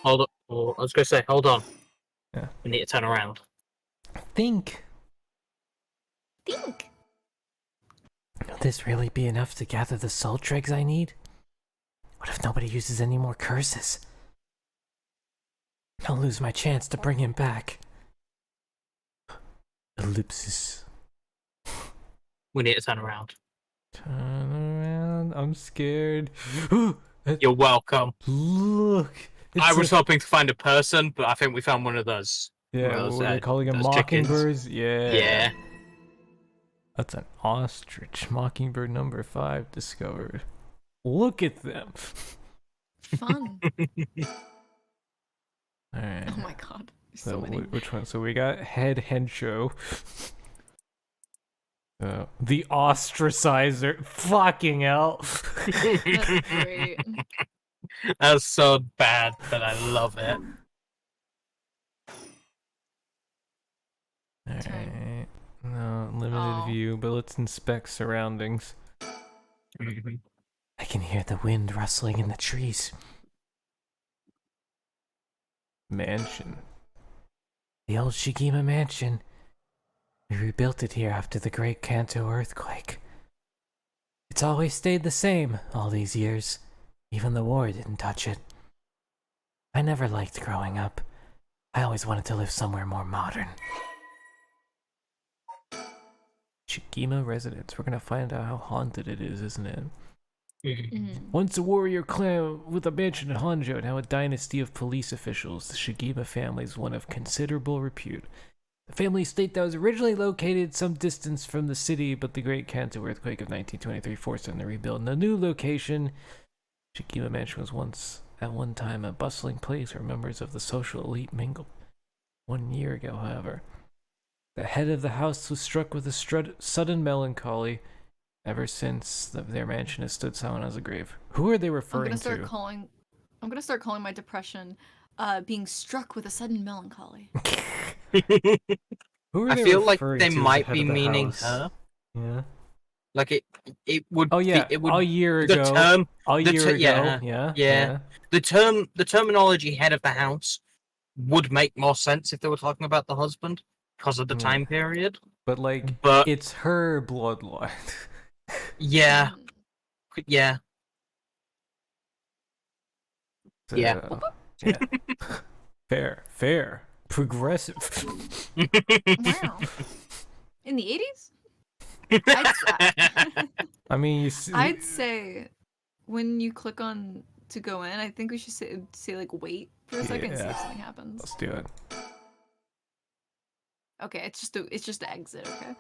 Hold on. Oh, I was going to say, hold on. Yeah. We need to turn around. Think. Will this really be enough to gather the soul dregs I need? What if nobody uses any more curses? I'll lose my chance to bring him back. Ellipsis. We need to turn around. Turn around. I'm scared. You're welcome. Look. I was hoping to find a person, but I think we found one of those. Yeah, those, what are they calling them? those chickens. Mockingbirds? Yeah. Yeah. That's an ostrich. Mockingbird number 5 discovered. Look at them. Fun. Alright. Oh my god. There's So so many. which one? So we got Hensho. The ostracizer. Fucking hell. That's great. That's so bad, but I love it. Alright. No, limited view, but let's inspect surroundings. I can hear the wind rustling in the trees. Mansion. The old Shigima mansion. We rebuilt it here after the Great Kanto earthquake. It's always stayed the same all these years. Even the war didn't touch it. I never liked growing up. I always wanted to live somewhere more modern. Shikima residence. We're gonna find out how haunted it is, isn't it? Mhm. Once a warrior clan with a mansion in Honjo, now a dynasty of police officials, the Shigima family is one of considerable repute. The family estate that was originally located some distance from the city, but the Great Kanto earthquake of 1923 forced them to rebuild in a new location. Shikima Mansion was once, at one time, a bustling place where members of the social elite mingled. 1 year ago, however, the head of the house was struck with a sudden melancholy. Ever since, their mansion has stood silent as a grave. Who are they referring to? I'm gonna start calling my depression being struck with a sudden melancholy. Who are I they feel like referring they to as the might head be of the meaning house? her. Yeah. Like it would. Oh yeah. It would. A year The ago. term. A the year ter- ago. yeah, Yeah. yeah. The terminology head of the house would make more sense if they were talking about the husband because of the time period. But like, But it's her bloodline. yeah, Mm. yeah. So, Yeah. yeah. Fair. Progressive. Wow. In the 80s? I mean, you see, I'd say when you click on to go in, I think we should say like wait for a second and see Yeah. if something happens. let's do it. Okay, it's just the exit. Okay.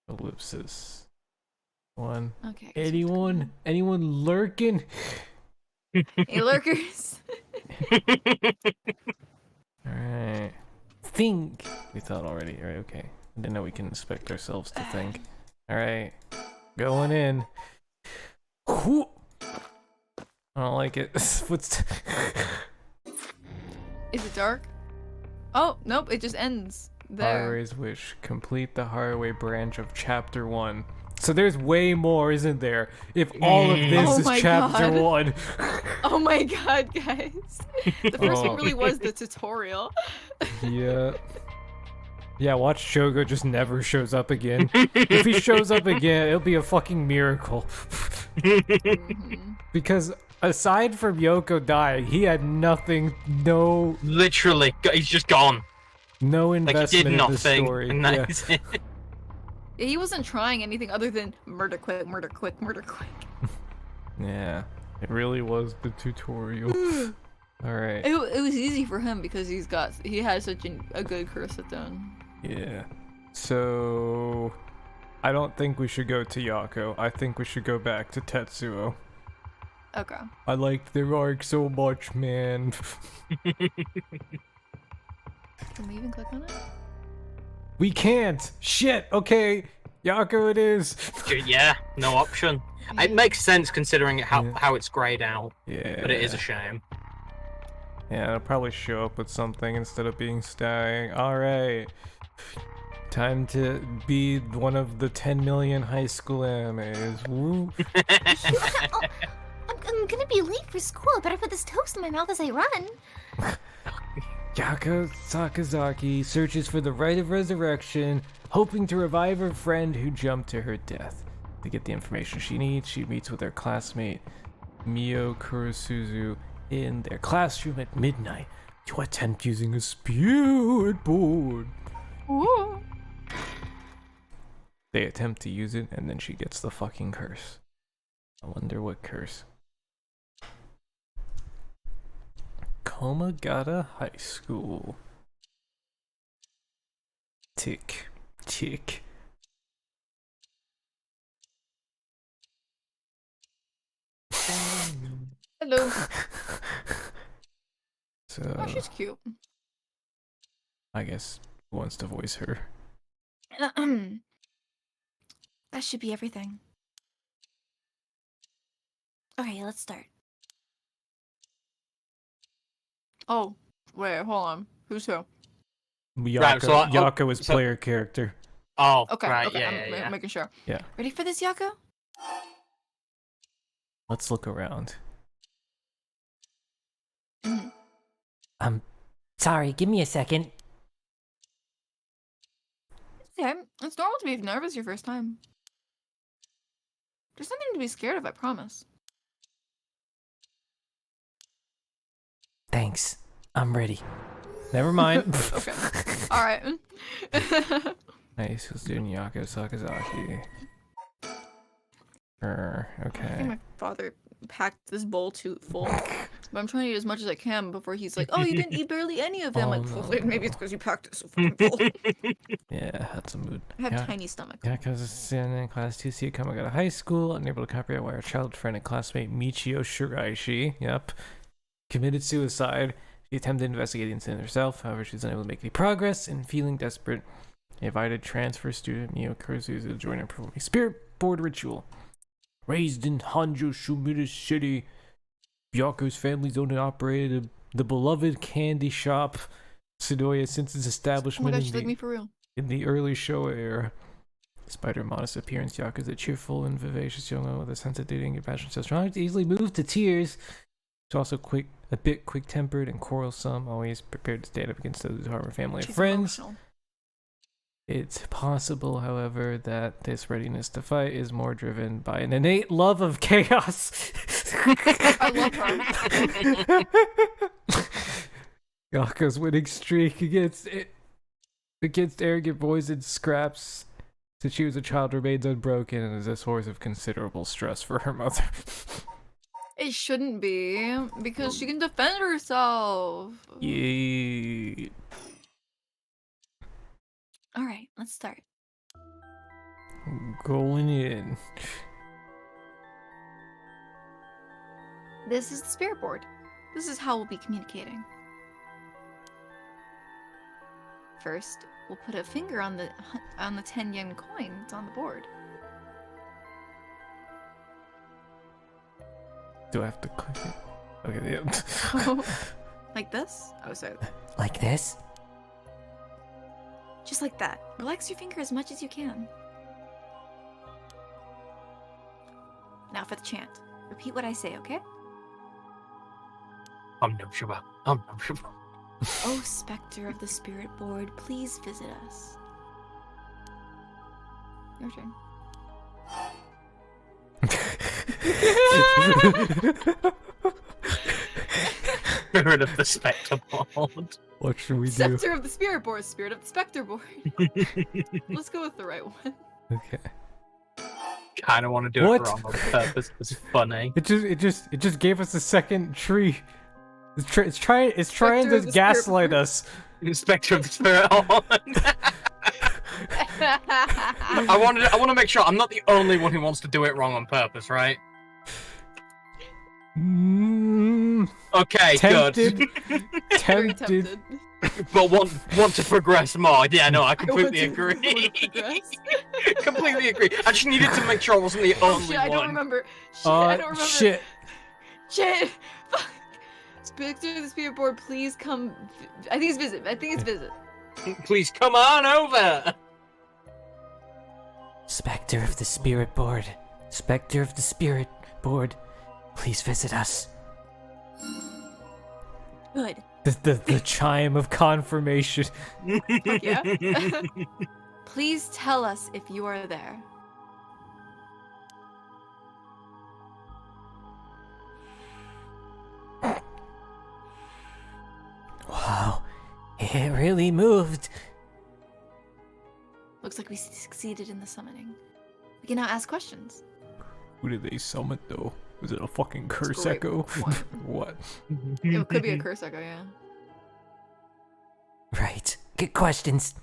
Ellipsis. 1. Okay. I guess we have to go in. Anyone lurking? Hey, lurkers. Alright. Think. We thought already. Alright, okay. I didn't know we can inspect ourselves to think. Alright. Going in. Whew. I don't like it. What's Is it dark? Oh nope, it just ends there. Harue's wish. Complete the Harue branch of Chapter 1. So there's way more, isn't there? If all of this Oh is my chapter God. 1. Oh my god, guys. The first Oh. one really was the tutorial. Yeah. Yeah, watch Shogo just never shows up again. If he shows up again, it'll be a fucking miracle. Mhm. Because aside from Yoko dying, he had nothing, no Literally, he's just gone. no Like, he investment did in the nothing. story. And Yeah. that's it. Yeah, he wasn't trying anything other than murder quick, murder quick, murder quick. Yeah, it really was the tutorial. Alright, It was easy for him because he had such a good curse at the end. yeah. So, I don't think we should go to Yako. I think we should go back to Tetsuo. Okay. I liked their arc so much, man. Can we even click on it? We can't! Shit! Okay, Yako it is! Yeah, no option. It makes sense considering how Yeah. how it's grayed out, Yeah. but it is a shame. Yeah, it'll probably show up with something instead of being stag. Alright. Time to be one of the 10 million high school animes. Woo. I'm gonna be late for school. Better put this toast in my mouth as I run. Yako Sakazaki searches for the rite of resurrection, hoping to revive her friend who jumped to her death. To get the information she needs, she meets with her classmate Mio Kurosuzu in their classroom at midnight to attempt using a spirit board. Ooh. They attempt to use it, and then she gets the fucking curse. I wonder what curse. Komagata High School. Tick, tick. Hello. So, Oh, she's cute. I guess who wants to voice her? That should be everything. Okay, let's start. Oh, wait, hold on. Who's who? Yako, Right, so Yako is so- player character. Oh, Okay, right, okay, yeah. I'm making sure. Yeah. Ready for this, Yako? Let's look around. Sorry, give me a second. Okay, it's normal to be nervous your first time. There's nothing to be scared of, I promise. Thanks. I'm ready. Never mind. Okay. Alright. Nice, who's doing Yako Sakazaki? I think Okay. my father packed this bowl too full. But I'm trying to eat as much as I can before he's like, oh, you didn't eat barely any of it. I'm Oh, like, no. "Well, maybe it's because you packed it so fucking full. Yeah, that's a mood. I have Yeah. tiny stomach. Yako's in class 2C at Komagata High School, unable to comprehend why her childhood friend and classmate Michio Shiraishi, committed suicide. She attempted to investigate the incident herself, however, she was unable to make any progress, and feeling desperate, invited transfer student Mio Kurosuzu to join her performing spirit board ritual. Raised in Hanjo Shumida City, Yako's family's owned and operated the beloved candy shop Sudoya since its Oh my establishment gosh, she's like me for real. in the early Showa era. Despite her modest appearance, Yako is a cheerful and vivacious young woman with a sense of duty and compassion so strong to easily move to tears. She's also a bit quick-tempered and quarrelsome, always prepared to stand up against those who harm her family and She's friends. emotional. It's possible, however, that this readiness to fight is more driven by an innate love of chaos. I love her. Yako's winning streak against arrogant boys and scraps since she was a child remains unbroken and is a source of considerable stress for her mother. It shouldn't be, because she can defend herself. Yeah. Alright, let's start. Going in. This is the spirit board. This is how we'll be communicating. First, we'll put a finger on the 10 yen coin that's on the board. Do I have to click it? Okay, yeah. Like this? Oh, sorry. Like this? Just like that. Relax your finger as much as you can. Now for the chant. Repeat what I say, okay? I'm no sure. I'm no sure. Oh, specter of the spirit board, please visit us. Your turn. Spirit of the spectre board. What should we do? Scepter of the spirit board, spirit of the specter board. Let's go with the right one. Okay. Kind of want to do What? it wrong on purpose. It's funny. It just gave us a second tree. It's trying Spectre to of the gaslight spirit us. Spectre of the spirit. I want to make sure I'm not the only one who wants to do it wrong on purpose, right? Okay, Tempted. good. Very Tempted. But want to progress more. Yeah, no, I completely want to agree. progress. Completely agree. I just needed to make sure I wasn't the Oh only shit, I don't one. remember. Shit, I don't remember. Shit. Shit. Fuck. Specter of the spirit board, please come. I think it's visit. Please come on over. Spectre of the Spirit Board. Spectre of the Spirit Board. Please visit us. Good. The chime of confirmation. Fuck yeah. Please tell us if you are there. Wow, it really moved. Looks like we succeeded in the summoning. We can now ask questions. Who did they summon though? Was it a fucking curse great echo? point. What? It could be a curse echo, yeah. Right, good questions.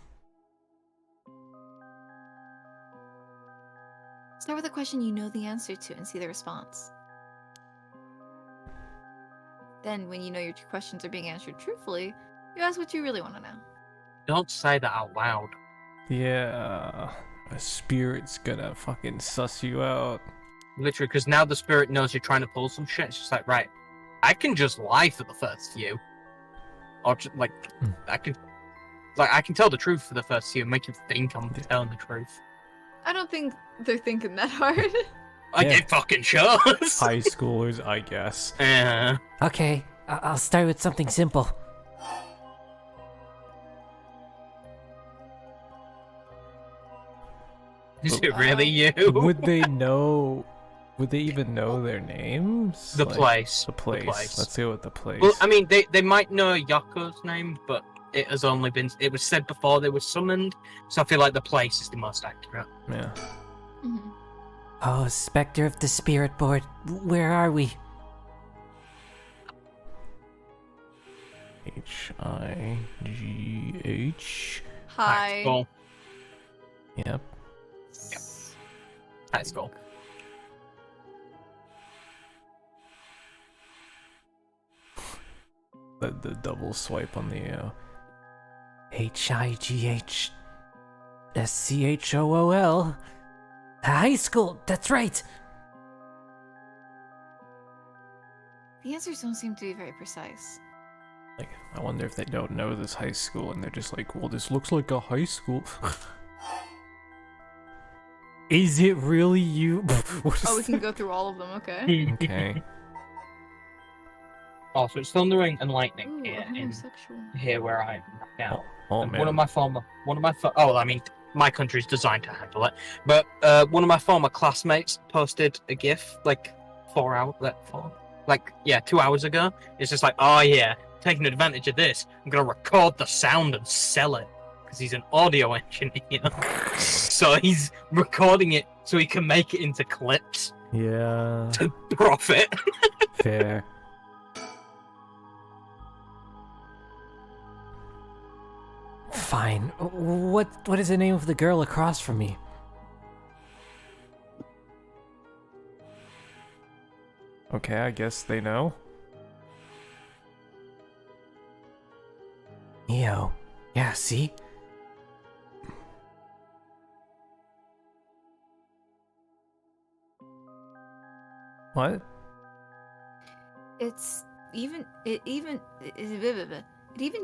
Start with a question you know the answer to and see the response. Then, when you know your questions are being answered truthfully, you ask what you really want to know. Don't say that out loud. Yeah, a spirit's gonna fucking suss you out. Literally, because now the spirit knows you're trying to pull some shit. It's just like, right, I can just lie for the first few, or just, like, I can tell the truth for the first few and make you think I'm telling the truth. I don't think they're thinking that hard. It fucking shows. High schoolers, I guess. Okay, I'll start with something simple. Is it really you? Would they know? Would they even know their names? The place. The place. Let's go with the place. Well, I mean, they might know Yoko's name, but it has only been. It was said before they were summoned, so I feel like the place is the most accurate. Yeah. Mhm. Oh, Spectre of the Spirit Board, where are we? H-I-G-H. Hi. Cool. Yep. That's cool. The double swipe on the H-I-G-H-S-C-H-O-O-L. High school, that's right. The answers don't seem to be very precise. Like, I wonder if they don't know this high school and they're just like, well, this looks like a high school. Is it really you? What is Oh, we that? can go through all of them, okay? Okay. Also, it's thundering and lightning Ooh, here a homosexual. here where I am now. Oh And man. I mean, my country's designed to handle it. But one of my former classmates posted a GIF like 2 hours ago. It's just like, oh yeah, taking advantage of this, I'm gonna record the sound and sell it because he's an audio engineer. So he's recording it so he can make it into clips Yeah. to profit. Fair. Fine. What is the name of the girl across from me? Okay, I guess they know. Neo. Yeah, see? What? It even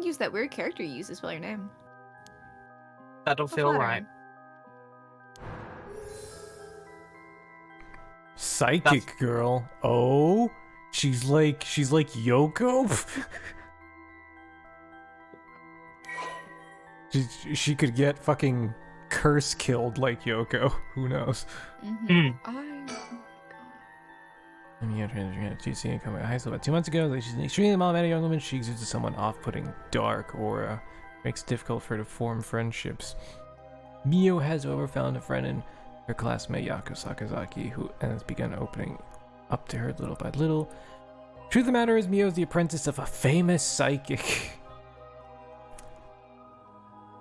used that weird character you use to spell your name. That don't How feel right. flattering. psychic girl. Oh, she's like Yoko. she could get fucking curse killed like Yoko. Who knows? I'm here to see her come out of high school about 2 months ago. She's an extremely problematic young woman. She exudes someone off-putting, dark aura. Makes it difficult for her to form friendships. Mio has, however, found a friend in her classmate Yako Sakazaki, who has begun opening up to her little by little. Truth of the matter is, Mio is the apprentice of a famous psychic.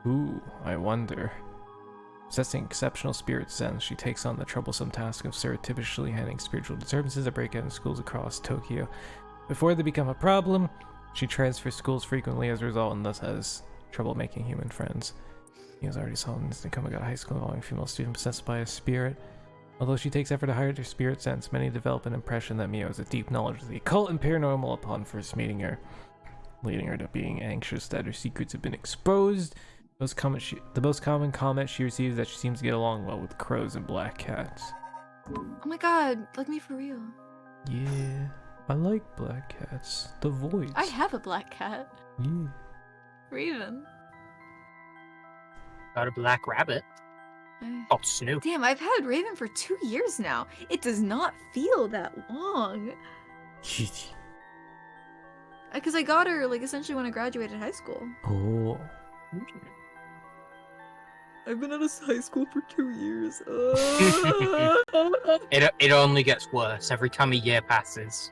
Ooh, I wonder. Possessing exceptional spirit sense, she takes on the troublesome task of surreptitiously handling spiritual disturbances that break out in schools across Tokyo. Before they become a problem, she transfers schools frequently as a result and thus has trouble making human friends. He has already saw this Nakoma got high school involving female student possessed by a spirit. Although she takes effort to hide her spirit sense, many develop an impression that Mio has a deep knowledge of the occult and paranormal upon first meeting her, leading her to being anxious that her secrets have been exposed. The most common comment she receives is that she seems to get along well with crows and black cats. Oh my god, like me for real. Yeah, I like black cats. The voice. I have a black cat. Yeah. Raven. Got a black rabbit. Oh, Snoop. Damn, I've had Raven for 2 years now. It does not feel that long. Because I got her, like, essentially when I graduated high school. Oh. I've been out of high school for 2 years. It only gets worse every time a year passes.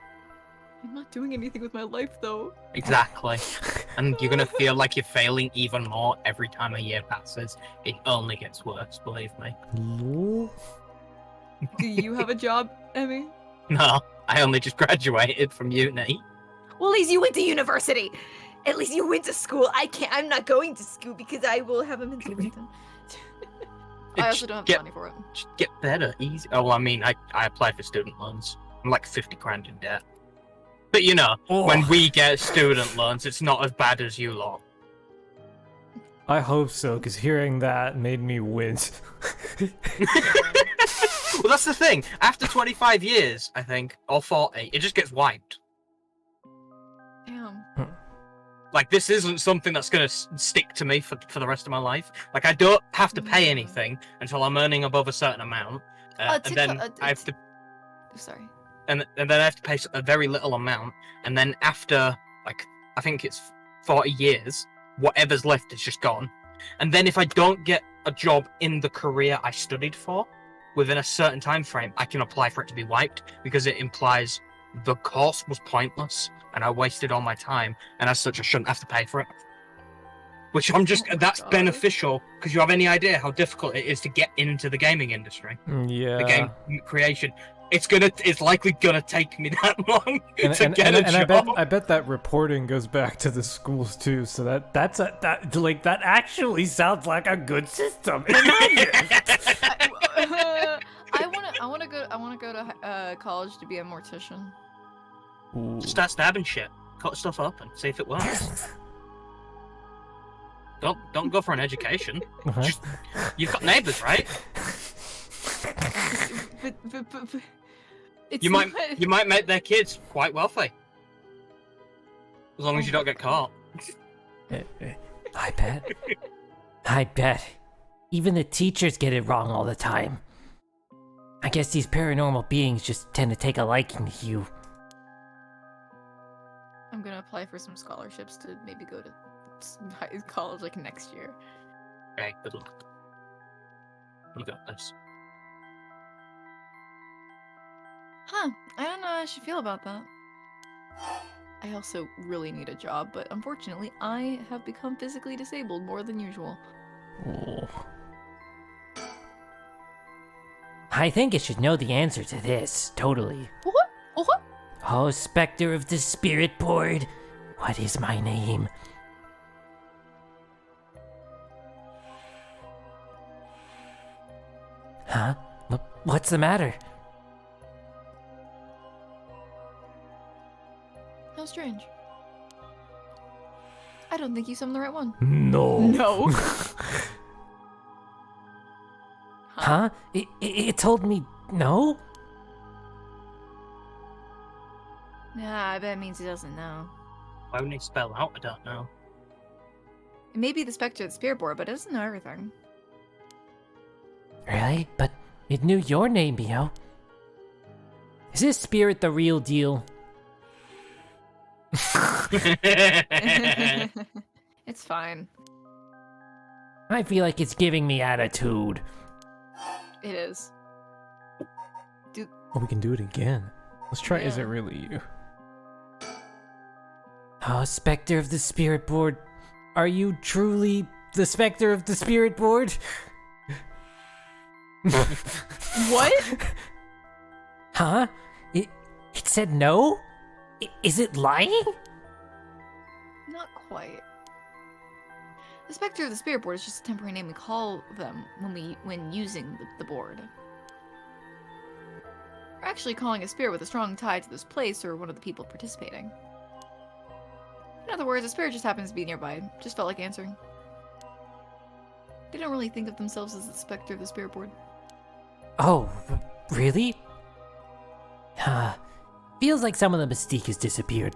I'm not doing anything with my life, though. Exactly. And you're gonna feel like you're failing even more every time a year passes. It only gets worse, believe me. No. Do you have a job, Emmy? No, I only just graduated from uni. Well, at least you went to university. At least you went to school. I'm not going to school because I will have a mental breakdown. I also don't have the money for it. Just get better, easy. Oh, well, I mean, I applied for student loans. I'm like 50 grand in debt. But you know, when we get student loans, it's not as bad as you lot. I hope so, because hearing that made me wince. Well, that's the thing. After 25 years, I think, or 40, it just gets wiped. Damn. Like, this isn't something that's going to stick to me for the rest of my life. Like, I don't have to pay anything until I'm earning above a certain amount. And then I have to... Sorry. And then I have to pay a very little amount. And then after, like, I think it's 40 years, whatever's left is just gone. And then if I don't get a job in the career I studied for within a certain time frame, I can apply for it to be wiped because it implies the course was pointless and I wasted all my time, and as such I shouldn't have to pay for it. Which I'm just, that's beneficial, because you have any idea how difficult it is to get into the gaming industry. Yeah. The game creation. It's likely gonna take me that long to get a job. I bet that reporting goes back to the schools too. So that actually sounds like a good system. I want to go to college to be a mortician. Ooh. Just start stabbing shit, cut stuff up, and see if it works. Don't go for an education. Uh-huh. You've got neighbours, right? But it's You might make their kids quite wealthy, as long as you don't get caught. I bet. Even the teachers get it wrong all the time. I guess these paranormal beings just tend to take a liking to you. I'm gonna apply for some scholarships to maybe go to college like next year. Okay, good luck. You got this. Huh, I don't know how I should feel about that. I also really need a job, but unfortunately, I have become physically disabled more than usual. Oh. I think I should know the answer to this, totally. What? What? Oh, Spectre of the Spirit Board, what is my name? Huh? What's the matter? How strange. I don't think you summoned the right one. No. No. Huh? It told me no? Yeah, I bet it means he doesn't know. Why wouldn't he spell out? I don't know. It may be the specter of the spirit board, but it doesn't know everything. Really? But it knew your name, Mio. Is this spirit the real deal? It's fine. I feel like it's giving me attitude. It is. Oh, we can do it again. Let's try. Is Yeah. it really you? Oh, Spectre of the Spirit Board. Are you truly the Spectre of the Spirit Board? What? Huh? It said no? Is it lying? Not quite. The specter of the spirit board is just a temporary name we call them when using the board. We're actually calling a spirit with a strong tie to this place or one of the people participating. In other words, a spirit just happens to be nearby. Just felt like answering. They don't really think of themselves as the specter of the spirit board. Oh, really? Feels like some of the mystique has disappeared.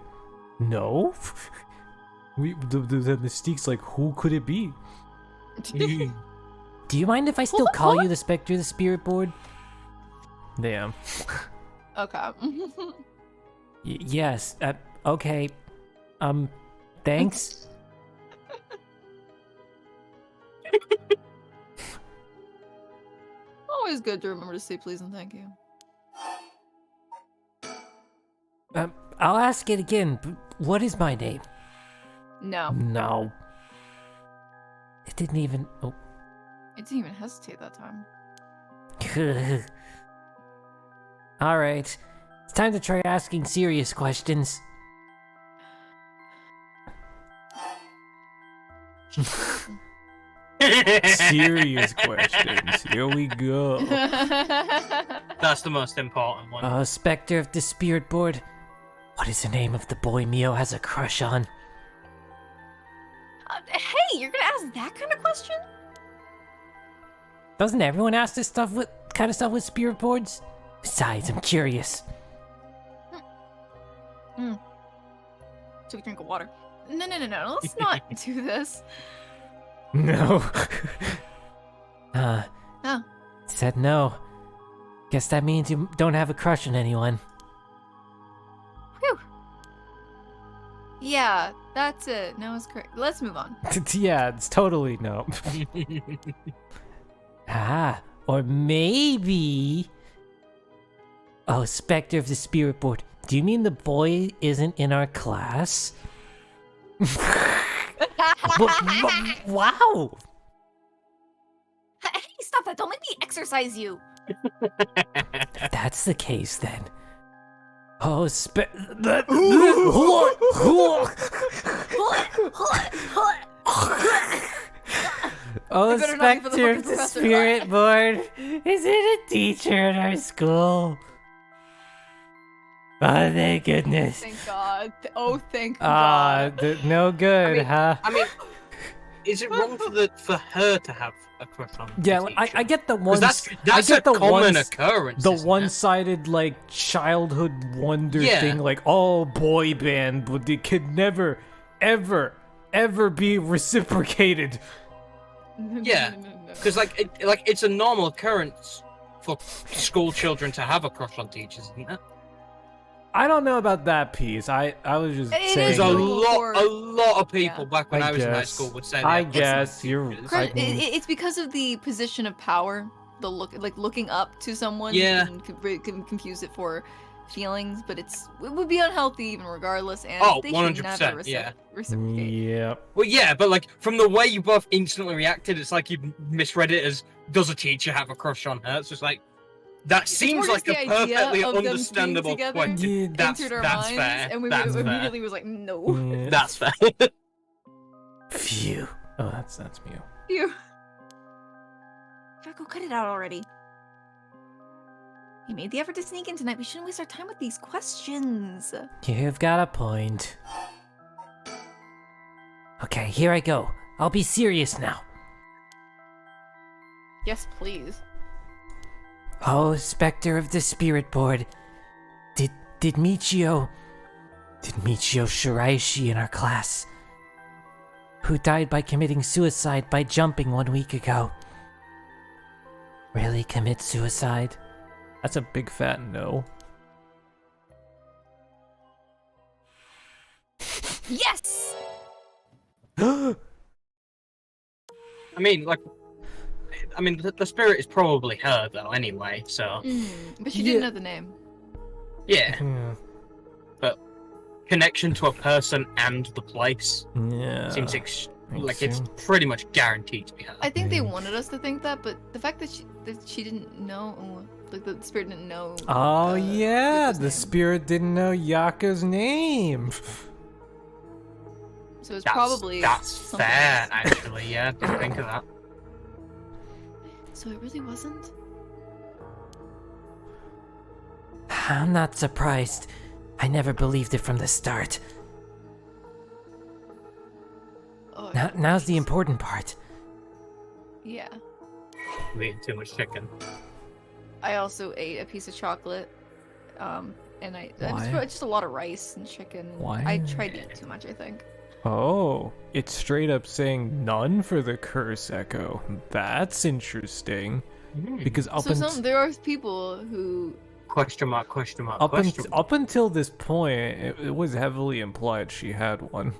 No. The mystique's like, who could it be? Do you mind if I still call you the Spectre of the Spirit Board? Damn. Okay. Yes, okay. Thanks. Always good to remember to say please and thank you. I'll ask it again, but what is my name? No. No. It didn't even... Oh. It didn't even hesitate that time. Alright. It's time to try asking serious questions. Serious questions. Here we go. That's the most important one. Spectre of the Spirit Board. What is the name of the boy Mio has a crush on? Hey, you're gonna ask that kind of question? Doesn't everyone ask this stuff with kind of stuff with spirit boards? Besides, I'm curious. Took a drink of water. No. Let's not do this. No. Oh. Said no. Guess that means you don't have a crush on anyone. Whew. Yeah, that's it. No, it's correct. Let's move on. Yeah, it's totally no. Or maybe... Oh, Spectre of the Spirit Board. Do you mean the boy isn't in our class? Wow! Hey, stop that. Don't make me exercise you. If that's the case, then... Oh, Oh, better not be for the Spectre of fucking the professor. Spirit Board. Is it a teacher in our school? Oh, thank goodness. Thank God. Oh, thank God. No good, huh? I mean, is it wrong for her to have a crush on? Yeah, the I teacher? get the 'Cause one. that's I get a the common one. occurrence. The isn't it? one-sided like childhood wonder Yeah. thing, like oh boy band, but it could never, ever be reciprocated. Yeah. Because it's a normal occurrence for school children to have a crush on teachers, isn't it? I don't know about that piece. I was just It saying. is There's a Or- lot of people Yeah. back when I was in high guess. school would say. I they had guess crush on you're. teachers. I It- mean, it's because of the position of power. The looking up to someone. Yeah. Can confuse it for feelings, but it would be unhealthy even regardless. And Oh, they 100%, should never yeah. reciprocate. yeah. Well, yeah, but like from the way you both instantly reacted, it's like you misread it as "Does a teacher have a crush on her?" It's just like that seems more like just a the idea perfectly of them being understandable together. question. Yeah, Entered our That's minds, fair. and we That's fair. immediately was like, no. Yeah. That's fair. Phew. Oh, that's me. You. Gotta go cut it out already. We made the effort to sneak in tonight. We shouldn't waste our time with these questions. You've got a point. Okay, here I go. I'll be serious now. Yes, please. Oh, Spectre of the Spirit Board. Did Michio did Michio Shiraishi in our class, who died by committing suicide by jumping 1 week ago, really commit suicide? That's a big fat no. Yes! I mean, the spirit is probably her though, anyway. So But she didn't know the name. yeah, Yeah. but connection to a person and the place Yeah. seems like it's too. pretty much guaranteed to be her. I think they wanted us to think that, but the fact that she didn't know, like the spirit didn't know. Oh yeah, Yuko's the name. spirit didn't know Yako's name. So it's That's, probably that's something fair, else. actually. Yeah, didn't think of that. So it really wasn't. I'm not surprised. I never believed it from the start. Oh, Now's the important part. yeah. I'm eating too much chicken. I also ate a piece of chocolate, and I Why? just a lot of rice and chicken. Why? I tried to eat too much, I think. Oh, it's straight up saying none for the curse echo. That's interesting. Because up, There are people who. Question mark, question mark, question mark. up until this point, it was heavily implied she had one.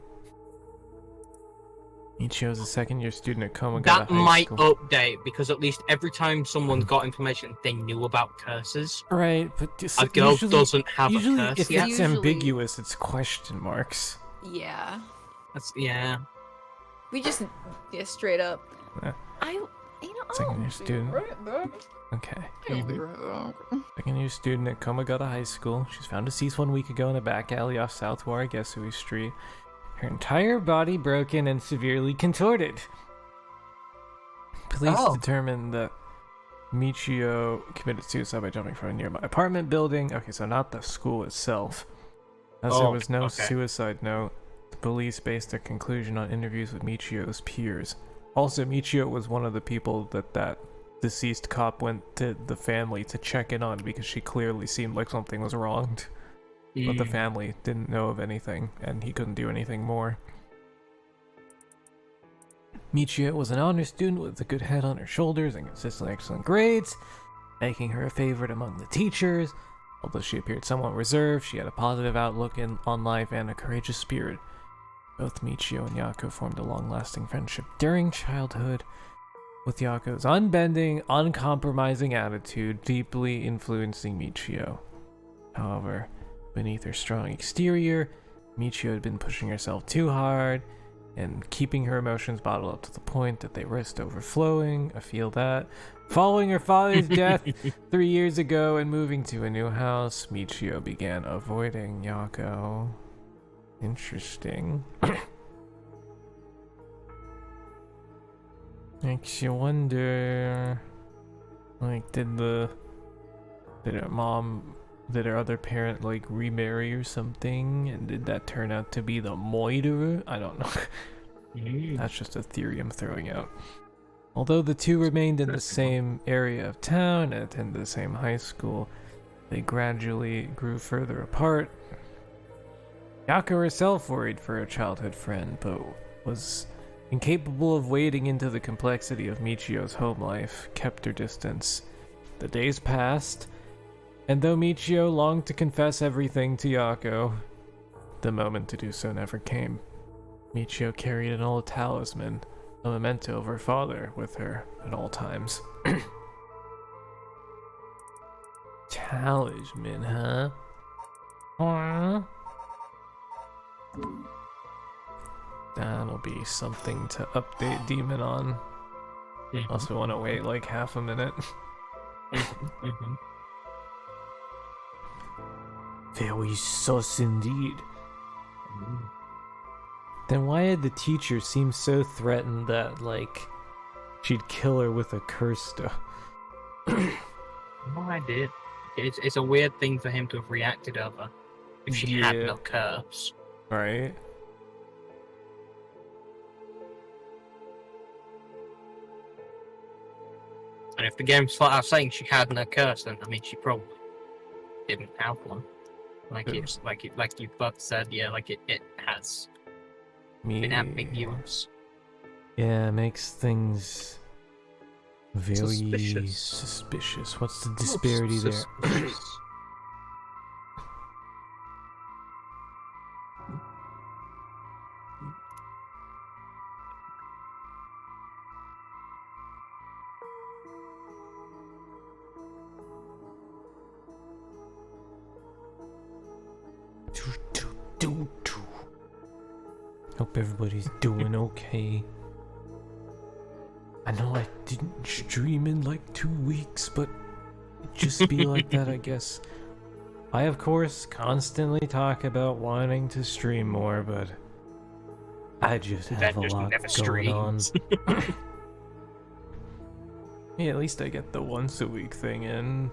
Michio's a second-year student at Komagata That High might School. update because at least every time someone got information, they knew about curses. Right, but just, A girl usually, doesn't have usually a curse if yet. it's ambiguous, it's question marks. Yeah. Yeah. We just. Yeah, straight up. Yeah. Second-year student. Okay. Second-year student at Komagata High School. She's found deceased 1 week ago in a back alley off South Waragesui Street. Her entire body broken and severely contorted. Police determined that Michio committed suicide by jumping from a nearby apartment building. Okay, so not the school itself. As there was no suicide note, the police based their conclusion on interviews with Michio's peers. Also, Michio was one of the people that deceased cop went to the family to check in on because she clearly seemed like something was wrong. But the family didn't know of anything, and he couldn't do anything more. Michio was an honor student with a good head on her shoulders and consistently excellent grades, making her a favorite among the teachers. Although she appeared somewhat reserved, she had a positive outlook on life and a courageous spirit. Both Michio and Yako formed a long-lasting friendship during childhood, with Yako's unbending, uncompromising attitude deeply influencing Michio. However, beneath her strong exterior, Michio had been pushing herself too hard and keeping her emotions bottled up to the point that they risked overflowing. I feel that. Following her father's death 3 years ago and moving to a new house, Michio began avoiding Yako. Interesting. Makes you wonder, like, did her other parent, like, remarry or something? And did that turn out to be the moiderer? I don't know. That's just a theory I'm throwing out. Although the two remained in the same area of town and attended the same high school, they gradually grew further apart. Yako herself worried for her childhood friend, but was incapable of wading into the complexity of Michio's home life, kept her distance. The days passed, and though Michio longed to confess everything to Yako, the moment to do so never came. Michio carried an old talisman, a memento of her father, with her at all times. Talisman, huh? Aww. That'll be something to update Demon on. Also want to wait like half a minute. Very sus indeed. Then why did the teacher seem so threatened that, like, she'd kill her with a curse though? No, I did. It's a weird thing for him to have reacted over if she had no curse. Right? And if the game's flat out saying she had no curse, then I mean she probably didn't have one. Like it's like you both said, yeah, like it has been ambiguous. Yeah, it makes things very Suspicious. suspicious. What's the disparity there? Suspicious. Hope everybody's doing okay. I know I didn't stream in like 2 weeks, but it just be like that, I guess. I, of course, constantly talk about wanting to stream more, but I just have a lot going on. Yeah, at least I get the once a week thing in,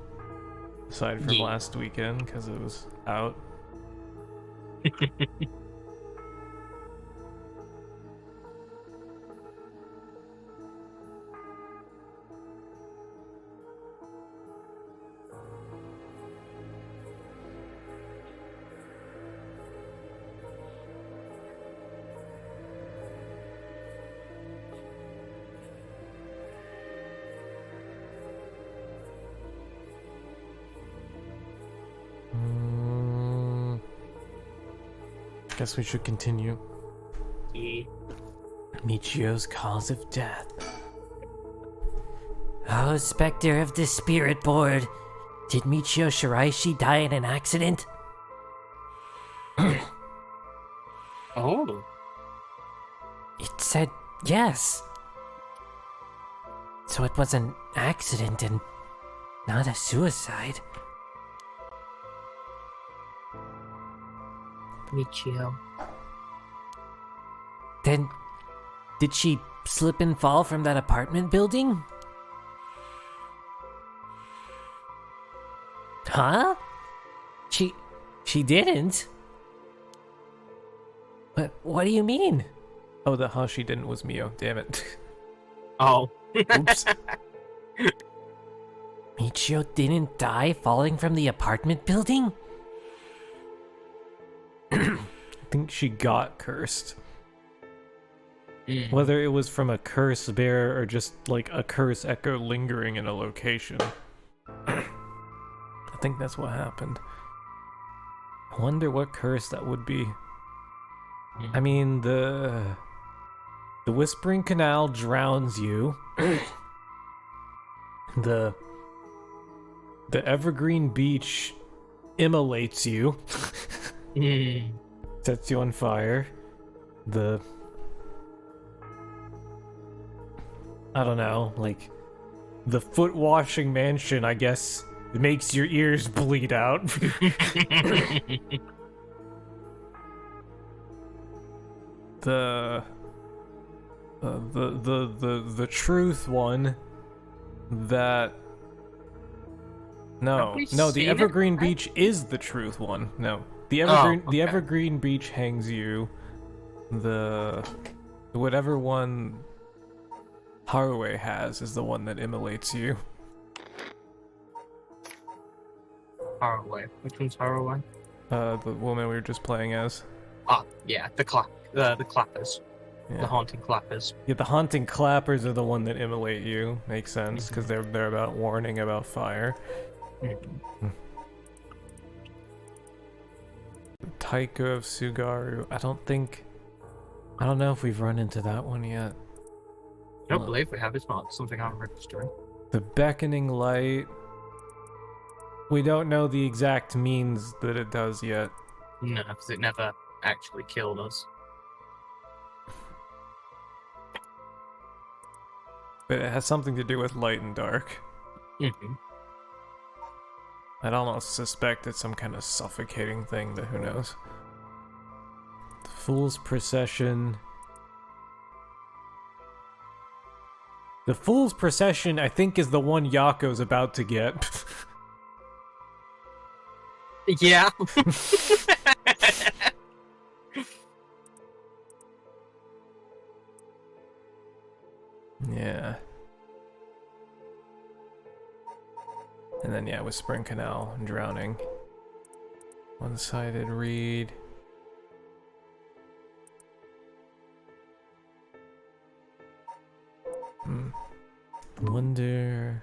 aside from last weekend, because it was out. Guess we should continue. Yeah. Michio's cause of death. Oh, Spectre of the Spirit Board. Did Michio Shiraishi die in an accident? Oh. It said yes. So it was an accident and not a suicide. Michio. Then, did she slip and fall from that apartment building? Huh? She didn't? What do you mean? Oh, the huh she didn't was Mio. Damn it. Oh. Oops. Michio didn't die falling from the apartment building? I think she got cursed. Whether it was from a curse bear or just like a curse echo lingering in a location. I think that's what happened. I wonder what curse that would be. I mean, the Whispering Canal drowns you. The Evergreen Beach immolates you. Sets you on fire. I don't know, like the foot washing mansion, I guess, makes your ears bleed out. The truth one that no, the Evergreen Beach is the truth one. No. The Evergreen Beach hangs you. The whatever one Harue has is the one that immolates you. Harue. Which one's Harue? The woman we were just playing as. Ah, yeah, the clappers. Yeah. The haunting clappers. Yeah, the haunting clappers are the one that immolate you. Makes sense, because they're about warning about fire. Taiko of Sugaru. I don't know if we've run into that one yet. I don't believe we have. It's not something I'm registering. The beckoning light. We don't know the exact means that it does yet. No, because it never actually killed us. But it has something to do with light and dark. I'd almost suspect it's some kind of suffocating thing, but who knows. The Fool's Procession. The Fool's Procession, I think, is the one Yako's about to get. Yeah. Yeah. And then, yeah, Whispering Canal and drowning. One-sided read. Wonder.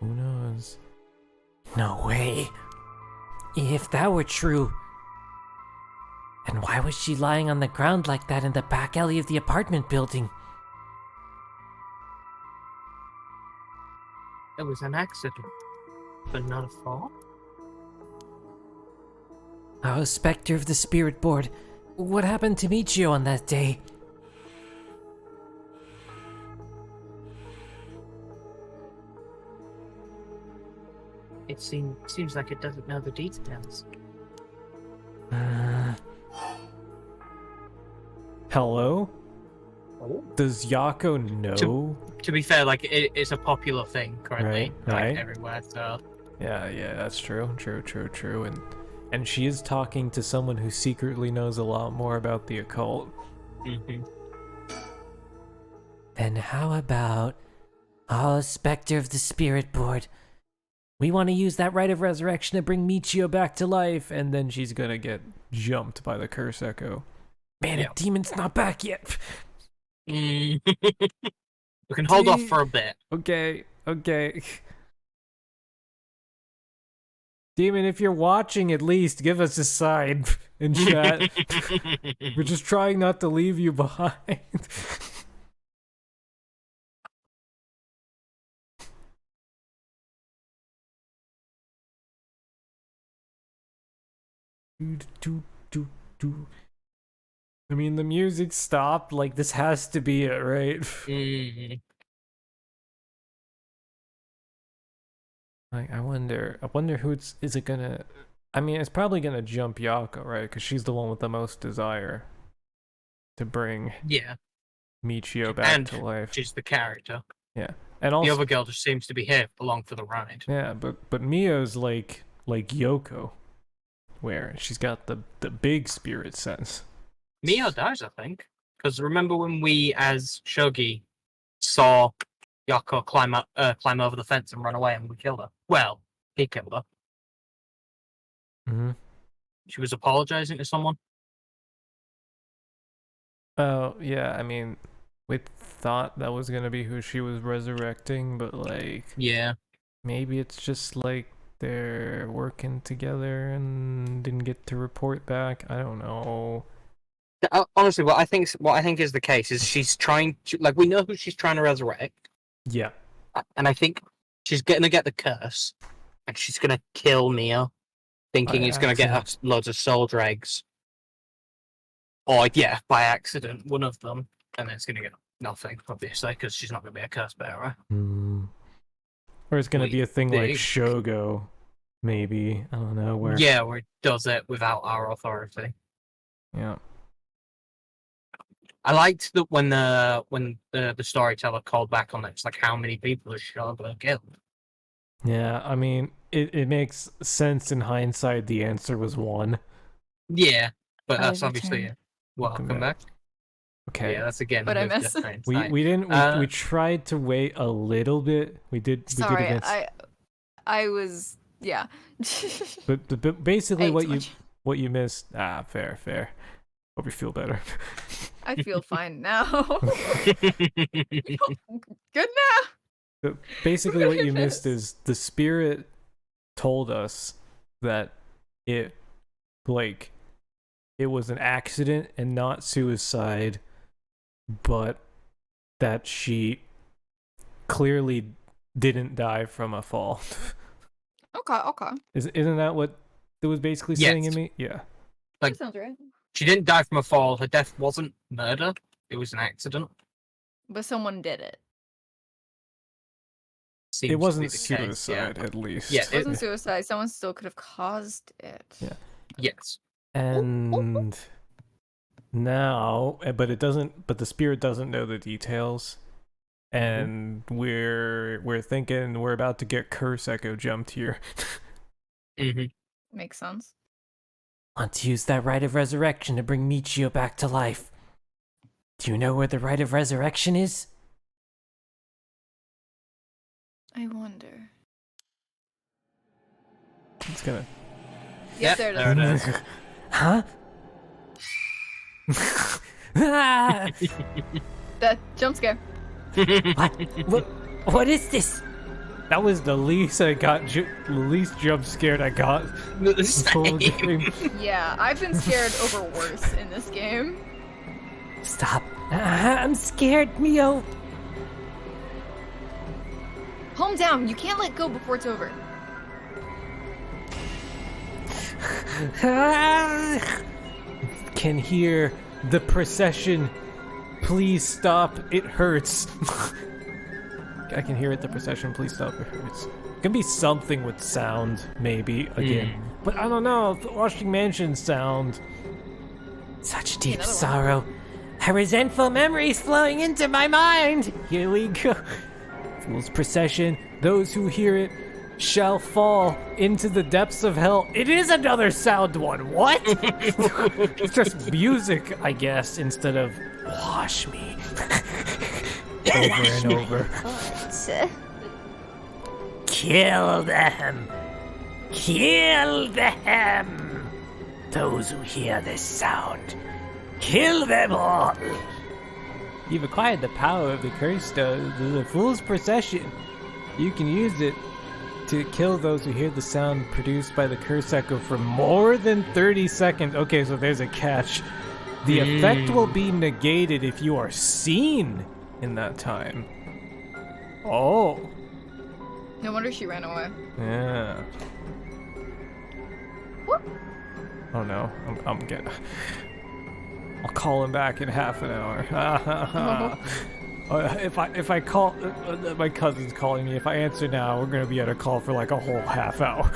Who knows? No way. If that were true, and why was she lying on the ground like that in the back alley of the apartment building? It was an accident, but not a fall. Oh, Spectre of the Spirit Board, what happened to Michio on that day? It seems like it doesn't know the details. Hello? Oh. Does Yako know? To be fair, like it's a popular thing currently, Right. everywhere. So Yeah, that's true. True. And she is talking to someone who secretly knows a lot more about the occult. Then how about, oh, Spectre of the Spirit Board, we want to use that rite of resurrection to bring Michio back to life. And then she's gonna get jumped by the curse echo. Man, a demon's not back yet. we can hold off for a bit. Okay. Demon, if you're watching, at least give us a sign in chat. We're just trying not to leave you behind. I mean, the music stopped. Like, this has to be it, right? Like, I wonder who is it gonna... I mean, it's probably gonna jump Yako, right? Because she's the one with the most desire to bring Michio back to life. She's the character. Yeah, and also the other girl just seems to be here along for the ride. Yeah, but Mio's like Yoko, where she's got the big spirit sense. Mio dies, I think, because remember when we, as Shogi, saw Yako climb over the fence and run away, and we killed her. Well, he killed her. She was apologizing to someone. Oh yeah, I mean, we thought that was gonna be who she was resurrecting, but like, maybe it's just like they're working together and didn't get to report back. I don't know. Honestly, what I think is the case is she's trying to, like, we know who she's trying to resurrect. Yeah. And I think she's gonna get the curse, and she's gonna kill Mia, thinking it's gonna get her loads of soul dregs. Or by accident, one of them, and it's gonna get nothing, obviously, because she's not gonna be a curse bearer. Or it's gonna be a thing like Shogo, maybe. I don't know where. Yeah, where it does it without our authority. Yeah. I liked that when the storyteller called back on it. It's like, how many people has Shogo killed? Yeah, I mean, it makes sense in hindsight. The answer was 1. Yeah, but that's obviously it. Welcome back. Okay. Yeah, that's again. But I missed. We didn't. We tried to wait a little bit. We did. Sorry, we did I was But basically, what much. you missed. Fair. Hope you feel better. I feel fine now. Good now. But basically, what you missed is the spirit told us that it was an accident and not suicide, but that she clearly didn't die from a fall. Okay. Isn't that what it was basically saying in me? Yeah. Like, that sounds right. She didn't die from a fall. Her death wasn't murder. It was an accident. But someone did it. Seems It to wasn't be the case, suicide, at least. Yeah, It wasn't suicide. Someone still could have caused it. Yeah. Yes. And now, but it doesn't. But the spirit doesn't know the details, and we're thinking we're about to get curse echo jumped here. Makes sense. Want to use that rite of resurrection to bring Michio back to life. Do you know where the rite of resurrection is? I wonder. It's gonna. Yep, there it is. Huh? Ah! That jump scare. What is this? That was the least I got, the least jump scared I got. This whole game. Yeah, I've been scared over worse in this game. Stop. I'm scared, Mio. Calm down. You can't let go before it's over. Can hear the procession. Please stop. It hurts. I can hear it. The procession. Please stop. It hurts. It can be something with sound, maybe again. But I don't know. The Washington Mansion sound. Such deep sorrow. A resentful memories flowing into my mind. Here we go. Fool's procession. Those who hear it shall fall into the depths of hell. It is another sound one. What? It's just music, I guess, instead of wash me. Over and over. Kill them. Kill them. Those who hear this sound. Kill them all. You've acquired the power of the curse stone, the Fool's Procession. You can use it to kill those who hear the sound produced by the curse echo for more than 30 seconds. Okay, so there's a catch. The effect will be negated if you are seen in that time. Oh. No wonder she ran away. Yeah. Whoop. Oh no, I'm getting... I'll call him back in half an hour. If I call, my cousin's calling me. If I answer now, we're gonna be at a call for like a whole half hour.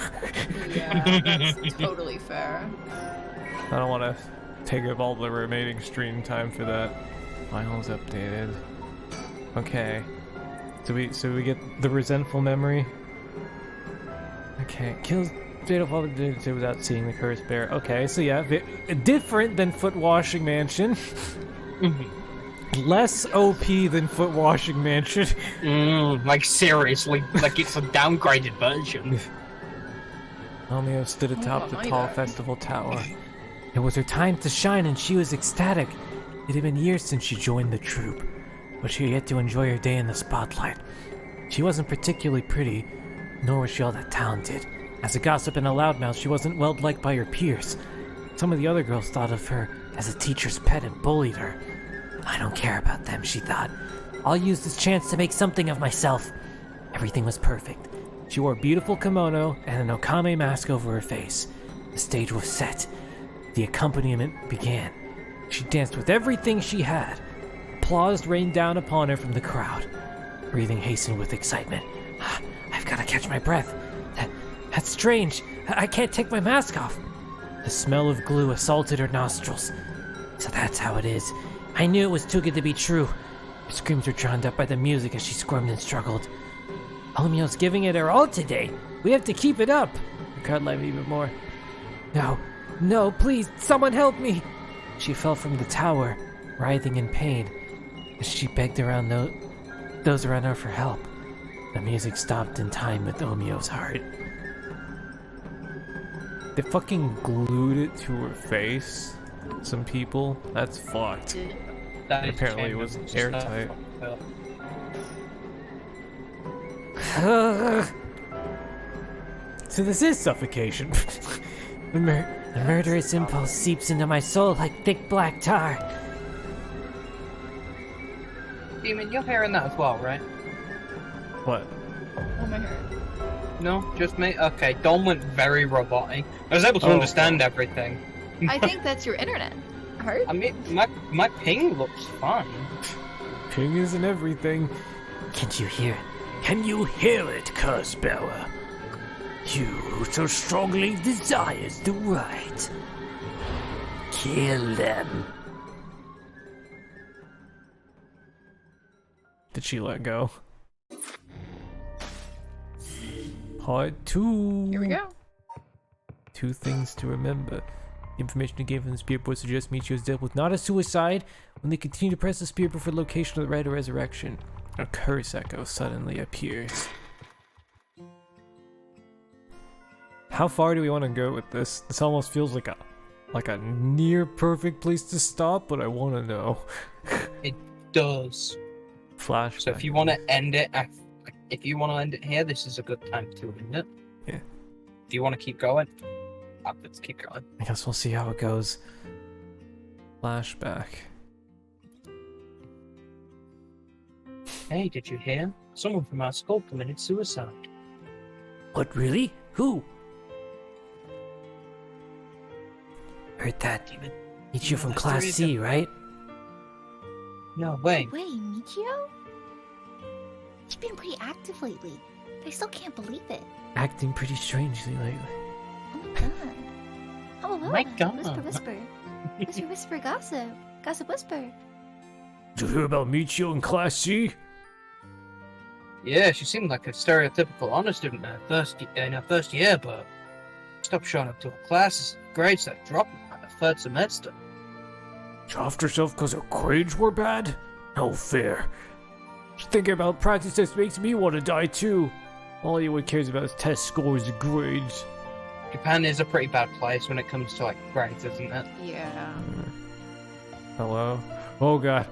Yeah, that's totally fair. I don't want to take up all the remaining stream time for that. Files updated. Okay. So we get the resentful memory. Okay, kills fatal father without seeing the cursed bear. Okay, so yeah, different than foot washing mansion. Less OP than foot washing mansion. Like seriously, like it's a downgraded version. Romeo stood atop the tall festival tower. It was her time to shine and she was ecstatic. It had been years since she joined the troupe, but she had yet to enjoy her day in the spotlight. She wasn't particularly pretty, nor was she all that talented. As a gossip and a loudmouth, she wasn't well-liked by her peers. Some of the other girls thought of her as a teacher's pet and bullied her. I don't care about them, she thought. I'll use this chance to make something of myself. Everything was perfect. She wore a beautiful kimono and an okame mask over her face. The stage was set. The accompaniment began. She danced with everything she had. Applause rained down upon her from the crowd. Breathing hastened with excitement. I've got to catch my breath. That's strange. I can't take my mask off. The smell of glue assaulted her nostrils. So that's how it is. I knew it was too good to be true. Her screams were drowned out by the music as she squirmed and struggled. Omio's giving it her all today. We have to keep it up. The crowd laughed even more. No, please, someone help me. She fell from the tower, writhing in pain, as she begged around those around her for help. The music stopped in time with Omio's heart. They fucking glued it to her face. Some people. That's fucked. Apparently it was airtight. So this is suffocation. The murderous impulse seeps into my soul like thick black tar. Demon, you're hearing that as well, right? What? Oh my god. No, just me? Okay, Dawn went very robotic. I was able to understand everything. I think that's your internet. Hurt? I mean, my ping looks fine. Ping isn't everything. Can't you hear? Can you hear it, curse bearer? You who so strongly desires the right. Kill them. Did she let go? Part 2. Here we go. 2 things to remember. The information you gave from the spirit board suggests Michio's death was not a suicide. When they continue to press the spirit board for the location of the rite of resurrection, a curse echo suddenly appears. How far do we want to go with this? This almost feels like a near perfect place to stop, but I want to know. It does. Flashback. So if you want to end it, here, this is a good time to end it. Yeah. If you want to keep going, let's keep going. I guess we'll see how it goes. Flashback. Hey, did you hear? Someone from our school committed suicide. What, really? Who? Heard that. Demon. Meet you from That's Class the C, reason. right? No, wait. Wait, Michio? You've been pretty active lately. I still can't believe it. Acting pretty strangely lately. Oh my god. Oh, hello. My God. Whisper, whisper. Whisper, whisper, gossip. Gossip, whisper. Did you hear about Michio in Class C? Yeah, she seemed like a stereotypical honor student in her first year, but stopped showing up to her classes. Grades started dropping by the third semester. She offed herself because her grades were bad? No fair. Thinking about practice test makes me want to die too. All anyone cares about is test scores and grades. Japan is a pretty bad place when it comes to grades, isn't it? Yeah. Hello? Oh god.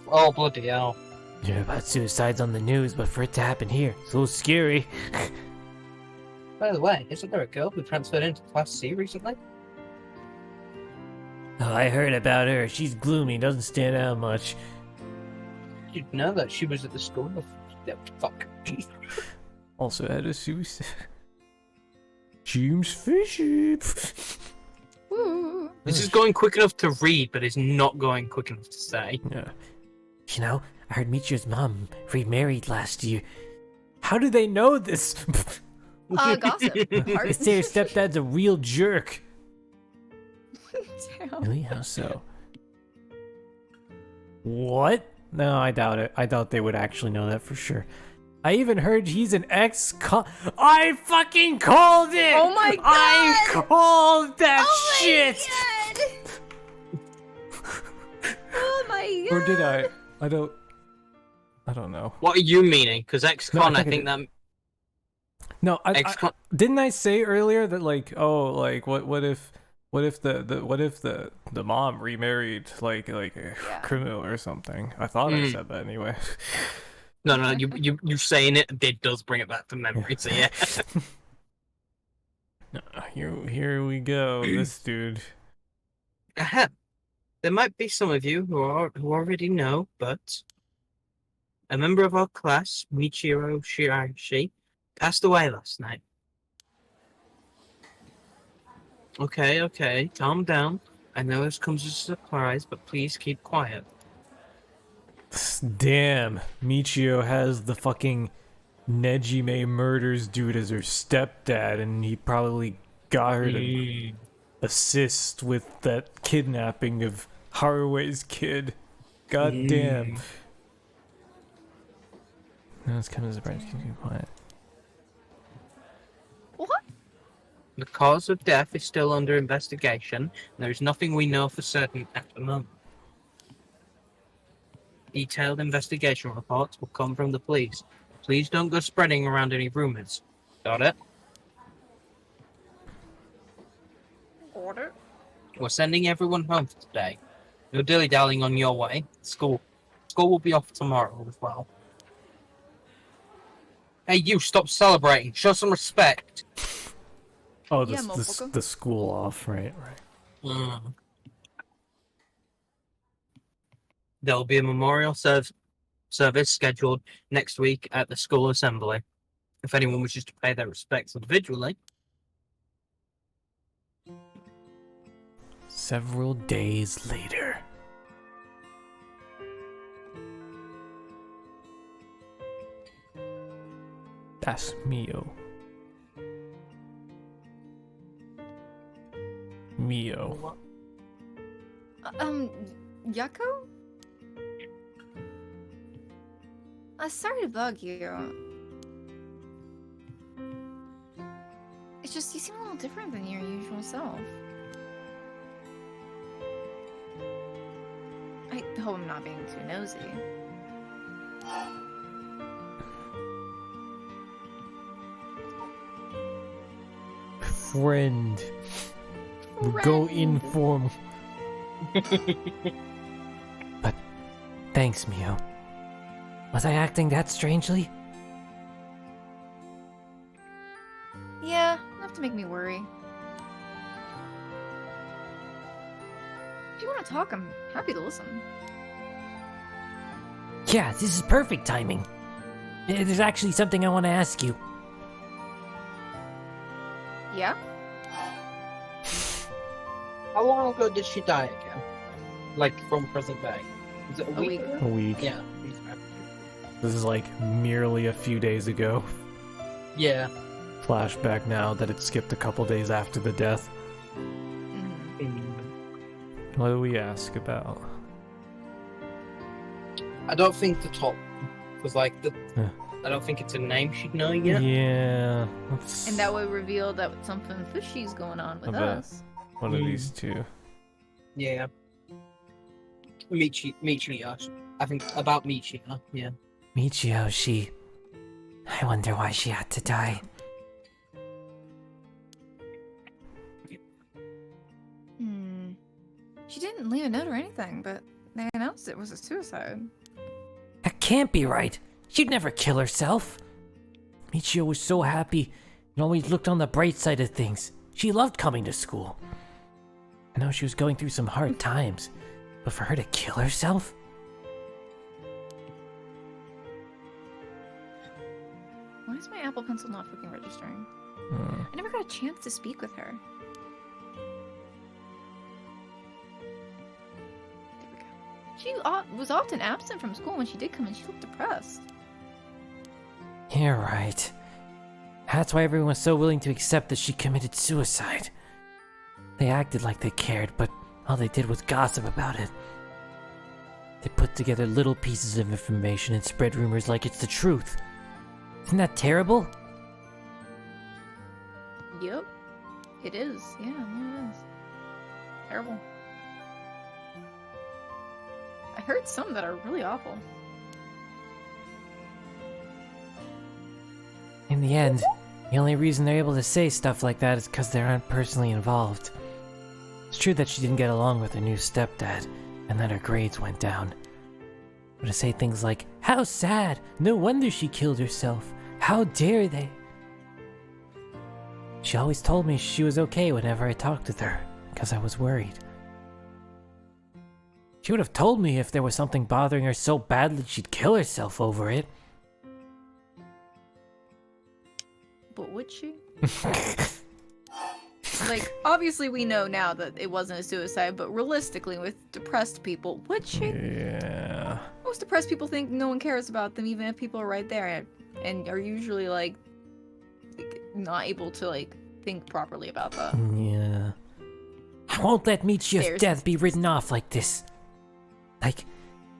Oh bloody hell! You hear about suicides on the news, but for it to happen here, so scary. By the way, isn't there a girl who transferred into Class C recently? Oh, I heard about her. She's gloomy, doesn't stand out much. You'd know that she was at the school before. Yeah, fuck. Also had a suicide. James Fishy. Woo. This is going quick enough to read, but it's not going quick enough to say. Yeah. You know, I heard Michio's mom remarried last year. How do they know this? Gossip. They Heart. say her stepdad's a real jerk. Damn. Really? How so? What? No, I doubt it. I doubt they would actually know that for sure. I even heard he's an I fucking called it! Oh my god! I called that Oh my shit! god! Oh my god! Or did I? I don't know. What are you meaning? Because No, ex-con, I I think think that No, ex-con. didn't I say earlier that what if the mom remarried like a criminal or something? I thought I said that anyway. No, you saying it does bring it back to memory. So yeah. Here we go. This dude. There might be some of you who already know, but a member of our class, Michiro Shirashi, passed away last night. Okay, calm down. I know this comes as a surprise, but please keep quiet. Damn, Michio has the fucking Nejime murders dude as her stepdad, and he probably got her to assist with that kidnapping of Harue's kid. God damn. No, it's kind of surprising. Keep quiet. What? The cause of death is still under investigation, and there is nothing we know for certain at the moment. Detailed investigation reports will come from the police. Please don't go spreading around any rumors. Got it? Order? We're sending everyone home for today. No dilly-dallying on your way. School will be off tomorrow as well. Hey, you, stop celebrating. Show some respect. Oh, Yeah, the motherfucker. school off, right. There'll be a memorial service scheduled next week at the school assembly. If anyone wishes to pay their respects individually. Several days later. That's Mio. Yako? Sorry to bug you. It's just you seem a little different than your usual self. I hope I'm not being too nosy. friend. We'll go informal. But thanks, Mio. Was I acting that strangely? Yeah, enough to make me worry. If you want to talk, I'm happy to listen. Yeah, this is perfect timing. There's actually something I want to ask you. Yeah? How long ago did she die again? Like from present day? Is it a A week? week. ago? A week. Yeah. This is like merely a few days ago. Yeah. Flashback now that it skipped a couple days after the death. Mhm. What do we ask about? I don't think the top was like the. Yeah. I don't think it's a name she'd know yet. Yeah. And that would reveal that something fishy's going on with I bet. us. One of these two. Yeah. Michio. I think about Michio. Yeah. Michio, she... I wonder why she had to die. She didn't leave a note or anything, but they announced it was a suicide. That can't be right. She'd never kill herself. Michio was so happy and always looked on the bright side of things. She loved coming to school. I know she was going through some hard times, but for her to kill herself? Why is my Apple Pencil not fucking registering? Hmm. I never got a chance to speak with her. There we go. She was often absent from school. When she did come in, she looked depressed. You're right. That's why everyone was so willing to accept that she committed suicide. They acted like they cared, but all they did was gossip about it. They put together little pieces of information and spread rumors like it's the truth. Isn't that terrible? Yep. It is. Yeah, it is. Terrible. I heard some that are really awful. In the end, the only reason they're able to say stuff like that is because they aren't personally involved. It's true that she didn't get along with her new stepdad, and that her grades went down. But to say things like, "How sad! No wonder she killed herself! How dare they!" She always told me she was okay whenever I talked with her, because I was worried. She would have told me if there was something bothering her so badly she'd kill herself over it. But would she? Like, obviously we know now that it wasn't a suicide, but realistically, with depressed people, would she? Yeah. Most depressed people think no one cares about them, even if people are right there, and are usually, like, not able to, like, think properly about that. Yeah. I won't let Michio's There's- death be written off like this. Like,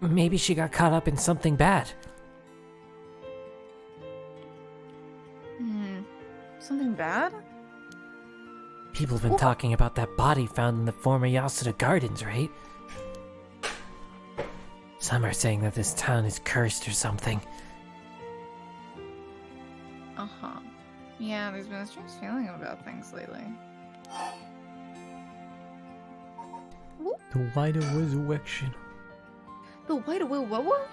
maybe she got caught up in something bad. Something bad? People have been talking about that body found in the former Yasuda Gardens, right? Some are saying that this town is cursed or something. Uh-huh. Yeah, there's been a strange feeling about things lately. The wider resurrection. The White Woahhh?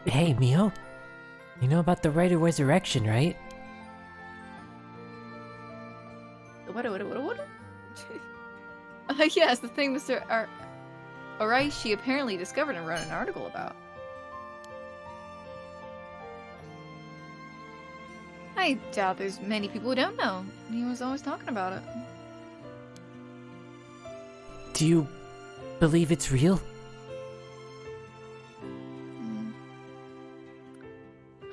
Hey, Mio. You know about the rite of resurrection, right? The what? Yes, the thing Mr. Araishi apparently discovered and wrote an article about. I doubt there's many people who don't know. He was always talking about it. Do you believe it's real?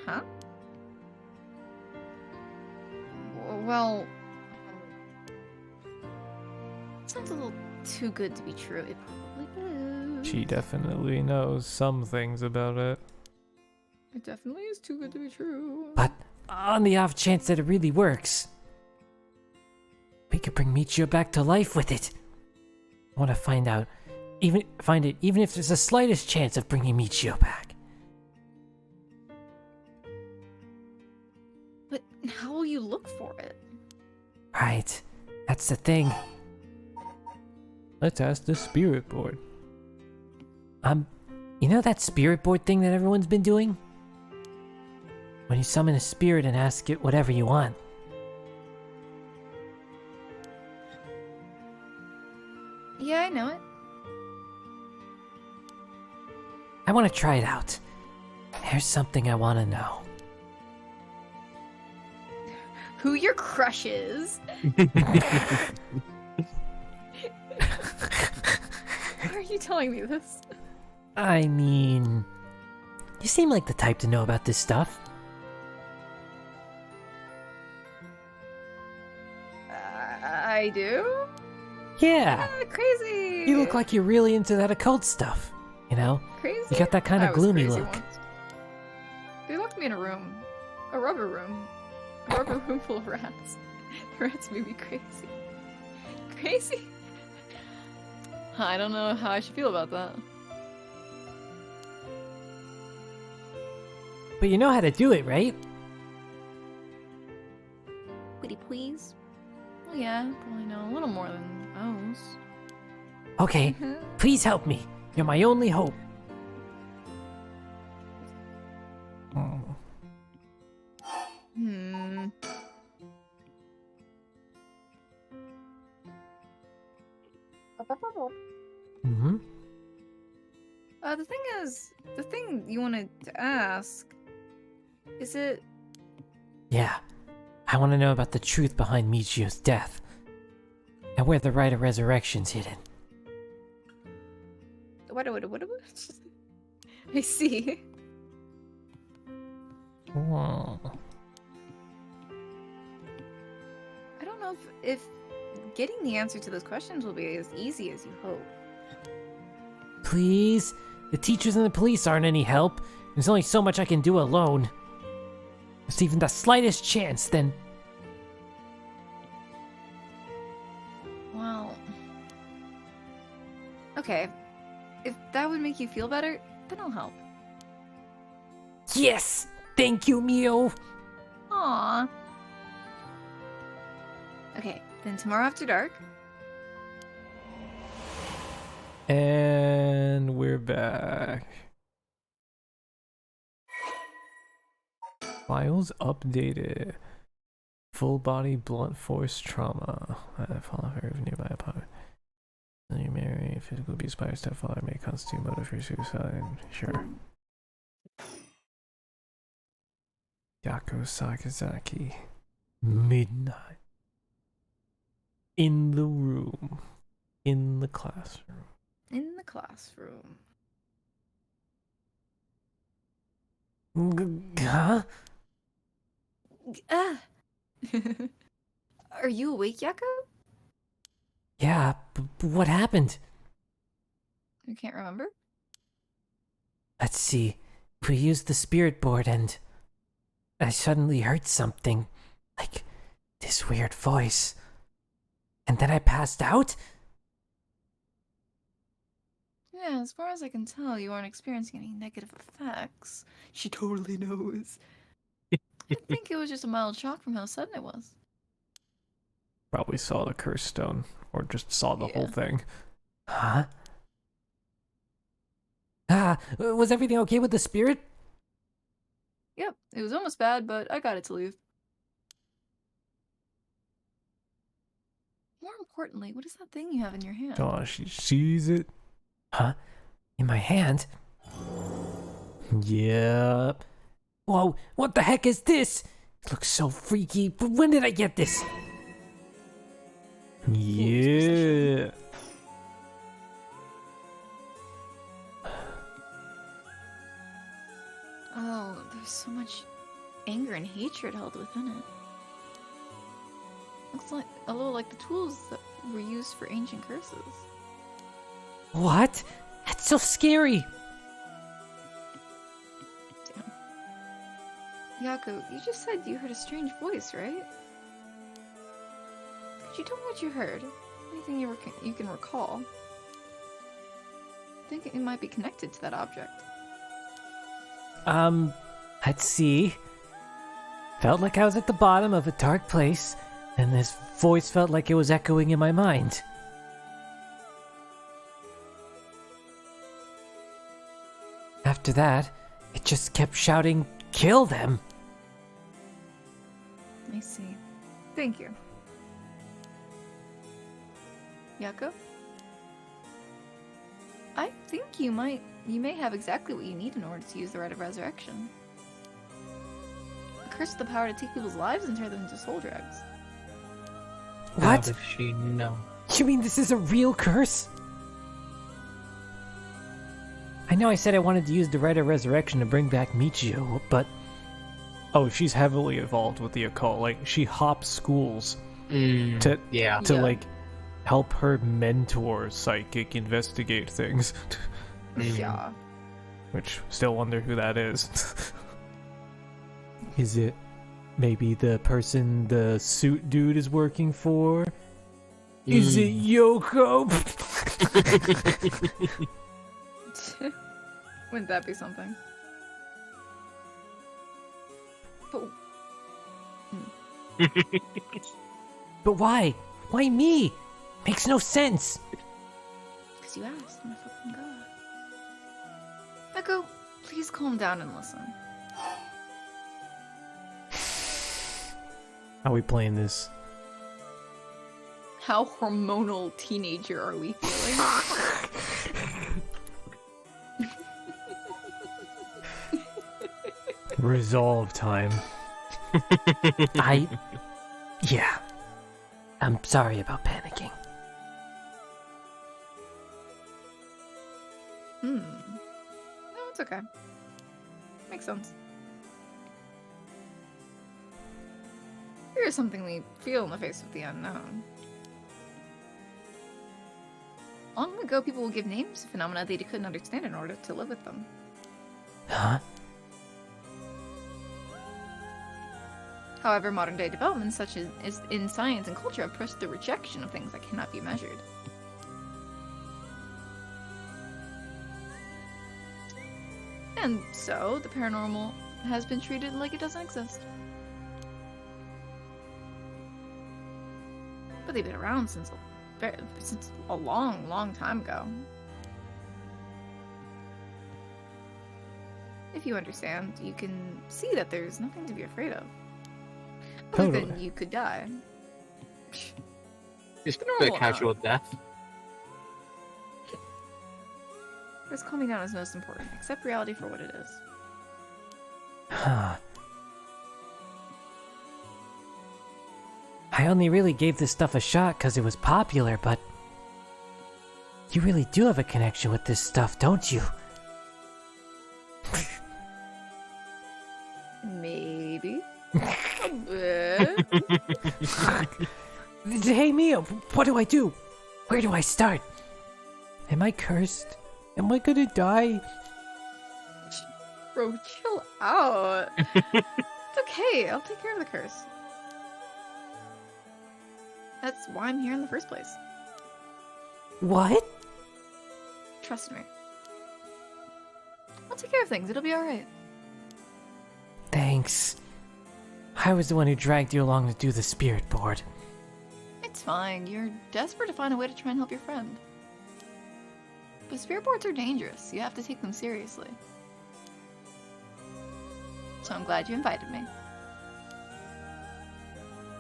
Huh? Well, sounds a little too good to be true. It probably is. She definitely knows some things about it. It definitely is too good to be true. But on the off chance that it really works, we could bring Michio back to life with it. I want to find it, even if there's the slightest chance of bringing Michio back. But how will you look for it? That's the thing. Let's ask the spirit board. You know that spirit board thing that everyone's been doing? When you summon a spirit and ask it whatever you want. Yeah, I know it. I want to try it out. Here's something I want to know. Who your crush is? Why are you telling me this? I mean, you seem like the type to know about this stuff. I do? Yeah, Crazy! you look like you're really into that occult stuff, you know? Crazy? You got that kind I of was gloomy crazy look. once. They locked me in a room. A rubber room. A rubber room full of rats. The rats made me crazy. Crazy? I don't know how I should feel about that. But you know how to do it, right? Pretty please? Well, yeah, probably know a little more than those. Okay, please help me. You're my only hope. Hmm. Mm-hmm. The thing is, the thing you wanted to ask, is it... Yeah, I want to know about the truth behind Michio's death. And where the rite of resurrection's hidden. What? I see. Oh. I don't know if getting the answer to those questions will be as easy as you hope. Please? The teachers and the police aren't any help. There's only so much I can do alone. If there's even the slightest chance, then... Well... Okay. If that would make you feel better, then I'll help. Yes! Thank you, Mio! Aww. Okay, then tomorrow after dark. And we're back. Files updated. Full body blunt force trauma. Follow her if nearby apartment. You marry physical abuse by your stepfather may constitute motive for suicide. Sure. Yako Sakazaki. Midnight. In the room. In the classroom. In the classroom. Huh? Ah! Are you awake, Yako? Yeah, but what happened? You can't remember? Let's see. We used the spirit board and... I suddenly heard something. Like this weird voice. And then I passed out? Yeah, as far as I can tell, you aren't experiencing any negative effects. She totally knows. I think it was just a mild shock from how sudden it was. Probably saw the curse stone. Or just saw the whole thing. Huh? Was everything okay with the spirit? Yep, it was almost bad, but I got it to leave. More importantly, what is that thing you have in your hand? Oh, she sees it. Huh? In my hand? Yep. Whoa, what the heck is this? It looks so freaky, but when did I get this? Yeah. Oh, there's so much anger and hatred held within it. Looks like a little like the tools that were used for ancient curses. What? That's so scary. Damn. Yako, you just said you heard a strange voice, right? Could you tell me what you heard? Anything you can recall? I think it might be connected to that object. Let's see. Felt like I was at the bottom of a dark place, and this voice felt like it was echoing in my mind. After that, it just kept shouting, "Kill them!" I see. Thank you. Yako? I think you may have exactly what you need in order to use the Rite of Resurrection. A curse with the power to take people's lives and turn them into soul drags. How What? does she know? You mean this is a real curse? I know I said I wanted to use the Rite of Resurrection to bring back Michio, but Oh, she's heavily involved with the occult. Like, she hops schools to Yeah. like help her mentor psychic investigate things. Yeah. Which, still wonder who that is. is it maybe the person the suit dude is working for? Is it Yoko? Wouldn't that be something? But But why? Why me? Makes no sense. because you asked, I'm a fucking god. Echo, please calm down and listen. How we playing this? How hormonal teenager are we feeling? Resolve time. Yeah. I'm sorry about panicking. No, it's okay. Makes sense. Fear is something we feel in the face of the unknown. Long ago, people would give names to phenomena they couldn't understand in order to live with them. Huh? However, modern-day developments such as in science and culture have pushed the rejection of things that cannot be measured. And so, the paranormal has been treated like it doesn't exist. But they've been around since a long, long time ago. If you understand, you can see that there's nothing to be afraid of. Other than Totally. you could die. Just a Normal, casual death. This calming down is most important. Accept reality for what it is. Huh. I only really gave this stuff a shot because it was popular, but you really do have a connection with this stuff, don't you? Maybe. A bit. Hey Mia, what do I do? Where do I start? Am I cursed? Am I gonna die? Bro, chill out. It's okay. I'll take care of the curse. That's why I'm here in the first place. What? Trust me. I'll take care of things. It'll be alright. Thanks. I was the one who dragged you along to do the spirit board. It's fine. You're desperate to find a way to try and help your friend. But spirit boards are dangerous. You have to take them seriously. So I'm glad you invited me.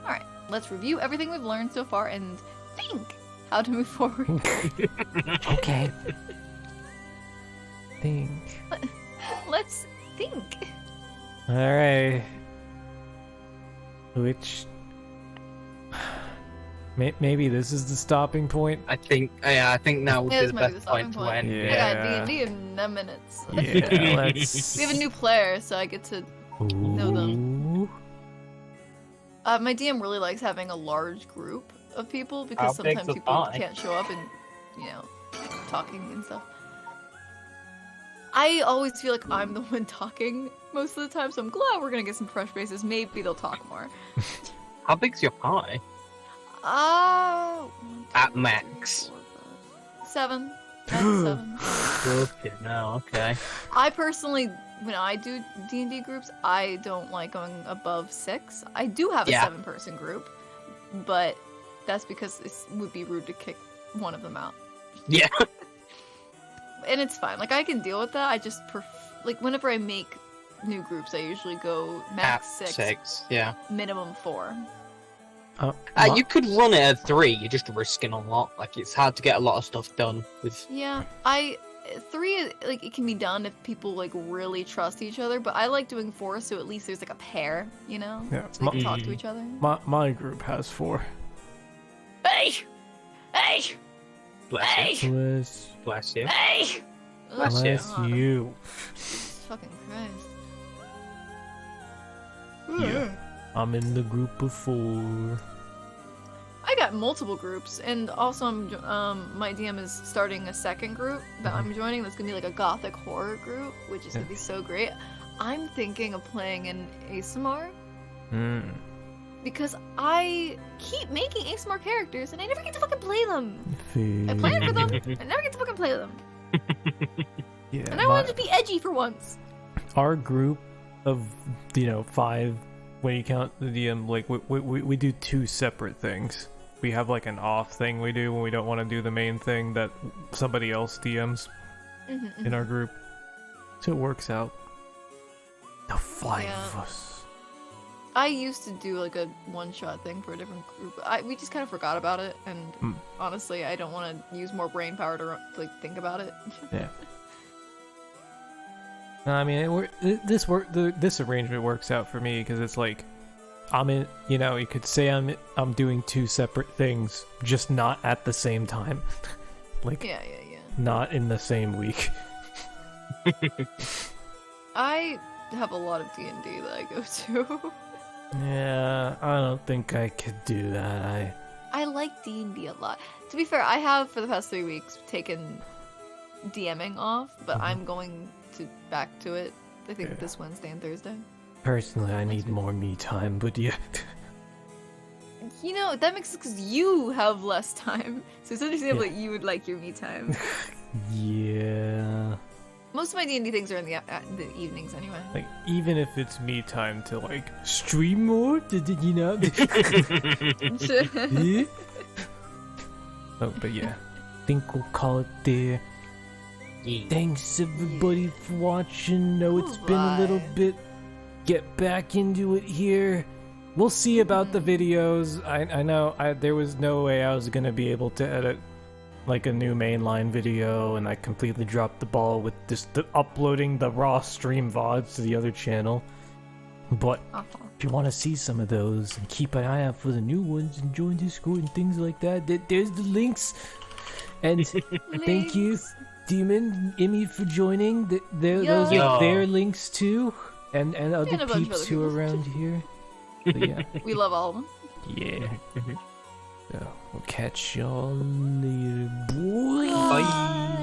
Alright, let's review everything we've learned so far and think how to move forward. Okay. Think. Let's think. Alright. Which... Maybe this is the stopping point? I think now would Yeah, be this the might be best the point stopping to point. end. Yeah. I got D&D in 9 minutes. Yeah, let's... We have a new player, so I get to know them. Ooh. My DM really likes having a large group of people because How big's sometimes the people party? can't show up and, you know, talking and stuff. I always feel like I'm the one talking most of the time, so I'm glad we're gonna get some fresh faces. Maybe they'll talk more. How big's your party? Oh. At max. 7. That's 7. Okay, no, okay. I personally, when I do D&D groups, I don't like going above 6. I do have a Yeah. 7-person group, but that's because it would be rude to kick one of them out. Yeah. And it's fine. Like, I can deal with that. I just like, whenever I make new groups, I usually go max six, yeah. minimum 4. You could run it at 3. You're just risking a lot. Like, it's hard to get a lot of stuff done with. Yeah, 3, like, it can be done if people, like, really trust each other, but I like doing 4, so at least there's, like, a pair, you know? Yeah, So they can talk to each other. My group has 4. Hey! Hey! Bless you. Hey! Bless you. Hey! Bless you. Bless you. Jesus fucking Christ. Yeah. I'm in the group of 4. I got multiple groups, and also my DM is starting a second group that I'm joining. That's gonna be like a gothic horror group, which is gonna be so great. I'm thinking of playing an ASMR because I keep making ASMR characters, and I never get to fucking play them. I plan for them, I never get to fucking play them. Yeah. And I wanted to be edgy for once. Our group of 5, when you count the DM, like we do 2 separate things. We have like an off thing we do when we don't want to do the main thing that somebody else DMs in our group. So it works out. The 5 of us. I used to do like a one-shot thing for a different group. We just kind of forgot about it, and honestly, I don't want to use more brain power to like think about it. Yeah. No, I mean, this arrangement works out for me because it's like, I'm in. You could say I'm doing 2 separate things, just not at the same time. Like, Yeah. not in the same week. I have a lot of D&D that I go to. Yeah, I don't think I could do that. I like D&D a lot. To be fair, I have for the past 3 weeks taken DMing off, but I'm going back to it. I think this Wednesday and Thursday. Personally, I need more me time, but yeah. That makes sense because you have less time, so it's understandable that you would like your me time. Yeah. Most of my D&D things are in the evenings anyway. Like, even if it's me time to, like, stream more, Oh, but yeah. I think we'll call it there. Yeah. Thanks, everybody, for watching. Know it's been a little bit. Get back into it here. We'll see about the videos. I know there was no way I was going to be able to edit like a new mainline video, and I completely dropped the ball with just uploading the raw stream VODs to the other channel. But if you want to see some of those and keep an eye out for the new ones and join Discord and things like that, there's the links. And thank you, Demon, Immy, for joining. Those are their links too, and other peeps who are around here. But yeah. We love all of them. Yeah. So, we'll catch y'all later, boy. Bye.